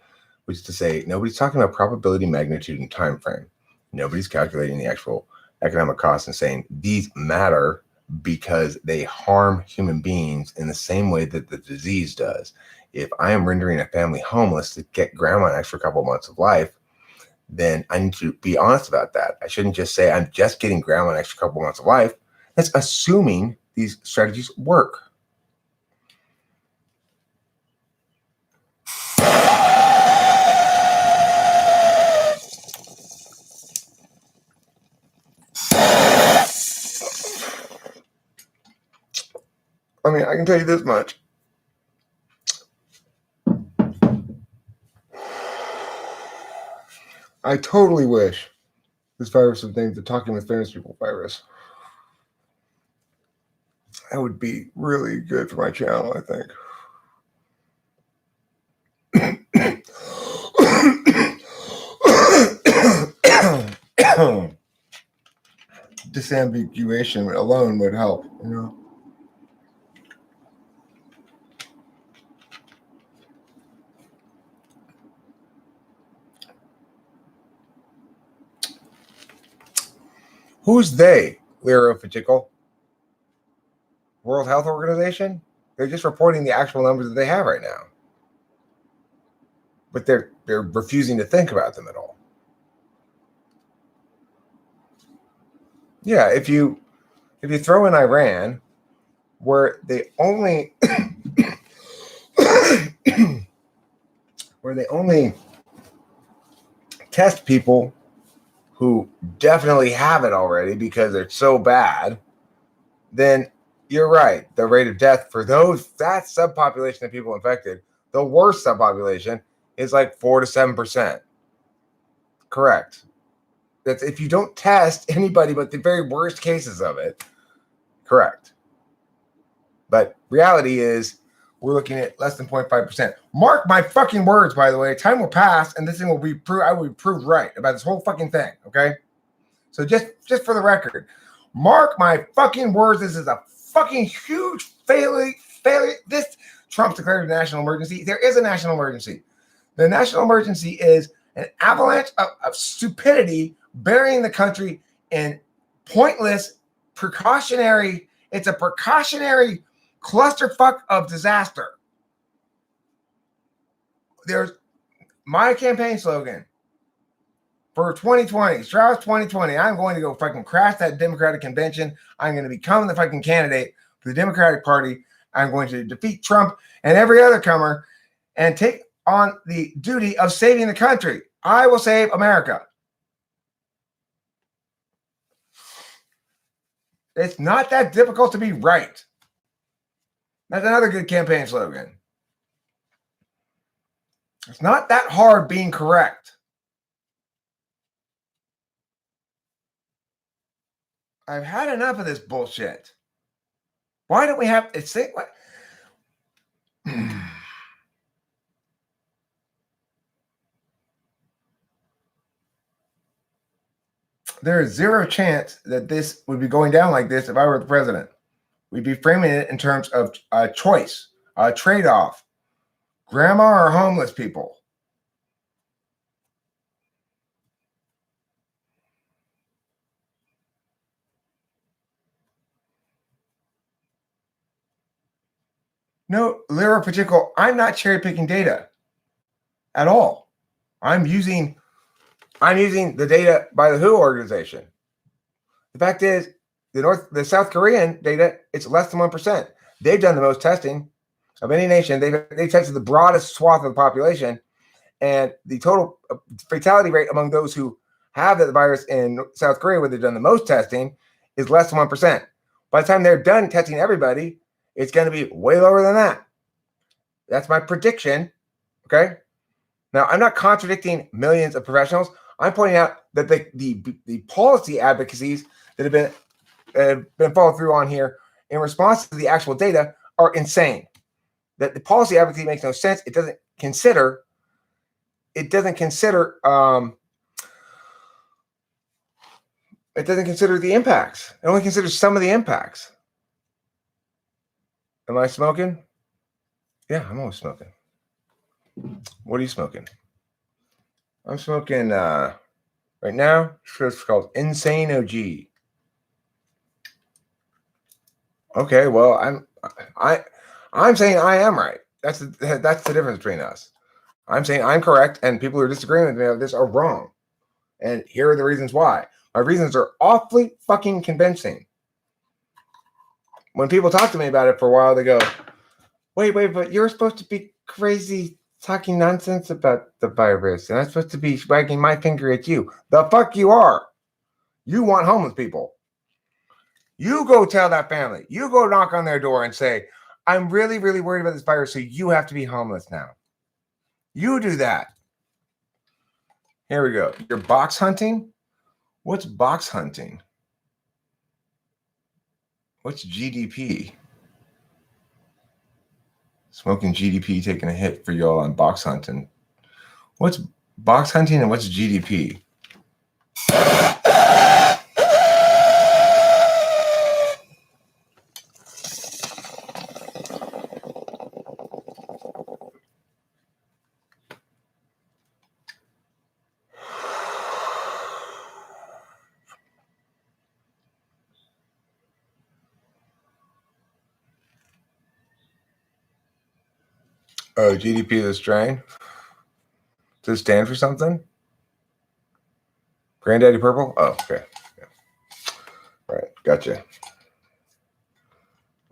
which is to say nobody's talking about probability, magnitude, and time frame. Nobody's calculating the actual economic costs and saying these matter because they harm human beings in the same way that the disease does. If I am rendering a family homeless to get grandma an extra couple months of life, then I need to be honest about that. I shouldn't just say I'm just getting grandma an extra couple months of life. That's assuming these strategies work. I mean, I can tell you this much. I totally wish this virus was named the Talking with Famous People virus. That would be really good for my channel, I think. Disambiguation alone would help, you know. Who's they, Lero Fajikal? World Health Organization? They're just reporting the actual numbers that they have right now. But they're refusing to think about them at all. Yeah, if you throw in Iran, where they only test people who definitely have it already because they're so bad, then you're right. The rate of death for that subpopulation of people infected, the worst subpopulation, is like 4 to 7%. Correct. That's if you don't test anybody but the very worst cases of it. Correct. But reality is we're looking at less than 0.5%. Mark my fucking words, by the way. Time will pass and this thing will be proved. I will be proved right about this whole fucking thing. Okay. So just for the record, mark my fucking words. This is a fucking huge failure. This Trump's declared a national emergency. There is a national emergency. The national emergency is an avalanche of stupidity burying the country in pointless precautionary. It's a precautionary clusterfuck of disaster. There's my campaign slogan for 2020, Strauss 2020. I'm going to go fucking crash that Democratic convention. I'm going to become the fucking candidate for the Democratic Party. I'm going to defeat Trump and every other comer and take on the duty of saving the country. I will save America. It's not that difficult to be right. That's another good campaign slogan. It's not that hard being correct. I've had enough of this bullshit. Why don't we have it's what? There is zero chance that this would be going down like this if I were the president. We'd be framing it in terms of a choice, a trade-off. Grandma or homeless people? No, Lyra Pacheco, I'm not cherry-picking data at all. I'm using the data by the WHO organization. The fact is, the South Korean data, it's less than 1%. They've done the most testing of any nation. They've tested the broadest swath of the population, and the total fatality rate among those who have the virus in South Korea, where they've done the most testing, is less than 1%. By the time they're done testing everybody, it's going to be way lower than that. That's my prediction. Okay. Now, I'm not contradicting millions of professionals. I'm pointing out that the policy advocacies that have been followed through on here in response to the actual data are insane. That the policy advocacy makes no sense. It doesn't consider the impacts. It only considers some of the impacts. Am I smoking? Yeah, I'm always smoking. What are you smoking? I'm smoking right now. It's called Insane OG. Okay, well, I'm saying I am right. That's the difference between us. I'm saying I'm correct, and people who are disagreeing with me on this are wrong. And here are the reasons why. My reasons are awfully fucking convincing. When people talk to me about it for a while, they go, wait, but you're supposed to be crazy talking nonsense about the virus, and I'm supposed to be wagging my finger at you. The fuck you are. You want homeless people. You go tell that family. You go knock on their door and say, I'm really, really worried about this virus, so you have to be homeless now. You do that. Here we go. You're box hunting? What's box hunting? What's GDP? Smoking GDP taking a hit for y'all on box hunting. What's box hunting and what's GDP? Oh, GDP is a strain? Does it stand for something? Granddaddy Purple? Oh, okay. Yeah. Right, gotcha.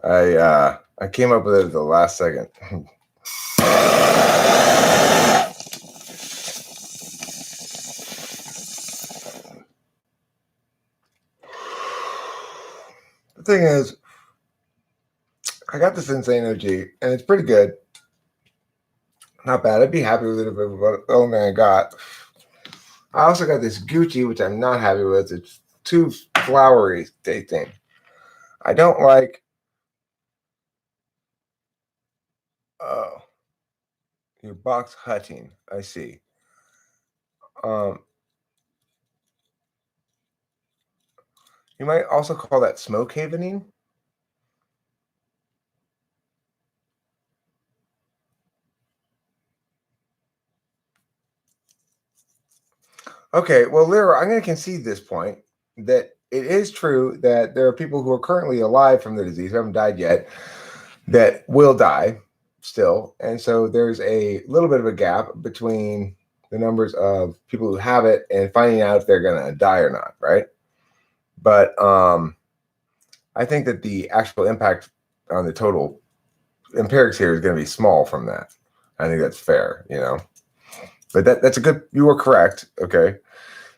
I came up with it at the last second. The thing is, I got this Insane OG, and it's pretty good. Not bad. I'd be happy with it if it was the only thing I got. I also got this Gucci, which I'm not happy with. It's too flowery tasting. I don't like. Oh, your box hunting. I see. Um, you might also call that smoke havening. Okay, well, Lyra, I'm going to concede this point that it is true that there are people who are currently alive from the disease, who haven't died yet, that will die still. And so there's a little bit of a gap between the numbers of people who have it and finding out if they're going to die or not, right? But I think that the actual impact on the total empirics here is going to be small from that. I think that's fair, you know. But that's a good. You were correct. Okay.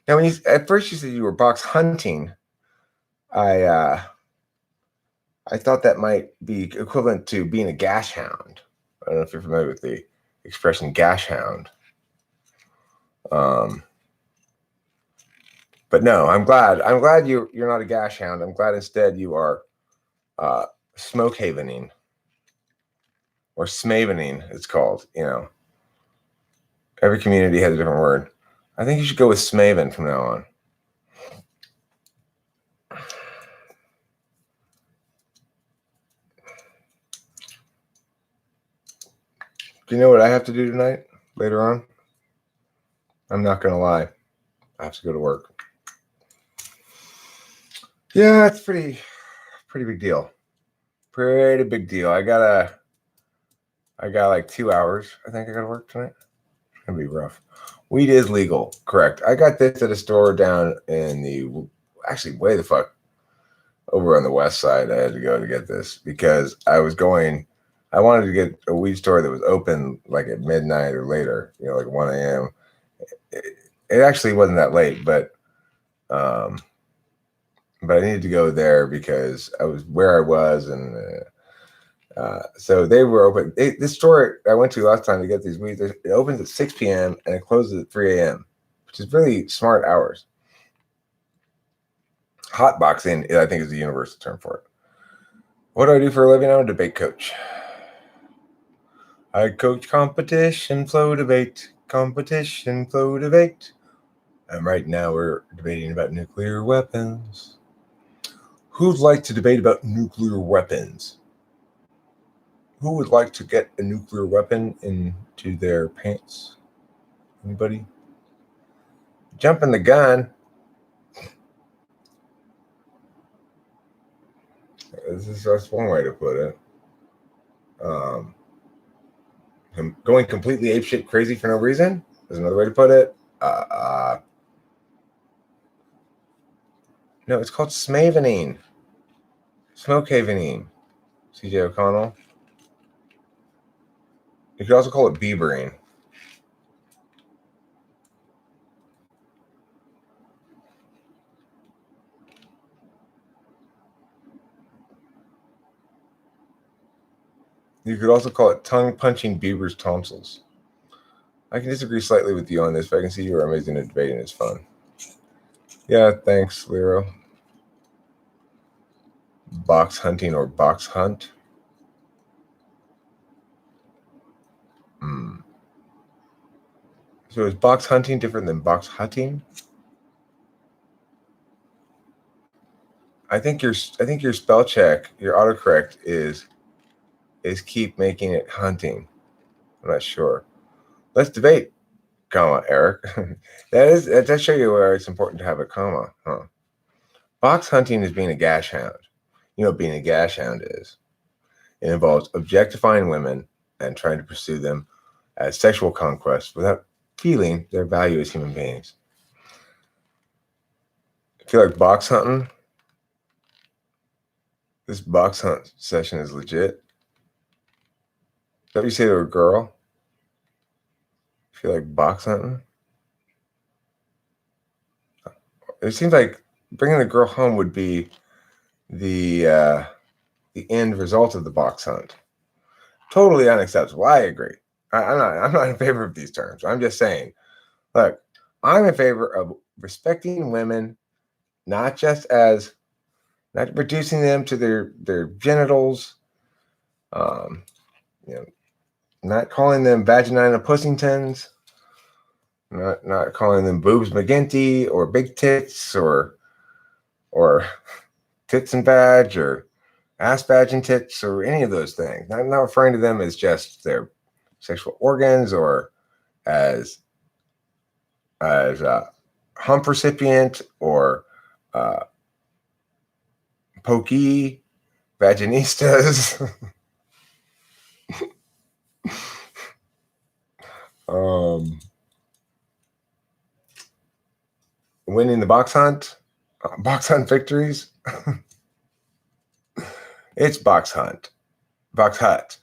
Now, when you at first you said you were box hunting, I thought that might be equivalent to being a gash hound. I don't know if you're familiar with the expression gash hound. But no, I'm glad. I'm glad you're not a gash hound. I'm glad instead you are smoke havening or smavening. It's called. You know, every community has a different word. I think you should go with smaven from now on. Do you know what I have to do tonight? Later on, I'm not gonna lie. I have to go to work. Yeah, it's pretty big deal. Pretty big deal. I got like 2 hours. I think I gotta work tonight. It's gonna be rough. Weed is legal, correct. I got this at a store down in the actually way the fuck over on the west side. I had to go to get this because I wanted to get a weed store that was open like at midnight or later, you know, like 1 a.m. It actually wasn't that late, but I needed to go there because I was where I was, and so they were open. This store I went to last time to get these weeds, it opens at 6 p.m. and it closes at 3 a.m., which is really smart hours. Hotboxing, I think, is the universal term for it. What do I do for a living? I'm a debate coach. I coach competition, flow debate, competition, flow debate. And right now we're debating about nuclear weapons. Who'd like to debate about nuclear weapons? Who would like to get a nuclear weapon into their pants? Anybody? Jumping the gun. That's one way to put it. Going completely apeshit crazy for no reason is another way to put it. No, it's called smavening. Smoke havening. CJ O'Connell. You could also call it Biebering. You could also call it tongue punching Bieber's tonsils. I can disagree slightly with you on this, but I can see you are amazing at debating. It's fun. Yeah, thanks, Lero. Box hunting or box hunt? So is box hunting different than box hunting? I think your spell check, your autocorrect is keep making it hunting. I'm not sure. Let's debate, comma, Eric. that does show you where it's important to have a comma, huh? Box hunting is being a gash hound. You know what being a gash hound is? It involves objectifying women and trying to pursue them as sexual conquest without feeling their value as human beings. I feel like box hunting. This box hunt session is legit. Is that what you say to a girl? I feel like box hunting. It seems like bringing the girl home would be the end result of the box hunt. Totally unacceptable. I agree. I'm not in favor of these terms. I'm just saying, look, I'm in favor of respecting women, not reducing them to their genitals, um, you know, not calling them vagina pussingtons, not calling them boobs McGinty or big tits or tits and badge or ass badge and tits or any of those things. I'm not referring to them as just their sexual organs or as a hump recipient or pokey vaginistas. Winning the box hunt victories. It's box hunt. Box hut.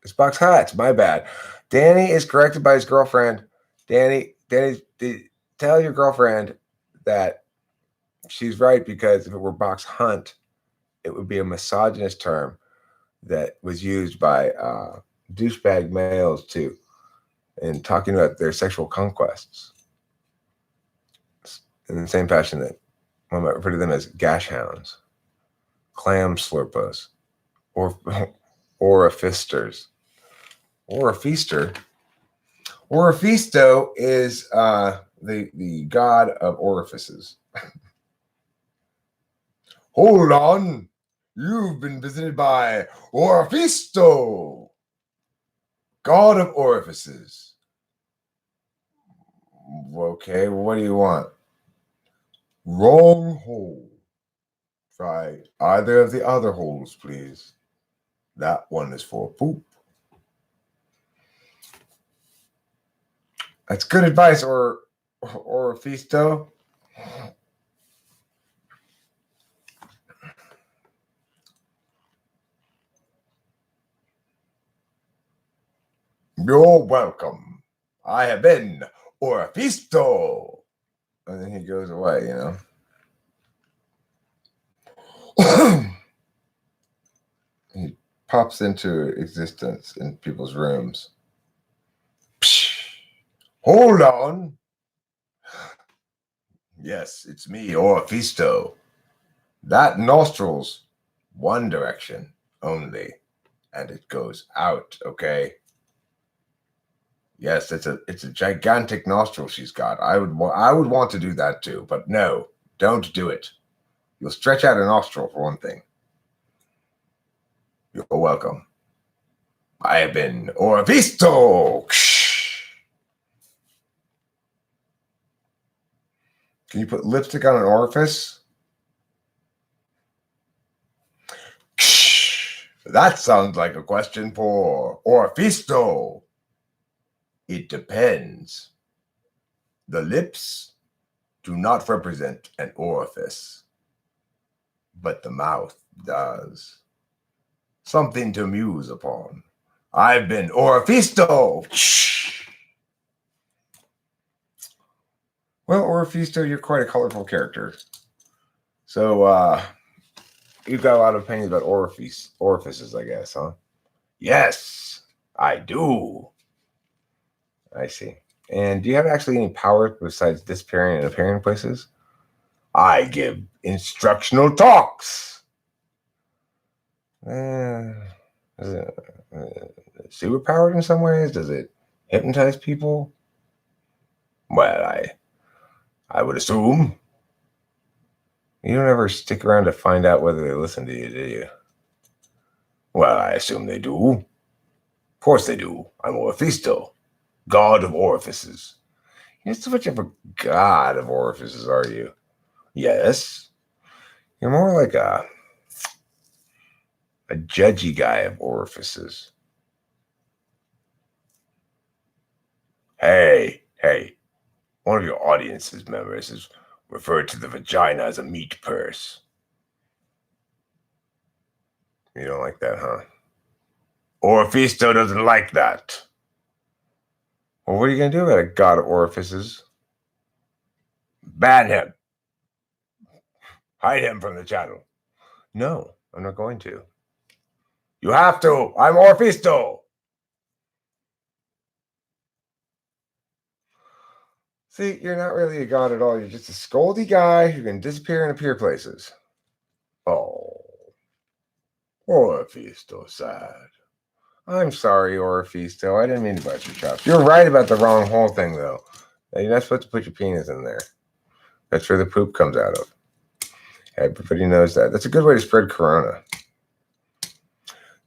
It's box hut. My bad. Danny is corrected by his girlfriend. Danny, tell your girlfriend that she's right, because if it were box hunt, it would be a misogynist term that was used by douchebag males too, in talking about their sexual conquests. In the same fashion that one might refer to them as gash hounds, clam slurpers, or orifisters. Or a feaster. Oriphisto is the god of orifices. Hold on. You've been visited by Oriphisto, god of orifices. Okay, well, what do you want? Wrong hole. Try either of the other holes, please. That one is for poop. That's good advice, Oriphisto. You're welcome. I have been Oriphisto. And then he goes away, He pops into existence in people's rooms. Psh, hold on. Yes, it's me, Oriphisto. That nostril's one direction only, and it goes out, okay? Yes, it's a gigantic nostril she's got. I would want to do that too, but no, don't do it. You'll stretch out a nostril for one thing. You're welcome. I have been Oriphisto. Can you put lipstick on an orifice? That sounds like a question for Oriphisto. It depends. The lips do not represent an orifice, but the mouth does. Something to muse upon. I've been Oriphisto. Well, Oriphisto, you're quite a colorful character. So, you've got a lot of opinions about orifices, I guess, huh? Yes, I do. I see. And do you have actually any power besides disappearing and appearing in places? I give instructional talks. Is it superpowered in some ways? Does it hypnotize people? Well, I would assume. You don't ever stick around to find out whether they listen to you, do you? Well, I assume they do. Of course they do. I'm Oriphisto, god of orifices. You're so much of a god of orifices, are you? Yes. You're more like a judgy guy of orifices. Hey, one of your audience's members has referred to the vagina as a meat purse. You don't like that, huh? Oriphisto doesn't like that. Well, what are you going to do about a god of orifices? Ban him. Hide him from the channel. No, I'm not going to. You have to. I'm Orphisto. See, you're not really a god at all. You're just a scoldy guy who can disappear and appear places. Oh, Orphisto sad. I'm sorry, Orphisto. I didn't mean to bust your chops. You're right about the wrong hole thing, though. You're not supposed to put your penis in there. That's where the poop comes out of. Everybody knows that. That's a good way to spread corona.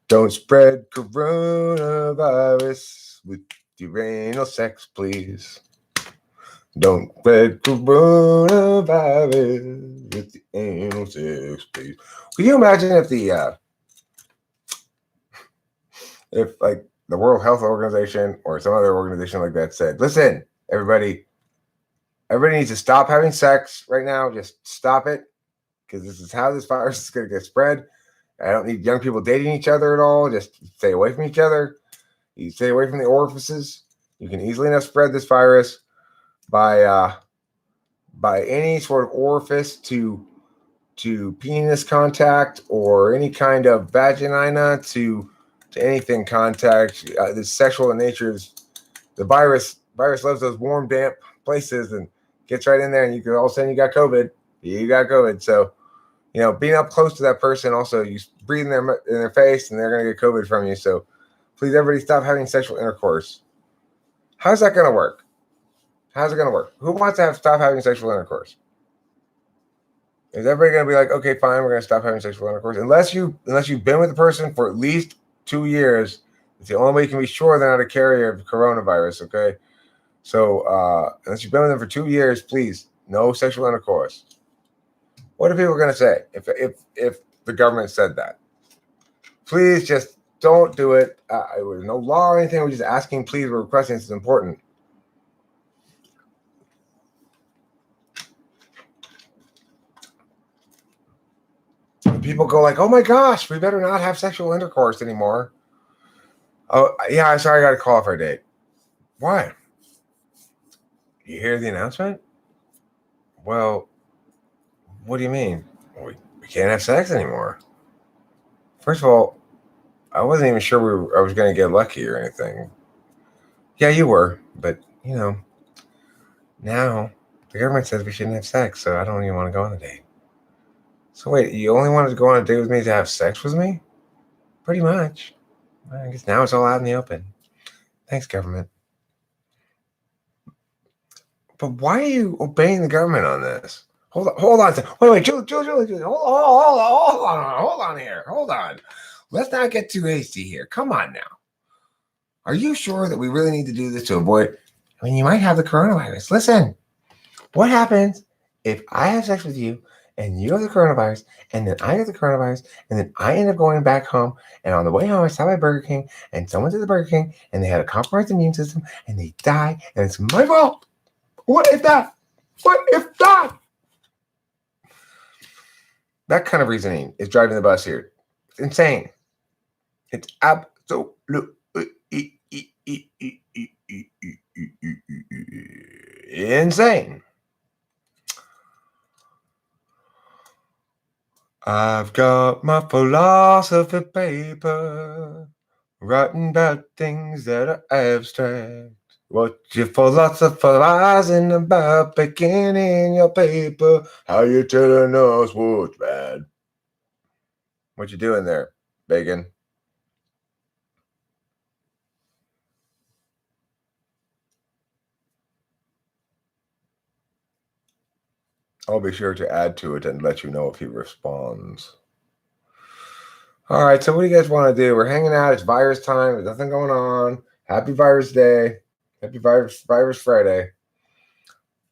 Don't spread coronavirus with your anal sex, please. Don't spread coronavirus with the anal sex, please. Can you imagine if if the World Health Organization or some other organization like that said, listen, everybody needs to stop having sex right now. Just stop it, because this is how this virus is going to get spread. I don't need young people dating each other at all. Just stay away from each other. You stay away from the orifices. You can easily enough spread this virus by any sort of orifice to penis contact or any kind of vagina to anything contact. The sexual in nature is the virus loves those warm, damp places and gets right in there, and you can all of a sudden you got COVID. So, being up close to that person, also you breathe in their face, and they're gonna get COVID from you. So, please, everybody, stop having sexual intercourse. How's that gonna work? How's it gonna work? Who wants to stop having sexual intercourse? Is everybody gonna be like, okay, fine, we're gonna stop having sexual intercourse? Unless you've been with the person for at least 2 years, it's the only way you can be sure they're not a carrier of coronavirus. Okay, so unless you've been with them for 2 years, please, no sexual intercourse. What are people gonna say if the government said that? Please just don't do it. It was no law or anything. We're just asking, please. We're requesting. It's important. People go like, "Oh my gosh, we better not have sexual intercourse anymore." Oh yeah, I'm sorry, I got to call for a date. Why? You hear the announcement? Well, what do you mean? We can't have sex anymore. First of all, I wasn't even sure I was going to get lucky or anything. Yeah, you were, but now the government says we shouldn't have sex, so I don't even want to go on a date. So wait, you only wanted to go on a date with me to have sex with me? Pretty much. I guess now it's all out in the open. Thanks, government. But why are you obeying the government on this? Hold on. Wait, Julie, hold on here. Hold on. Let's not get too hasty here. Come on now. Are you sure that we really need to do this to avoid? I mean, you might have the coronavirus. Listen, what happens if I have sex with you and you have the coronavirus, and then I get the coronavirus, and then I end up going back home, and on the way home I stop by Burger King, and someone's at the Burger King, and they had a compromised immune system, and they die, and it's my fault. What if that? That kind of reasoning is driving the bus here. It's insane. It's absolutely insane. I've got my philosophy paper, writing about things that are abstract. What you philosophizing about, picking in your paper? How you telling us what's bad? What you doing there, Bacon? I'll be sure to add to it and let you know if he responds. All right, so what do you guys want to do? We're hanging out. It's virus time. There's nothing going on. Happy Virus Day. Happy Virus Friday.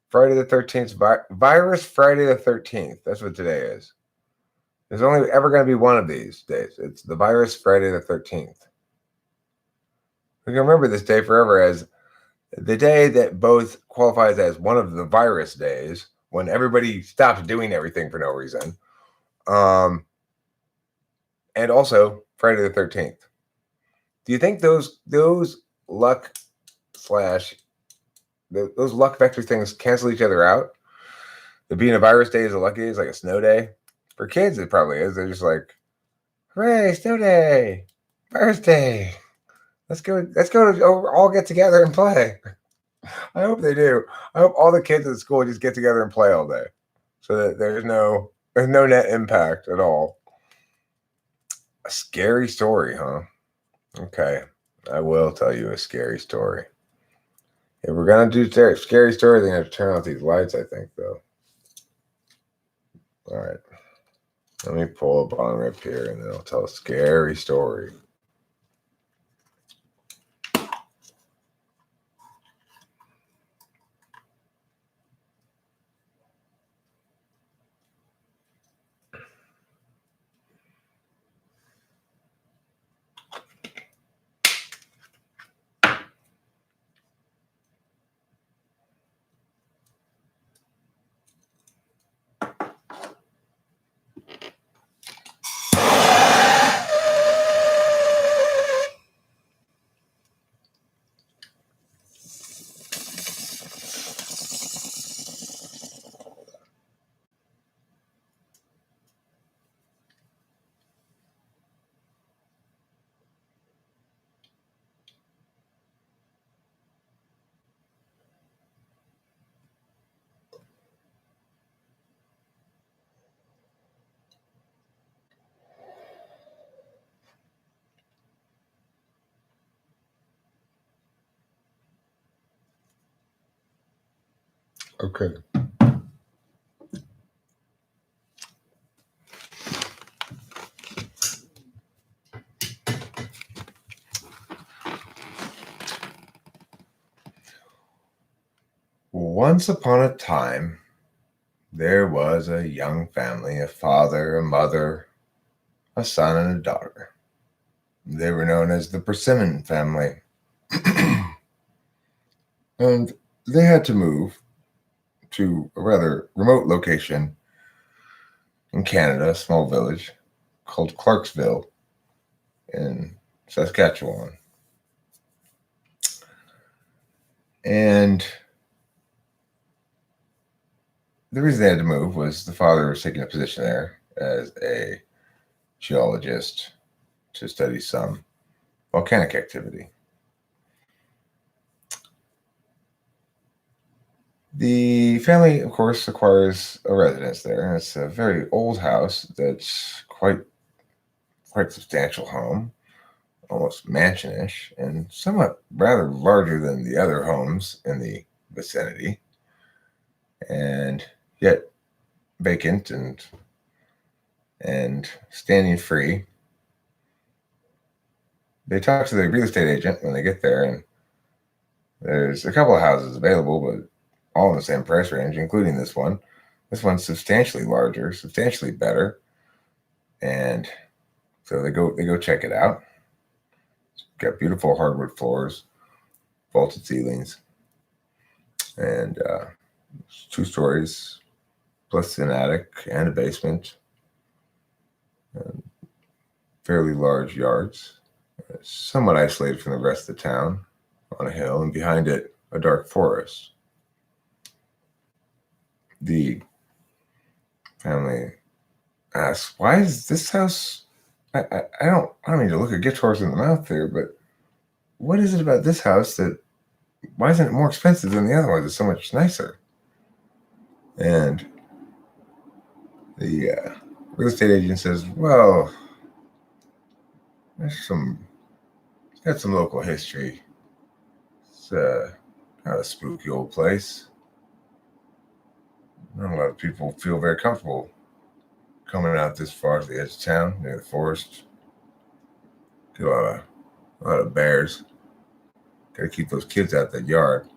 Friday the 13th. Virus Friday the 13th. That's what today is. There's only ever going to be one of these days. It's the Virus Friday the 13th. We can remember this day forever as the day that both qualifies as one of the virus days, when everybody stops doing everything for no reason. And also Friday the 13th. Do you think those luck vector things cancel each other out? The being a virus day is a lucky day, is like a snow day. For kids, it probably is. They're just like, hooray, snow day, birthday. Let's go all get together and play. I hope they do. I hope all the kids at school just get together and play all day, so that there's no net impact at all. A scary story, huh? Okay, I will tell you a scary story. If we're gonna do scary story, then I have to turn off these lights. I think though. All right, let me pull a bong rip here, and then I'll tell a scary story. Okay. Once upon a time, there was a young family, a father, a mother, a son, and a daughter. They were known as the Persimmon family. And they had to move to a rather remote location in Canada, a small village called Clarksville in Saskatchewan. And the reason they had to move was the father was taking a position there as a geologist to study some volcanic activity. The family, of course, acquires a residence there, and it's a very old house that's quite substantial home, almost mansionish, and somewhat rather larger than the other homes in the vicinity, and yet vacant and standing free. They talk to the real estate agent when they get there, and there's a couple of houses available, but all in the same price range, including this one. This one's substantially larger, substantially better, and so they go check it out. It's got beautiful hardwood floors, vaulted ceilings, and 2 stories plus an attic and a basement, and fairly large yards. It's somewhat isolated from the rest of the town on a hill, and behind it, a dark forest. The family asks, "Why is this house?" I don't mean to look a gift horse in the mouth there, but what is it about this house that? Why isn't it more expensive than the other ones? It's so much nicer. And the real estate agent says, "Well, it's got some local history. It's kind of a spooky old place. Not a lot of people feel very comfortable coming out this far to the edge of town near the forest. Get a lot of bears. Got to keep those kids out of the yard."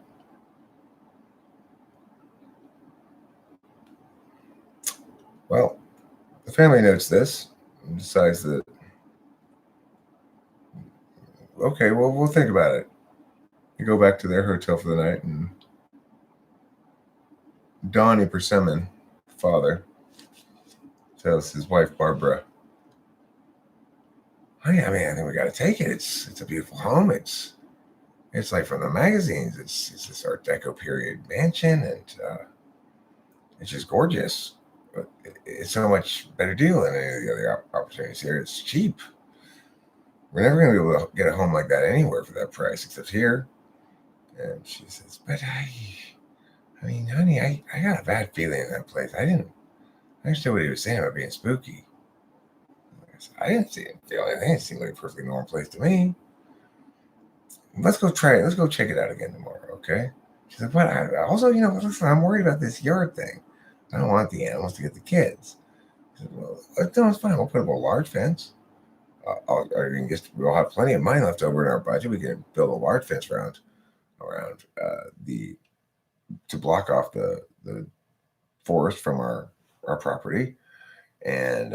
Well, the family notes this and decides that, okay, well, we'll think about it. They go back to their hotel for the night, and Donnie Persimmon, father, tells his wife Barbara, "Honey, I think we got to take it. It's a beautiful home. It's like from the magazines. It's this Art Deco period mansion, and it's just gorgeous. but it's so much better deal than any of the other opportunities here. It's cheap. We're never going to be able to get a home like that anywhere for that price except here. And she says, but I mean, honey, I got a bad feeling in that place. I understood what he was saying about being spooky. I didn't see him feel anything. It seemed like a perfectly normal place to me. Let's go try it. Let's go check it out again tomorrow, okay? She's like, but also, listen, I'm worried about this yard thing. I don't want the animals to get the kids. I said, well, no, it's fine. We'll put up a large fence. We'll have plenty of money left over in our budget. We can build a large fence around to block off the forest from our property, and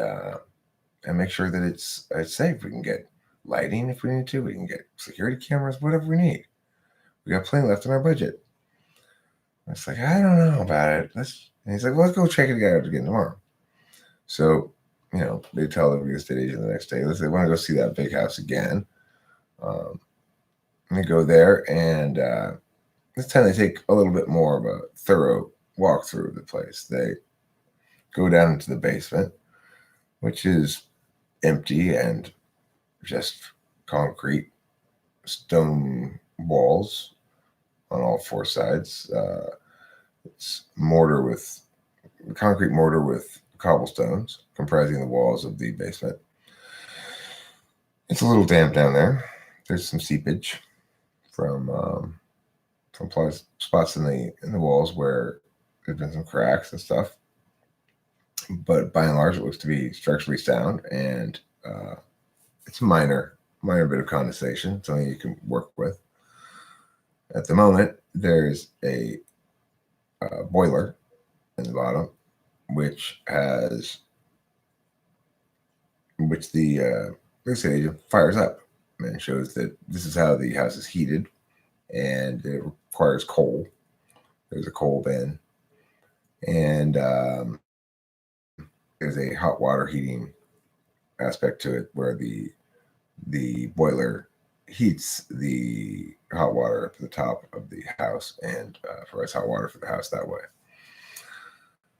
make sure that it's safe. We can get lighting if we need to. We can get security cameras, whatever we need. We got plenty left in our budget. I was like, I don't know about it. And he's like, well, let's go check it out again tomorrow. So, they tell the real estate agent the next day, they want to go see that big house again. They go there, and this time they take a little bit more of a thorough walkthrough of the place. They go down into the basement, which is empty and just concrete stone walls on all four sides. It's concrete mortar with cobblestones comprising the walls of the basement. It's a little damp down there. There's some seepage from spots in the walls where there's been some cracks and stuff. But by and large, it looks to be structurally sound, and it's a minor bit of condensation, something you can work with. At the moment, there's a boiler in the bottom, which the real estate agent fires up and shows that this is how the house is heated, and it requires coal. There's a coal bin, and there's a hot water heating aspect to it where the boiler heats the hot water up to the top of the house and provides hot water for the house that way.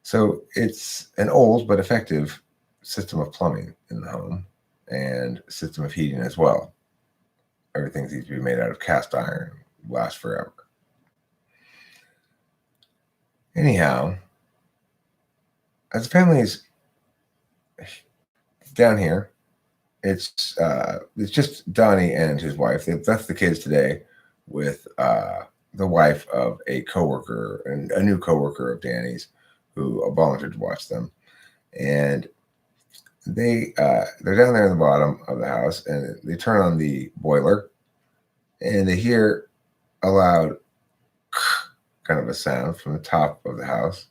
So it's an old but effective system of plumbing in the home and system of heating as well. Everything needs to be made out of cast iron, last forever. Anyhow, as the family's down here, it's just Donnie and his wife. They've left the kids today with the wife of a coworker and a new coworker of Danny's who volunteered to watch them. And they're down there in the bottom of the house, and they turn on the boiler, and they hear a loud kind of a sound from the top of the house.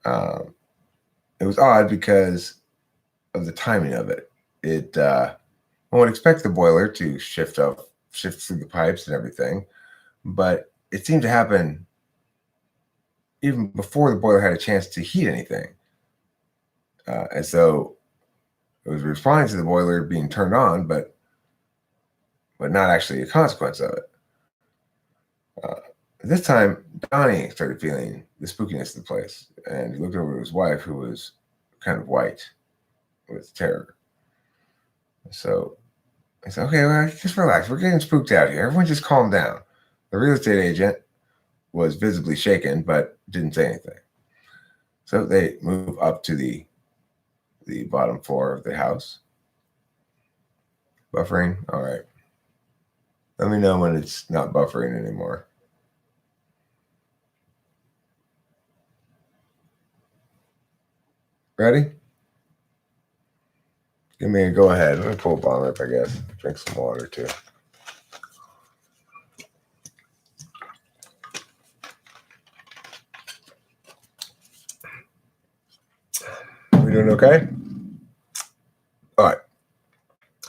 It was odd because of the timing of it. One would expect the boiler to shift through the pipes and everything, but it seemed to happen even before the boiler had a chance to heat anything. And so it was responding to the boiler being turned on, but not actually a consequence of it. This time, Donnie started feeling the spookiness of the place, and he looked over at his wife, who was kind of white with terror. So I said, okay, well, just relax. We're getting spooked out here. Everyone just calm down. The real estate agent was visibly shaken, but didn't say anything. So they move up to the bottom floor of the house. Buffering? All right. Let me know when it's not buffering anymore. Ready? Give me a go ahead. Let me pull a bomb up, I guess. Drink some water, too. We doing okay? All right.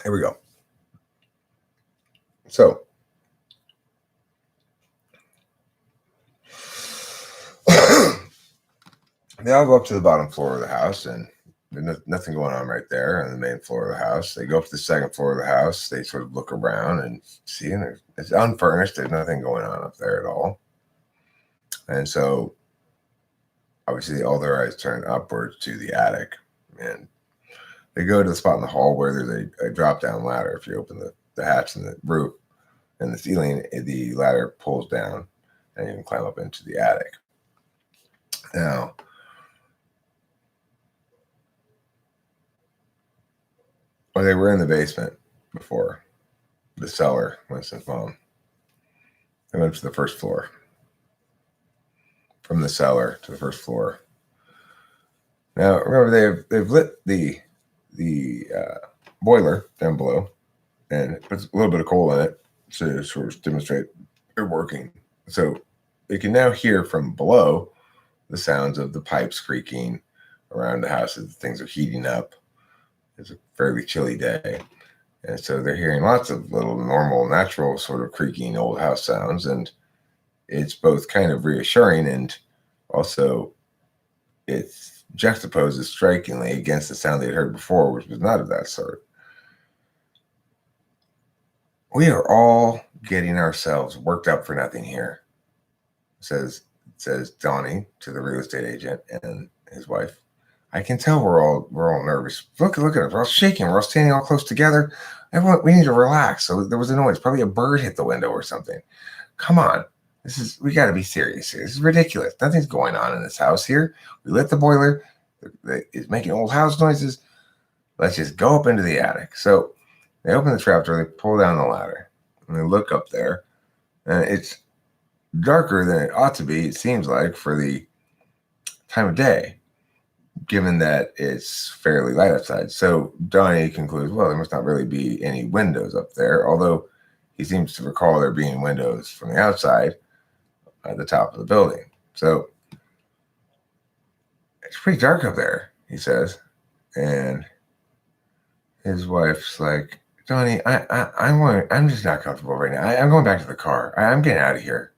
Here we go. So, they all go up to the bottom floor of the house, and there's nothing going on right there on the main floor of the house. They go up to the second floor of the house. They sort of look around and see, and it's unfurnished. There's nothing going on up there at all. And so obviously all their eyes turn upwards to the attic, and they go to the spot in the hall where there's a drop down ladder. If you open the hatch in the roof and the ceiling, the ladder pulls down and you can climb up into the attic. Now, well, they were in the basement before, the cellar, Winston's mom. They went to the first floor. From the cellar to the first floor. Now, remember, they've lit the boiler down below and put a little bit of coal in it to sort of demonstrate it working. So they can now hear from below the sounds of the pipes creaking around the house as things are heating up. It's a fairly chilly day. And so they're hearing lots of little normal, natural sort of creaking old house sounds. And it's both kind of reassuring and also it's juxtaposes strikingly against the sound they'd heard before, which was not of that sort. We are all getting ourselves worked up for nothing here, says Donnie to the real estate agent and his wife. I can tell we're all nervous. Look at us. We're all shaking. We're all standing all close together. Everyone, we need to relax. So there was a noise. Probably a bird hit the window or something. Come on. We got to be serious here. This is ridiculous. Nothing's going on in this house here. We lit the boiler. It's making old house noises. Let's just go up into the attic. So they open the trapdoor. They pull down the ladder. And they look up there. And it's darker than it ought to be, it seems like, for the time of day, given that it's fairly light outside. So Donnie concludes, well, there must not really be any windows up there, although he seems to recall there being windows from the outside at the top of the building. So it's pretty dark up there, he says. And his wife's like, Donnie, I'm just not comfortable right now. I'm going back to the car. I'm getting out of here.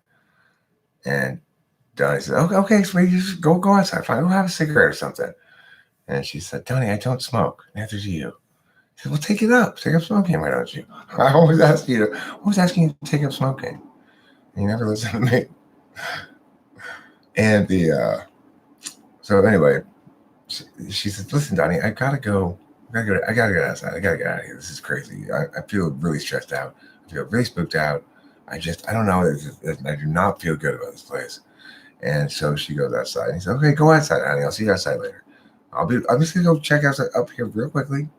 And Donnie said, okay, sweetie, just go outside. Fine, go have a cigarette or something. And she said, Donnie, I don't smoke. Neither do you. He said, well, take it up. Take up smoking. Why don't you? I always asking you to take up smoking. And you never listen to me. And so anyway, she said, listen, Donnie, I gotta go. I gotta get outside. I gotta get out of here. This is crazy. I feel really stressed out. I feel really spooked out. I don't know. I do not feel good about this place. And so she goes outside. And he said, okay, go outside, honey. I'll see you outside later. I'm just gonna go check outside up here real quickly,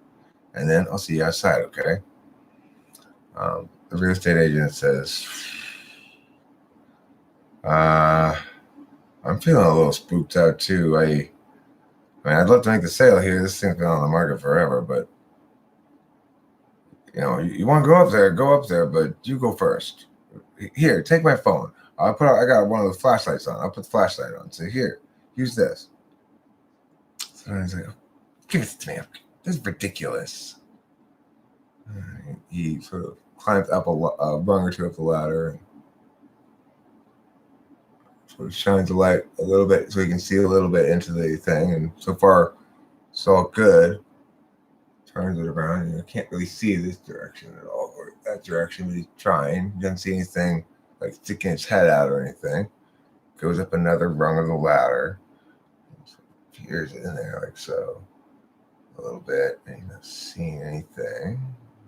and then I'll see you outside, okay? The real estate agent says, I'm feeling a little spooked out too. I mean, I'd love to make the sale here. This thing's been on the market forever, but you want to go up there, but you go first. Here, take my phone. I got one of the flashlights on. I'll put the flashlight on. So here, use this. So he's like, give it to me. This is ridiculous. He sort of climbs up a rung or two up the ladder and sort of shines the light a little bit so he can see a little bit into the thing. And so far, it's all good. Turns it around and you can't really see this direction at all or that direction, but he's trying. He doesn't see anything like sticking his head out or anything. Goes up another rung of the ladder. Peers in there like so. A little bit. And he's not seeing anything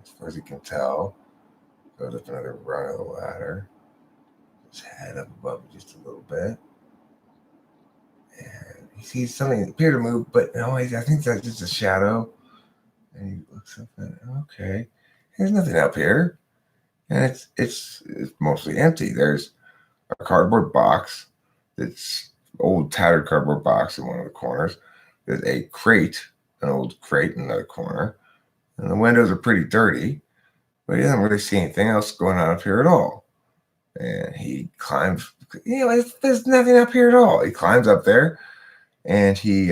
as far as he can tell. Goes up another rung of the ladder. His head up above it just a little bit. And he sees something appear to move, but no, I think that's just a shadow. And he looks up and okay, there's nothing up here. And it's mostly empty. There's a cardboard box. It's old tattered cardboard box in one of the corners. There's a crate, an old crate in another corner. And the windows are pretty dirty, but he doesn't really see anything else going on up here at all. And he climbs, there's nothing up here at all. He climbs up there and he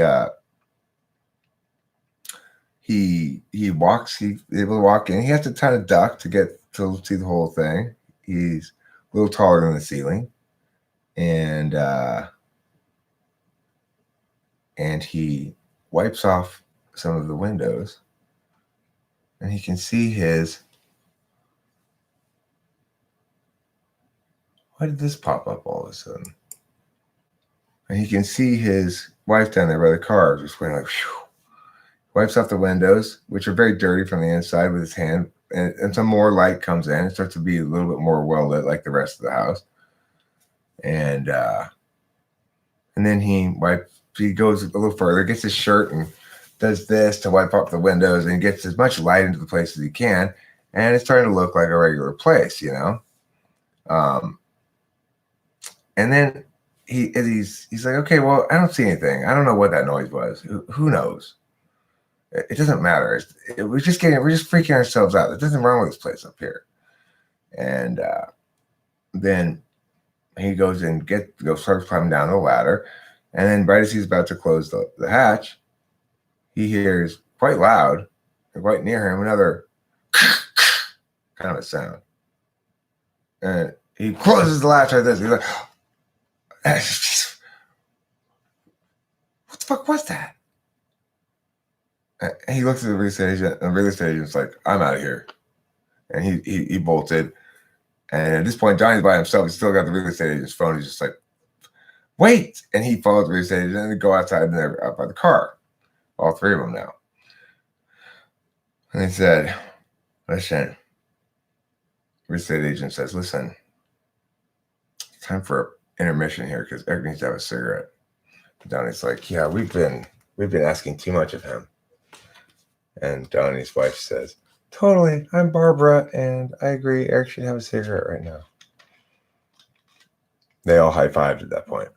walks, he's able to walk in. He has to kind of duck to get to see the whole thing. He's a little taller than the ceiling. And he wipes off some of the windows and he can see his. Why did this pop up all of a sudden? And he can see his wife down there by the car, just going like, whew. Wipes off the windows, which are very dirty from the inside with his hand, and some more light comes in. It starts to be a little bit more well lit, like the rest of the house. And then he goes a little further, gets his shirt and does this to wipe up the windows, and gets as much light into the place as he can, and it's starting to look like a regular place, you know. And then he's like, okay, well, I don't see anything. I don't know what that noise was. Who knows? It doesn't matter. We're just freaking ourselves out. There's nothing wrong with this place up here. And then he goes and starts climbing down the ladder. And then right as he's about to close the hatch, he hears quite loud and quite near him another kind of a sound. And he closes the latch like this. He's like, what the fuck was that? And he looks at the real estate agent, and the real estate agent's like, I'm out of here. And he bolted. And at this point, Johnny's by himself. He's still got the real estate agent's phone. He's just like, wait. And he follows the real estate agent and they go outside and they're out by the car. All three of them now. And they said, listen. The real estate agent says, listen, it's time for intermission here because Eric needs to have a cigarette. And Donnie's like, yeah, we've been asking too much of him. And Donnie's wife says, totally, I'm Barbara, and I agree, Eric should have a cigarette right now. They all high-fived at that point.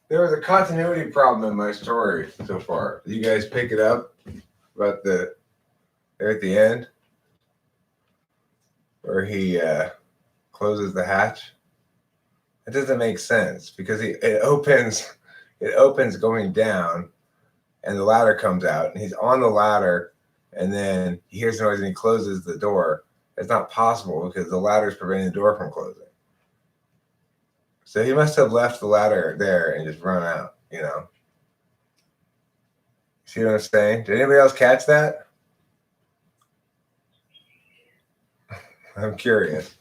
There was a continuity problem in my story so far. Did you guys pick it up about there at the end where he closes the hatch? It doesn't make sense because it opens going down, and the ladder comes out, and he's on the ladder, and then he hears noise and he closes the door. It's not possible because the ladder is preventing the door from closing. So he must have left the ladder there and just run out, you know. See what I'm saying? Did anybody else catch that? I'm curious.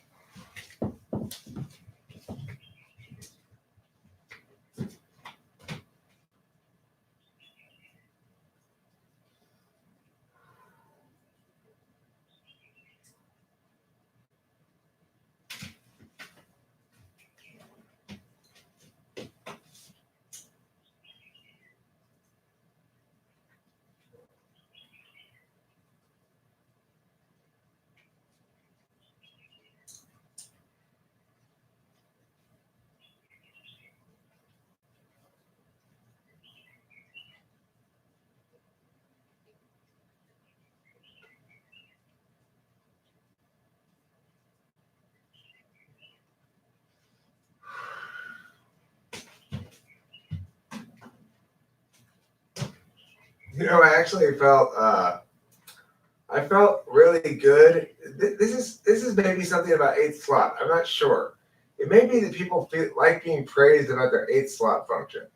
You know, I actually felt I felt really good. This is maybe something about eighth slot. I'm not sure. It may be that people feel like being praised about their eighth slot function.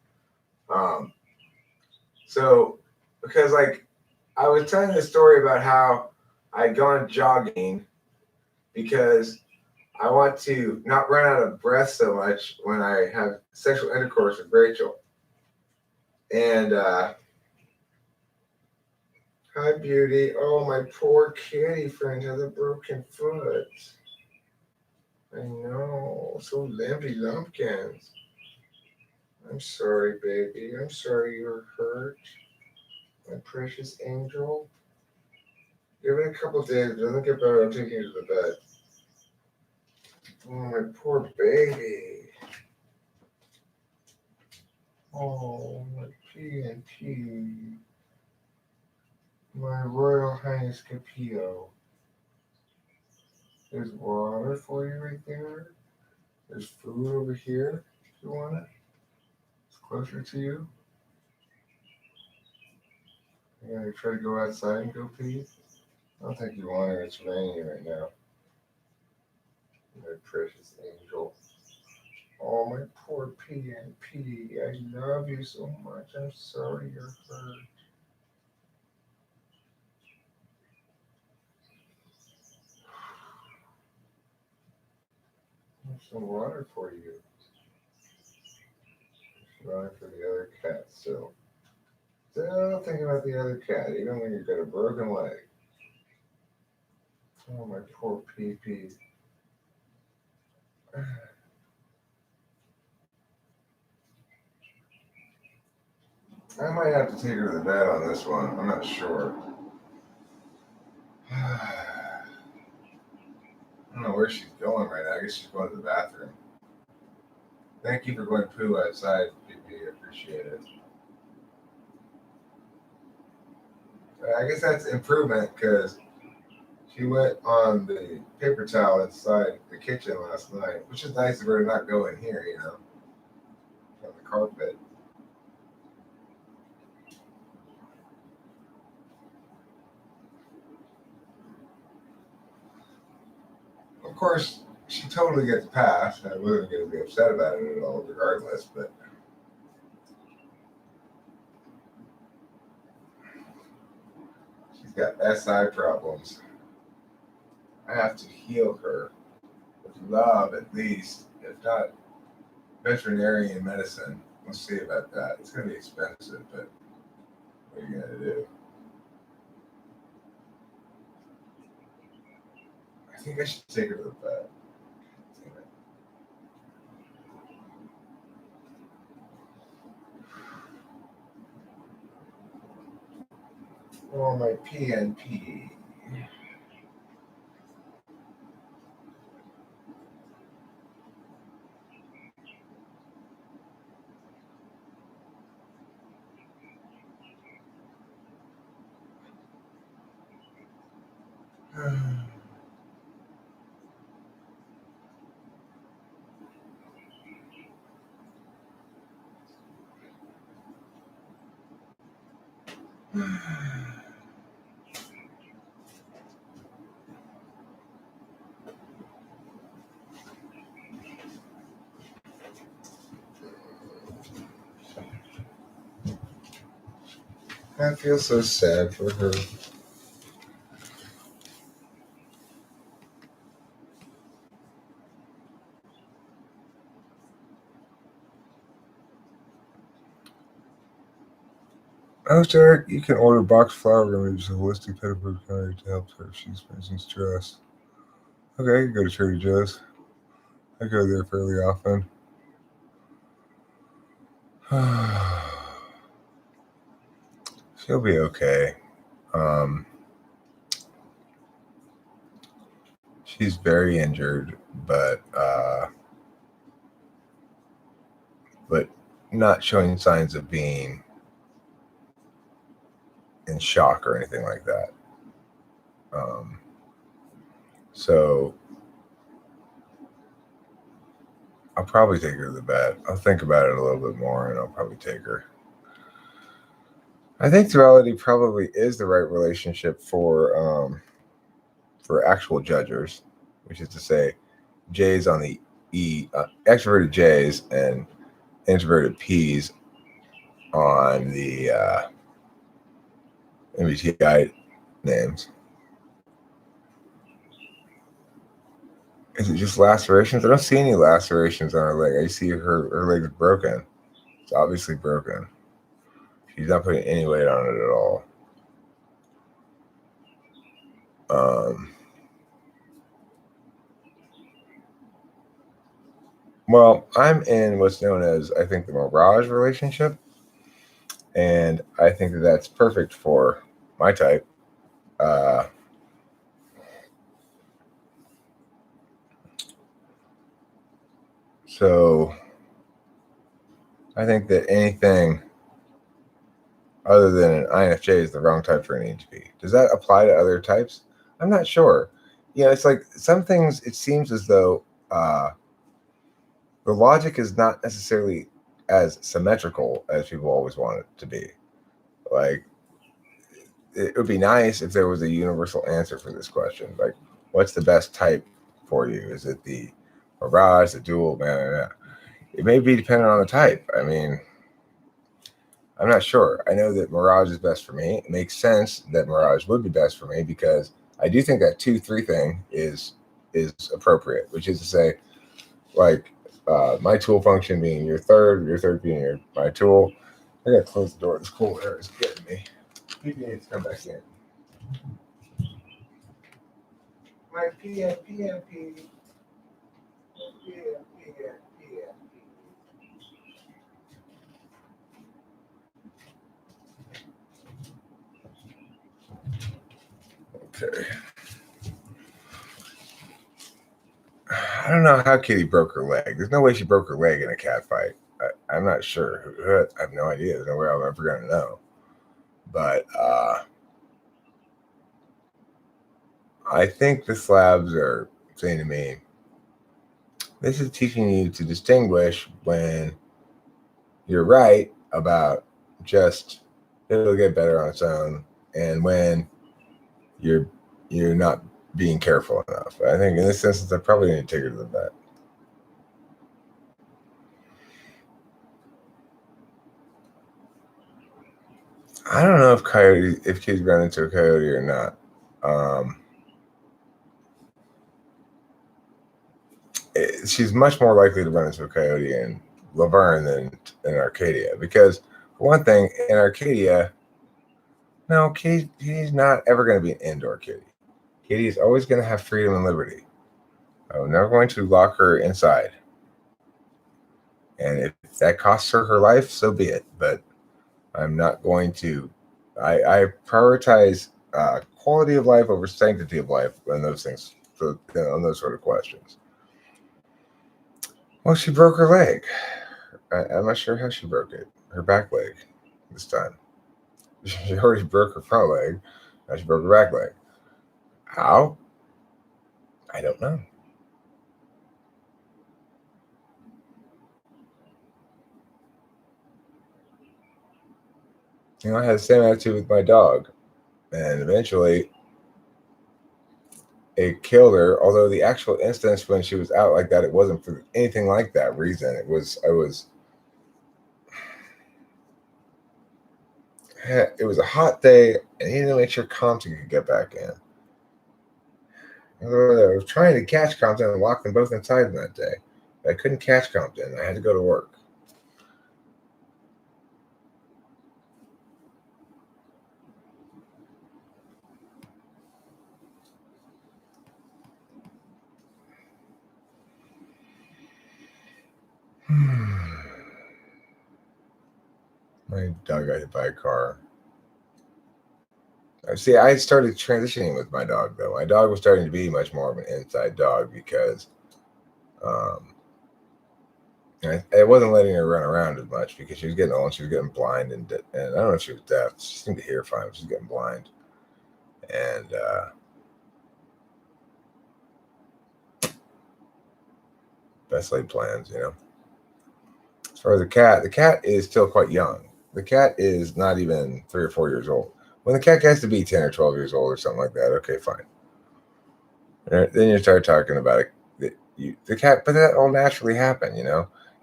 So because like I was telling the story about how I'd gone jogging because I want to not run out of breath so much when I have sexual intercourse with Rachel. And Hi, beauty. Oh, my poor kitty friend has a broken foot. I know. So limpy lumpkins. I'm sorry, baby. I'm sorry you're hurt. My precious angel. Give it a couple days. If it doesn't get better, I'm taking you to the bed. Oh, my poor baby. Oh, my PNP. My Royal Highness Capillo. There's water for you right there. There's food over here if you want it. It's closer to you. You're gonna try to go outside and go pee? I don't think you want it. It's raining right now. My precious angel. Oh, my poor PNP. I love you so much. I'm sorry you're hurt. There's some water for you. Running for the other cat still. Still thinking about the other cat, even when you've got a broken leg. Oh, my poor PP. I might have to take her to the vet on this one. I'm not sure. I don't know where she's going right now. I guess she's going to the bathroom. Thank you for going poo outside, PP. I appreciate it. I guess that's improvement because she went on the paper towel inside the kitchen last night, which is nice of her to not go in here, on the carpet. Of course, she totally gets passed. I wasn't going to be upset about it at all, regardless, but she's got SI problems. I have to heal her with love, at least, if not veterinarian medicine. We'll see about that. It's going to be expensive, but what are you going to do? I think I should take her to the vet. Oh, my PNP. I feel so sad for her. Oh, Derek, you can order boxed flower remedies with holistic pet approved country to help her if she's experiencing stress. Okay, you can go to Trader Joe's. I go there fairly often. She'll be okay. Um, she's very injured, but not showing signs of being in shock or anything like that. So I'll probably take her to the vet. I'll think about it a little bit more, and I'll probably take her. I think duality probably is the right relationship for actual judgers, which is to say, J's on the extroverted J's and introverted P's on the MBTI names. Is it just lacerations? I don't see any lacerations on her leg. I see her leg is broken. It's obviously broken. She's not putting any weight on it at all. Well, I'm in what's known as, I think, the Mirage relationship. And I think that that's perfect for my type. Uh, so I think that anything other than an INFJ is the wrong type for an ENTP. Does that apply to other types? I'm not sure. It's like some things, it seems as though the logic is not necessarily as symmetrical as people always want it to be. Like, it would be nice if there was a universal answer for this question. Like, what's the best type for you? Is it the Mirage, the dual? Man, it may be dependent on the type. I mean, I'm not sure. I know that Mirage is best for me. It makes sense that Mirage would be best for me because I do think that 2-3 thing is appropriate, which is to say, like, my tool function being your third being my tool. I gotta close the door. This cool air is getting me. Maybe needs to come back in. My PMP. Okay. I don't know how Kitty broke her leg. There's no way she broke her leg in a cat fight. I'm not sure. I have no idea. There's no way I'm ever going to know. But I think the slabs are saying to me, this is teaching you to distinguish when you're right about just it'll get better on its own, and when you're not being careful enough. I think in this instance, I probably need to take her to the vet. I don't know if kids run into a coyote or not. She's much more likely to run into a coyote in Laverne than in Arcadia, because for one thing, in Arcadia, no, Kitty's not ever going to be an indoor kitty. Kitty is always going to have freedom and liberty. I'm never going to lock her inside. And if that costs her her life, so be it. But I'm not going to. I prioritize quality of life over sanctity of life and those things. So, on those sort of questions. Well, she broke her leg. I'm not sure how she broke it. Her back leg this time. She already broke her front leg. Now she broke her back leg. How? I don't know. I had the same attitude with my dog. And eventually it killed her. Although the actual instance when she was out like that, it wasn't for anything like that reason. It was a hot day, and he needed to make sure Compton could get back in. I was trying to catch Compton and lock them both inside that day. I couldn't catch Compton. I had to go to work. My dog got hit by a car. See, I started transitioning with my dog, though. My dog was starting to be much more of an inside dog because I wasn't letting her run around as much because she was getting old. She was getting blind, and I don't know if she was deaf. She seemed to hear fine, but she was getting blind. And best laid plans, As far as the cat is still quite young. The cat is not even 3 or 4 years old. When the cat gets to be 10 or 12 years old or something like that, okay, fine. Then you start talking about it. The cat, but that will naturally happen,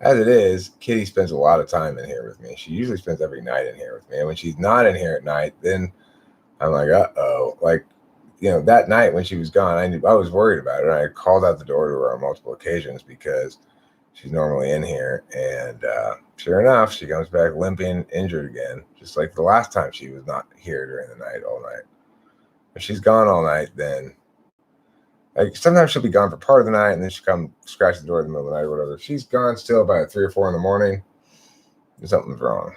As it is, Kitty spends a lot of time in here with me. She usually spends every night in here with me. And when she's not in here at night, then I'm like, uh-oh. Like, that night when she was gone, I was worried about her. I called out the door to her on multiple occasions because she's normally in here. And sure enough, she comes back limping, injured again, just like the last time she was not here during the night all night. If she's gone all night, then like sometimes she'll be gone for part of the night and then she'll come scratch the door in the middle of the night or whatever. If she's gone still by 3 or 4 in the morning, something's wrong.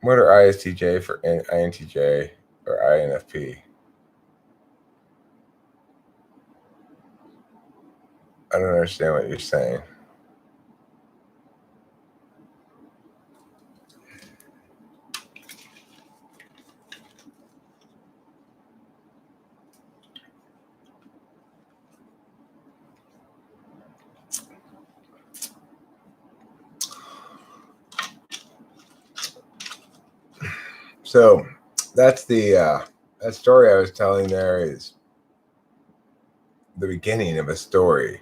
What are ISTJ for INTJ or INFP? I don't understand what you're saying. So that's the that story I was telling there is the beginning of a story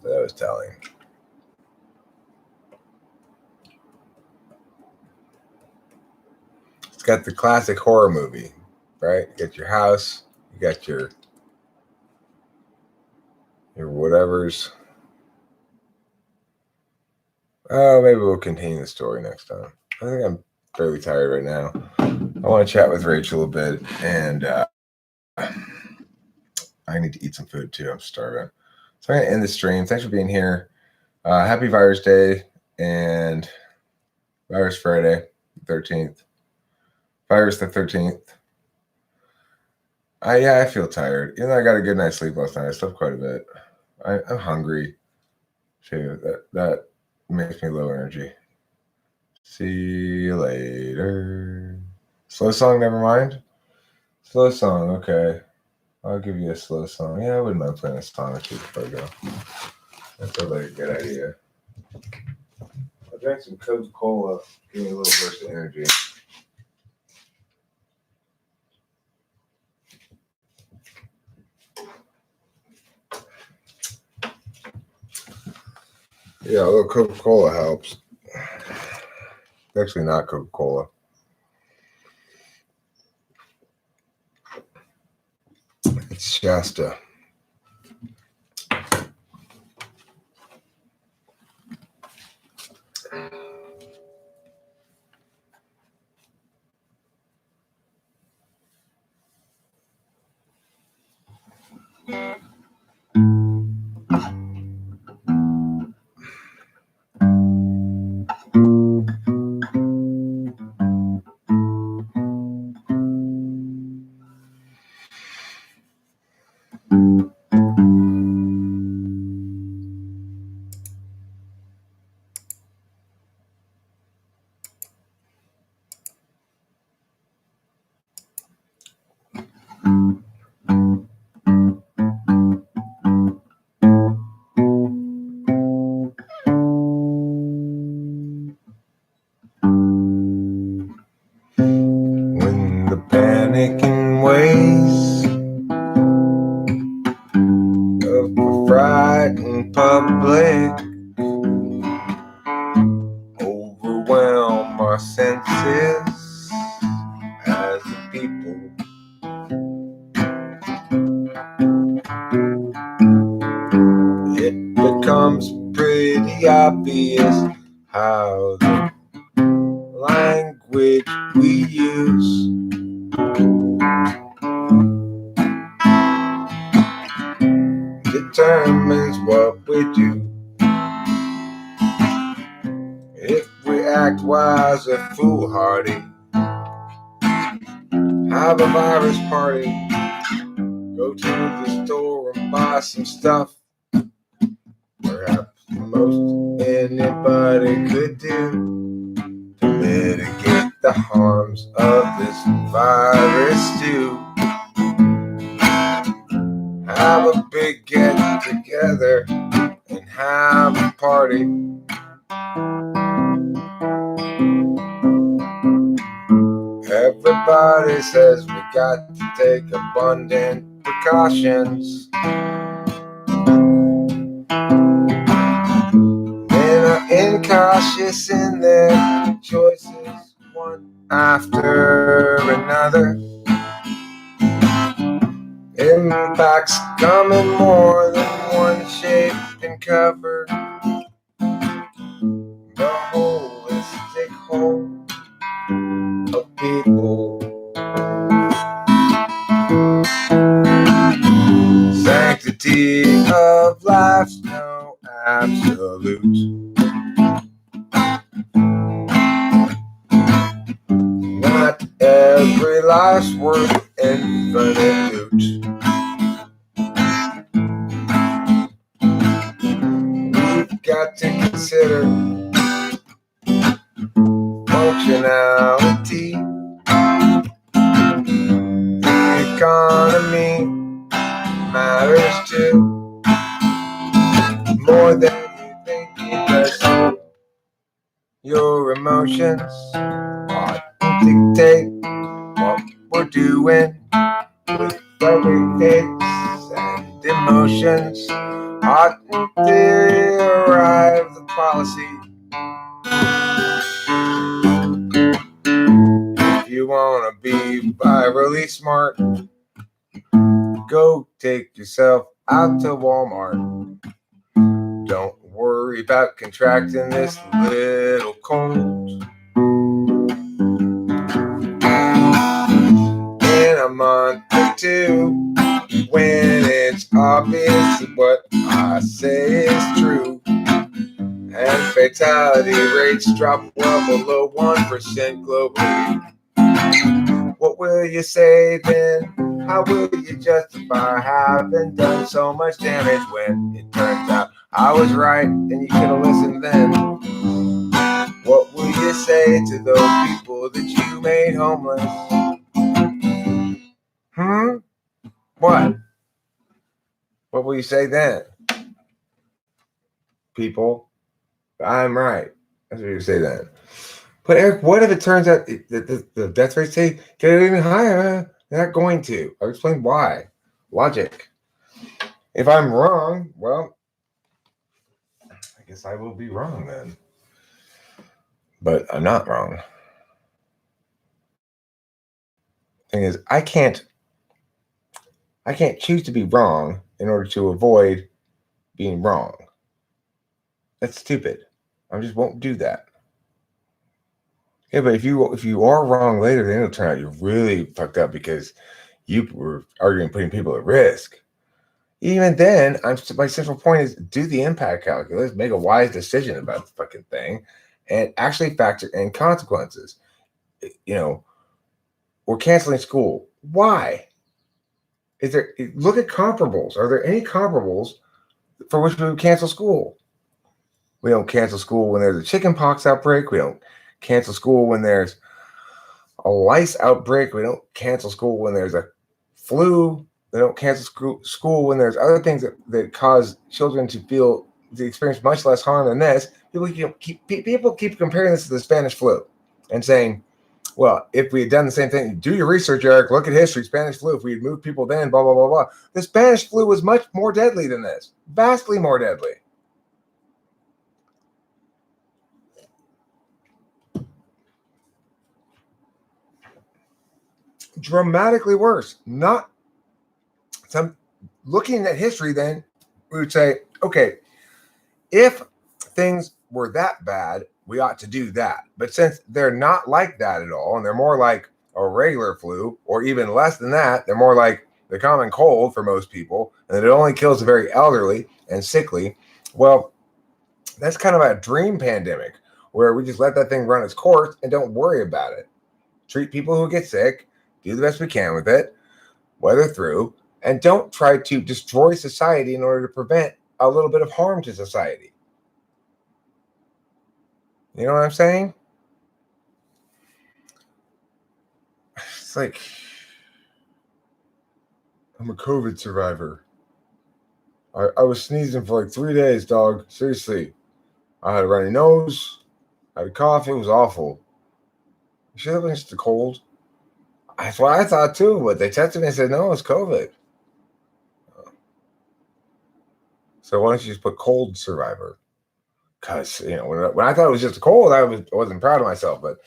that I was telling. It's got the classic horror movie, right? You got your house, you got your whatevers. Oh, maybe we'll continue the story next time. I think I'm fairly tired right now. I want to chat with Rachel a bit, and I need to eat some food too. I'm starving. So I'm going to end the stream. Thanks for being here. Happy Virus Day and Virus Friday, 13th. Virus the 13th. I feel tired. Even though I got a good night's sleep last night, I slept quite a bit. I'm hungry too. That makes me low energy. See you later. Slow song, never mind. Slow song, okay. I'll give you a slow song. Yeah, I wouldn't mind playing a song or two before I go. That's probably a good idea. I'll drink some Coca-Cola, give me a little burst of energy. Yeah, a little Coca-Cola helps. Actually, not Coca-Cola. It's Shasta. When the panicking waves of a frightened public overwhelm our senses as a people, it becomes pretty obvious how the language we use determines what we do. If we act wise or foolhardy, have a virus party, go to the store and buy some stuff, perhaps the most anybody could do to mitigate the harms of this virus too. Have a big get together and have a party. Everybody says we got to take abundant precautions. Men are incautious in their choices, one after another. Impacts come in more than one shape and cover. The holistic whole people. Sanctity of life's no absolute. Not every life's worth infinite loot. We've got to consider functionality. The economy matters too, more than you think it does. Your emotions ought to dictate what we're doing with everything, and emotions ought to derive the policy. If you want to be virally smart, go take yourself out to Walmart. Don't worry about contracting this little cold. In a month or two, when it's obvious what I say is true, and fatality rates drop well below 1% globally, what will you say then? How will you justify having done so much damage when it turns out I was right and you could have listened then? What will you say to those people that you made homeless? What? What will you say then? People, I'm right. That's what you say then. But Eric, what if it turns out the death rates say get even higher? They're not going to. I'll explain why. Logic. If I'm wrong, well, I guess I will be wrong then. But I'm not wrong. Thing is, I can't choose to be wrong in order to avoid being wrong. That's stupid. I just won't do that. Yeah, but if you are wrong later, then it'll turn out you're really fucked up because you were arguing putting people at risk. Even then, my central point is do the impact calculus, make a wise decision about the fucking thing, and actually factor in consequences. You know, we're canceling school. Why? Look at comparables? Are there any comparables for which we would cancel school? We don't cancel school when there's a chickenpox outbreak. We don't cancel school when there's a lice outbreak. We don't cancel school when there's a flu. They don't cancel school when there's other things that cause children to experience much less harm than this. People keep comparing this to the Spanish flu and saying, well, if we had done the same thing, do your research, Eric, look at history, Spanish flu, if we had moved people then, blah, blah, blah, blah. The Spanish flu was much more deadly than this, vastly more deadly. Dramatically worse. Looking at history, then we would say, okay, if things were that bad, we ought to do that. But since they're not like that at all, and they're more like a regular flu, or even less than that, they're more like the common cold for most people, and it only kills the very elderly and sickly. Well, that's kind of a dream pandemic where we just let that thing run its course and don't worry about it. Treat people who get sick, do the best we can with it, weather through, and don't try to destroy society in order to prevent a little bit of harm to society. You know what I'm saying? It's like, I'm a COVID survivor. I was sneezing for like 3 days, dog. Seriously. I had a runny nose. I had a cough. It was awful. You should have been just a cold. That's what I thought too, but they tested me and said, no, it's COVID. So why don't you just put cold survivor? Because, when I thought it was just a cold, I wasn't proud of myself. But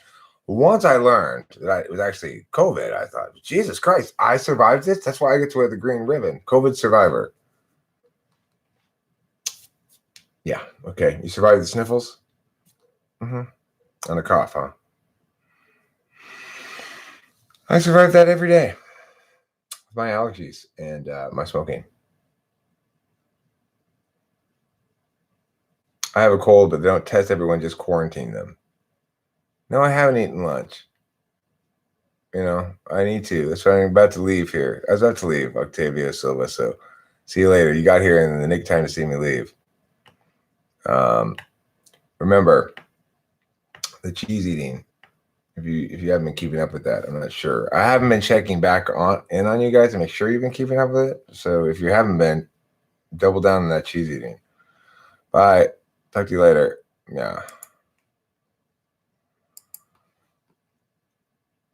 once I learned that it was actually COVID, I thought, Jesus Christ, I survived this? That's why I get to wear the green ribbon. COVID survivor. Yeah, okay. You survived the sniffles? Mm-hmm. And a cough, huh? I survive that every day with my allergies and my smoking. I have a cold, but they don't test everyone, just quarantine them. No, I haven't eaten lunch. I need to. That's why I'm about to leave here. I was about to leave, Octavio Silva. So see you later. You got here in the nick time to see me leave. Remember the cheese eating. If you haven't been keeping up with that, I'm not sure. I haven't been checking back on you guys to make sure you've been keeping up with it. So if you haven't been, double down on that cheese eating. Bye. Talk to you later. Yeah.